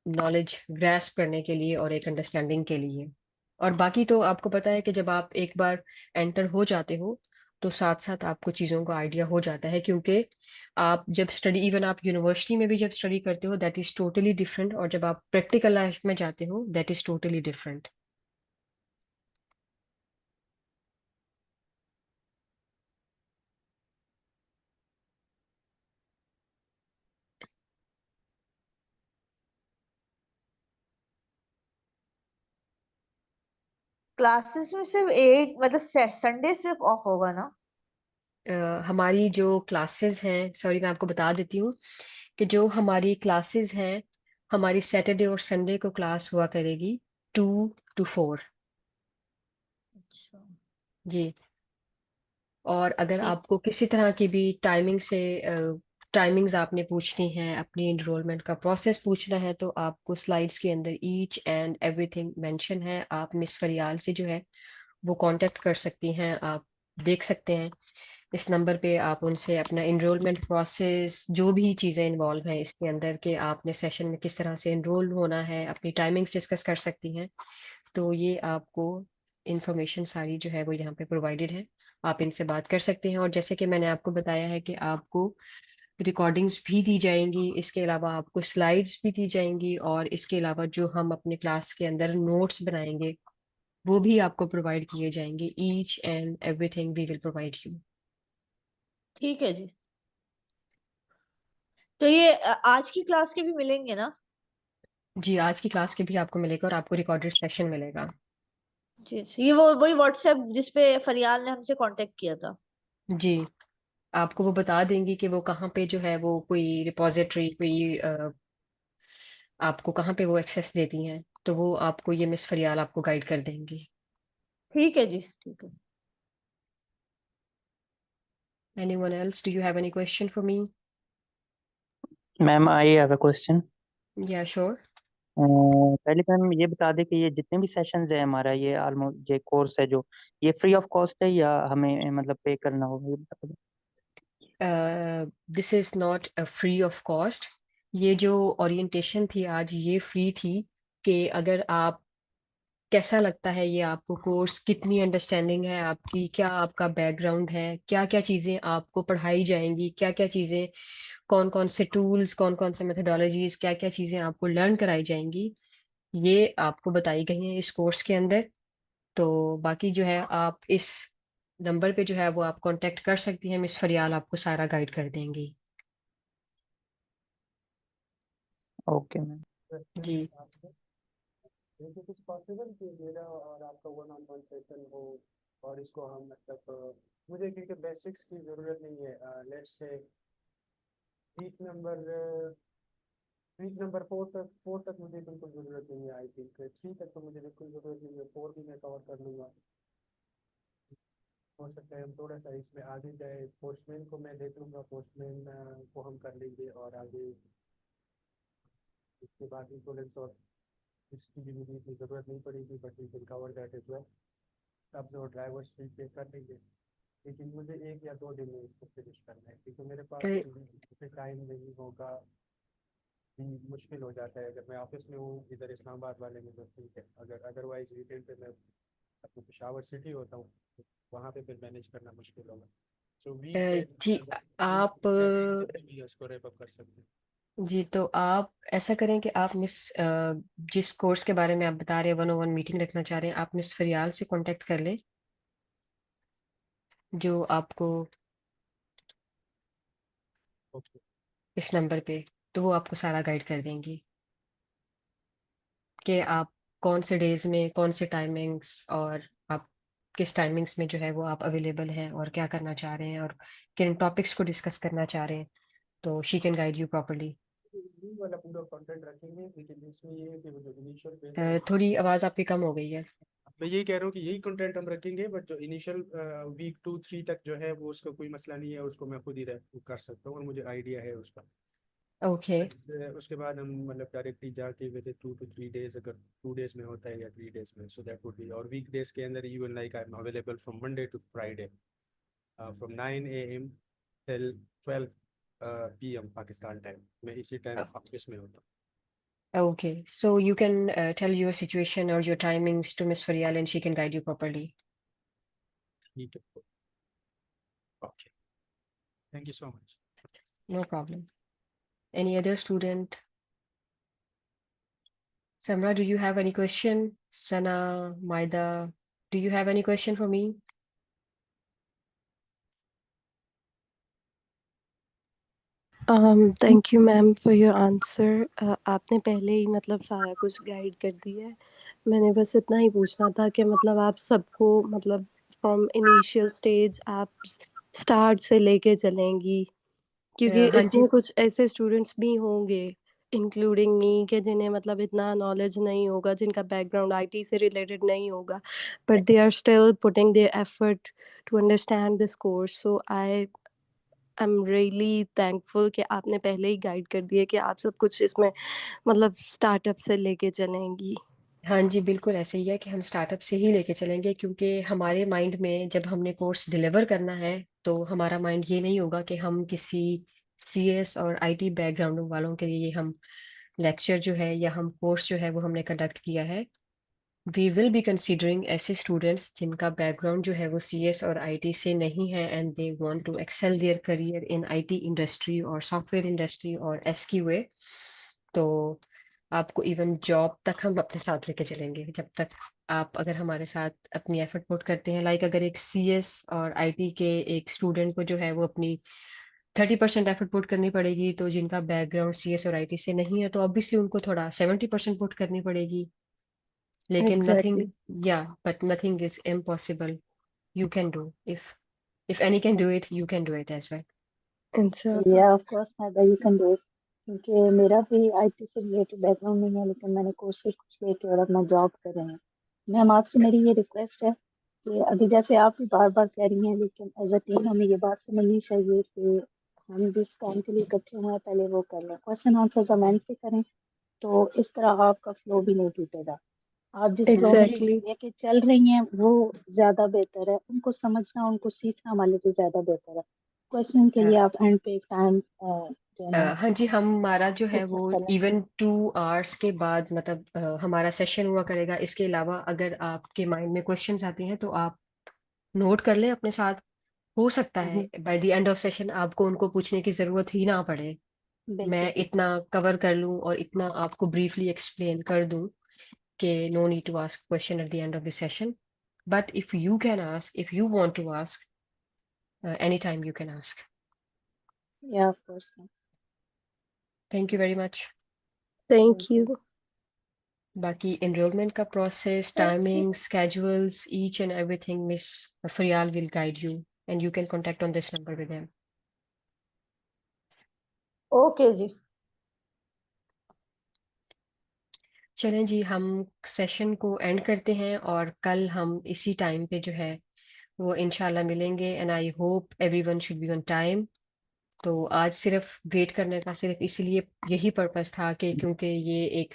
नॉलेज ग्रैस्प करने के लिए और एक अंडरस्टैंडिंग के लिए। और बाकी तो आपको पता है कि जब आप एक बार एंटर हो जाते हो, तो साथ साथ आपको चीज़ों का आइडिया हो जाता है, क्योंकि आप जब स्टडी, इवन आप यूनिवर्सिटी में भी जब स्टडी करते हो, दैट इज टोटली डिफरेंट, और जब आप प्रैक्टिकल लाइफ में जाते हो, that is totally different. Classes में सिर्फ 8 मतलब संडे सिर्फ ऑफ होगा ना? हमारी जो क्लासेस हैं, सॉरी मैं आपको बता देती हूँ कि जो हमारी क्लासेस हैं, हमारी सैटरडे और संडे को क्लास हुआ करेगी 2 to 4 अच्छा, जी। और अगर ठीक। आपको किसी तरह की भी टाइमिंग से टाइमिंग्स आपने पूछनी है, अपनी इनरोलमेंट का प्रोसेस पूछना है, तो आपको स्लाइड्स के अंदर ईच एंड एवरीथिंग मेंशन है। आप मिस फरियाल से जो है वो कांटेक्ट कर सकती हैं, आप देख सकते हैं इस नंबर पे। आप उनसे अपना इनरोलमेंट प्रोसेस, जो भी चीज़ें इन्वॉल्व हैं इसके अंदर, के आपने सेशन में किस तरह से इनरोल होना है, अपनी टाइमिंग्स डिस्कस कर सकती हैं। तो ये आपको इंफॉर्मेशन सारी जो है वो यहाँ पे प्रोवाइडेड है, आप इनसे बात कर सकते हैं। और जैसे कि मैंने आपको बताया है कि आपको रिकॉर्डिंग्स भी दी जाएंगी, इसके अलावा आपको स्लाइड्स भी दी जाएंगी, और इसके अलावा जो हम अपने क्लास के अंदर नोट्स बनाएंगे वो भी आपको प्रोवाइड किए जाएंगे। Each and everything we will provide you. ठीक है जी। तो ये आज की क्लास के भी मिलेंगे ना? जी, आज की क्लास के भी आपको मिलेगा और आपको रिकॉर्डेड सेशन मिलेगा। जी अच्छा, ये वो वही व्हाट्सएप जिसपे फरियाल ने हमसे कांटेक्ट किया था। जी, आपको वो बता देंगी कि वो कहाँ पे जो है वो कोई रिपोजिटरी, कोई आपको कहाँ पे वो एक्सेस देती हैं, तो वो आपको ये मिस फरियाल आपको गाइड कर देंगी। ठीक है जी, ठीक है। Anyone else? Do you have any question for me? Ma'am I have a question. Yeah, sure. पहले मैम ये बता दें कि ये जितने भी सेशंस है हमारा, ये ऑलमोस्ट ये कोर्स है जो, ये फ्री ऑफ कॉस्ट है या हमें मतलब पे करना होगा, ये बता दें। This is not a free of cost. ये जो ओरिएंटेशन थी आज, ये फ्री थी कि अगर आप, कैसा लगता है ये आपको कोर्स, कितनी अंडरस्टैंडिंग है आपकी, क्या आपका बैकग्राउंड है, क्या क्या चीज़ें आपको पढ़ाई जाएंगी, क्या क्या चीज़ें, कौन कौन से टूल्स, कौन कौन से मेथोडोलॉजीज, क्या क्या चीज़ें आपको लर्न कराई जाएंगी, ये आपको बताई गई हैं इस कोर्स के अंदर। तो बाकी जो है आप इस नंबर पे जो है वो आप कांटेक्ट कर सकती हैं, मिस फरियाल आपको सारा गाइड कर देंगी। Okay ma'am. जी। Is it is possible कि मेरा और आपका वन ऑन वन सेशन हो, और इसको हम मतलब मुझे क्योंकि बेसिक्स की ज़रूरत नहीं है, लेट्स से वीक नंबर 4 तक मुझे बिल्कुल ज़रूरत नहीं है। आई थिंक 3 तक तो मुझे बिल्कुल ज़रूरत नहीं है, 4 भी मैं कवर कर लूँगा। हो सकता है हम थोड़ा सा इसमें आगे जाए, पोस्टमैन को मैं देख लूँगा, पोस्टमैन को हम कर लेंगे, और आगे इसके बाद इंश्योरेंस और इसकी भी मुझे इतनी ज़रूरत नहीं पड़ेगी, but we can cover that as well. तब जो ड्राइवर्स फीस पे कर लेंगे, लेकिन मुझे 1 या 2 दिन में इसको फिनिश करना है, क्योंकि मेरे पास टाइम नहीं होगा, भी मुश्किल हो जाता है। अगर मैं ऑफिस में हूँ इधर इस्लामाबाद वाले में तो ठीक है, अगर अदरवाइज वीकेंड पे मैं अपने पेशावर सिटी होता हूँ, तो वहाँ पे फिर मैनेज करना मुश्किल होगा। सो जी आप भी उसको रेप अप कर सकते हैं। जी, तो आप ऐसा करें कि आप जिस कोर्स के बारे में आप बता रहे हैं, 101 मीटिंग रखना चाह रहे हैं, आप मिस फरियाल से कांटेक्ट कर लें, जो आपको ओके, इस नंबर पे, तो वो आपको सारा गाइड कर देंगी कि आप कौन से डेज में, कौन से टाइमिंग्स, और आप किस टाइमिंग्स में जो है वो आप अवेलेबल हैं, और क्या करना चाह रहे हैं, और किन टॉपिक्स को डिस्कस करना चाह रहे हैं, तो she can guide you properly. ये वाला पूरा कंटेंट रखेंगे, लेकिन इसमें ये है कि वो जो इनिशियल फेज है थोड़ी आवाज़ आपकी कम हो गई है। मैं यही कह रहा हूँ कि यही कंटेंट हम रखेंगे, बट जो इनिशियल वीक 2-3 तक जो है वो उसका कोई मसला नहीं है, उसको मैं खुद ही कर सकता हूँ, और मुझे आइडिया है उसका। ओके। उसके बाद हम मतलब डायरेक्टली जाके विद 2 to 3 डेज, अगर 2 डेज में होता है या 3 डेज में, सो दैट वुड बी। और वीक डेज के अंदर even like I am available from Monday to Friday from 9 AM till 12 PM Pakistan time, मैं इसी टाइम ऑफिस में होता हूँ। Okay, so you can tell your situation or your timings to Miss Farial and she can guide you properly. ठीक है, okay, thank you so much. No problem. Any other student? Samra, do you have any question? Sana, Maida, do you have any question for me? Thank you ma'am for your answer. आपने पहले ही मतलब सारा कुछ guide कर दिया है। मैंने बस इतना ही पूछना था कि मतलब आप सबको मतलब फ्रॉम इनिशियल स्टेज आप स्टार्ट से लेके चलेंगी, क्योंकि हाँ जी इसमें कुछ ऐसे स्टूडेंट्स भी होंगे इंक्लूडिंग मी कि जिन्हें मतलब इतना नॉलेज नहीं होगा, जिनका बैकग्राउंड आईटी से रिलेटेड नहीं होगा, but they are still putting their effort to understand this course. So I am really thankful कि आपने पहले ही गाइड कर दिया कि आप सब कुछ इसमें मतलब स्टार्टअप से लेके चलेंगी। हाँ जी, बिल्कुल ऐसे ही है कि हम स्टार्टअप से ही लेके चलेंगे, क्योंकि हमारे माइंड में जब हमने कोर्स डिलीवर करना है तो हमारा माइंड ये नहीं होगा कि हम किसी सीएस और आईटी बैकग्राउंड वालों के लिए हम लेक्चर जो है या हम कोर्स जो है वो हमने कंडक्ट किया है। वी विल बी कंसीडरिंग ऐसे स्टूडेंट्स जिनका बैकग्राउंड जो है वो सीएस और आईटी से नहीं है and they want to excel their career in IT industry और सॉफ्टवेयर इंडस्ट्री और एसक्यूए। तो आपको इवन जॉब तक हम अपने साथ लेके चलेंगे, जब तक आप अगर हमारे साथ अपनी एफर्ट पुट करते हैं। लाइक अगर एक सीएस और आईटी के एक स्टूडेंट को जो है वो अपनी 30% एफर्ट पुट करनी पड़ेगी, तो जिनका बैकग्राउंड सीएस और आईटी से नहीं है तो ऑब्वियसली उनको थोड़ा 70% पुट करनी पड़ेगी। लेकिन नथिंग, एग्जैक्टली। या but nothing is impossible. You can do, if any can do it, you can do it as well. इंशाल्लाह। या of course maida you can do it, क्योंकि मेरा भी आईटी से रिलेटेड बैकग्राउंड नहीं है, लेकिन मैंने कोर्सेज कुछ लेके और अपना जॉब कर रहे हैं। मैम आपसे मेरी ये रिक्वेस्ट है कि अभी जैसे आप भी बार बार कह रही हैं, लेकिन एज अ टीम हमें ये बात समझनी चाहिए कि हम जिस काम के लिए इकट्ठे हुए हैं पहले वो कर लें, क्वेश्चन आंसर जमान पे करें, तो इस तरह आपका फ्लो भी नहीं टूटेगा। आप जिस फ्लो में एग्जैक्टली। लेके चल रही हैं वो ज्यादा बेहतर है, उनको समझना उनको सीखना हमारे लिए ज्यादा बेहतर है। क्वेश्चन के लिए आप एंड पे एक टाइम देना हाँ जी, हमारा जो है वो कोशिश करें। इवन 2 आवर्स के बाद मतलब हमारा सेशन हुआ करेगा। इसके अलावा अगर आपके माइंड में क्वेश्चंस आती हैं तो आप नोट कर लें अपने साथ। हो सकता है by the end of session आपको उनको पूछने की जरूरत ही ना पड़े। बिल्कुल मैं बिल्कुल। इतना कवर कर लूं और इतना आपको ब्रीफली एक्सप्लेन कर दूं कि no need to ask question at the end of the session. But if you can ask, if you want to ask, any time you can ask. Yeah of course. Thank you very much. Thank you. बाकी enrollment का process, timing, schedules, each and everything Miss Faryal will guide you, and you can contact on this number with him. Okay जी। चलें जी, हम session को and करते हैं और कल हम इसी टाइम पे जो है वो इंशाल्लाह मिलेंगे। And I hope everyone should be on time. तो आज सिर्फ वेट करने का सिर्फ इसीलिए यही पर्पस था कि क्योंकि ये एक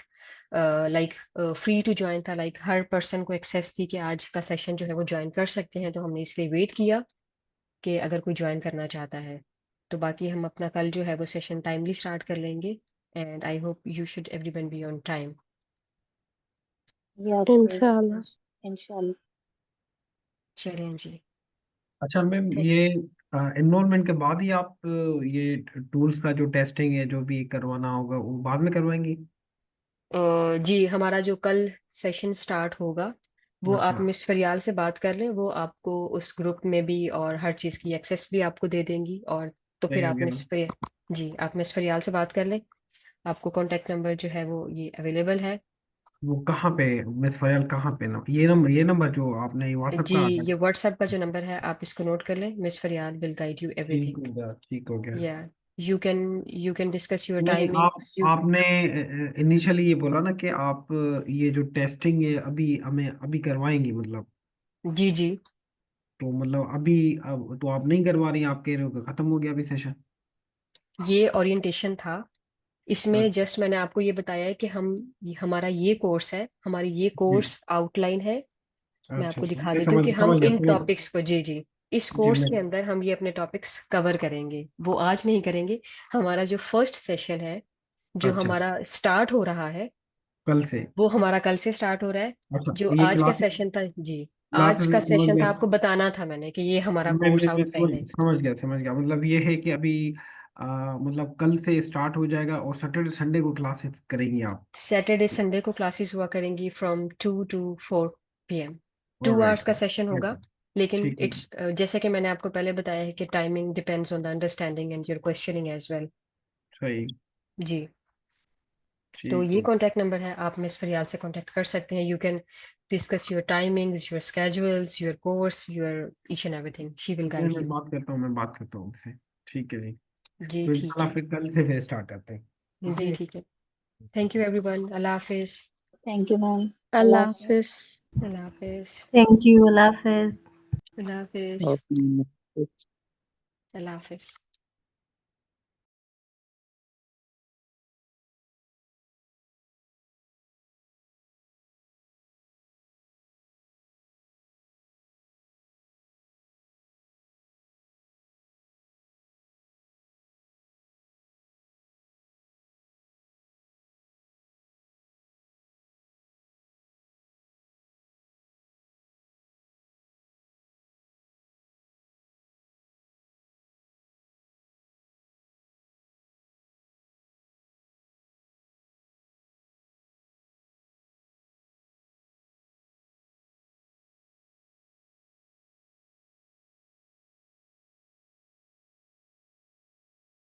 लाइक फ्री टू ज्वाइन था, लाइक हर पर्सन को एक्सेस थी कि आज का सेशन जो है वो ज्वाइन कर सकते हैं। तो हमने इसलिए वेट किया कि अगर कोई ज्वाइन करना चाहता है। तो बाकी हम अपना कल जो है वो सेशन टाइमली स्टार्ट कर लेंगे। And I hope you should everyone be on time. या ऑफ कोर्स इंशाल्लाह। इंशाल्लाह। चलें जी। अच्छा मैम, तो ये एनरोलमेंट के बाद ही आप ये टूल्स का जो टेस्टिंग है जो भी करवाना होगा वो बाद में करवाएंगी? जी, हमारा जो कल सेशन स्टार्ट होगा वो आप अच्छा, मिस फरियाल से बात कर लें, वो आपको उस ग्रुप में भी और हर चीज़ की एक्सेस भी आपको दे देंगी। और तो फिर सही हो आप गया ना? जी, आप मिस फरियाल से बात कर लें। आपको कॉन्टेक्ट नंबर जो है वो ये अवेलेबल है। वो कहाँ पे मिस फाइल कहाँ पे ना, ये नंबर जो आपने व्हाट्सएप जी, का आ गया? ये व्हाट्सएप का जो नंबर है आप इसको नोट कर लें। Miss Fariyal will guide you ठीक एवरीथिंग। हो गया, ठीक हो गया। या यू कैन डिस्कस योर नहीं, आप टाइमिंग्स। यू आपने इनिशियली ये बोला ना कि आप ये जो टेस्टिंग है अभी हमें अभी करवाएंगी, मतलब जी जी, तो मतलब अभी अब तो आप नहीं करवा रही, आप कह रहे हो कि खत्म हो गया अभी सेशन? ये ओरिएंटेशन था। इसमें अच्छा जस्ट मैंने आपको ये बताया है कि हमारा ये कोर्स है, हमारी ये जी, कोर्स आउटलाइन है। मैं अच्छा आपको अच्छा, दिखा मैं देती हूँ कि हम समझ गया इन समझ टॉपिक्स को, जी जी, इस जी कोर्स मैं, के अंदर हम ये अपने टॉपिक्स कवर करेंगे। वो आज नहीं करेंगे। हमारा जो फर्स्ट सेशन है, जो अच्छा हमारा स्टार्ट हो रहा है, कल से। वो हमारा कल से स्टार्ट हो रहा है। अच्छा, जो ये आज का क्लासेस सेशन था, जी, आज क्लासेस का में समझ सेशन था, गया। आपको बताना था मैंने कि ये हमारा कोर्स मैं आउटलाइन है। समझ गया, मतलब ये है कि अभी मतलब कल से स्टार्ट हो जाएगा और सैटरडे संडे को क्लासेस करेंगी आप? सैटरडे संडे को क्लासेस हुआ करेंगी from 2 to 4 PM। Two alright, hours का सेशन होगा। लेकिन ठीक है। इट्स जैसे कि मैंने आपको पहले बताया है कि timing depends on the understanding and your questioning as well. सही। जी। तो ठीक ये है कॉन्टैक्ट नंबर है, आप मिस फरियाद से कॉन्टैक्ट कर सकते हैं. You can discuss your timings, your schedules, your course, your each and everything. She will ठीक है, गाइड मैं यू. बात करता हूँ उनसे। ठीक है जी, जी तो ठीक इंशाल्लाह है. फिर कल से फिर स्टार्ट करते हैं। ठीक जी है ठीक है. Thank you everyone. अल्लाह हाफिज. Thank you ma'am. अल्लाह हाफिज. अल्लाह हाफिज. थैंक यू, अल्लाह हाफिज। अल्लाह हाफिज. और अल्लाह हाफिज.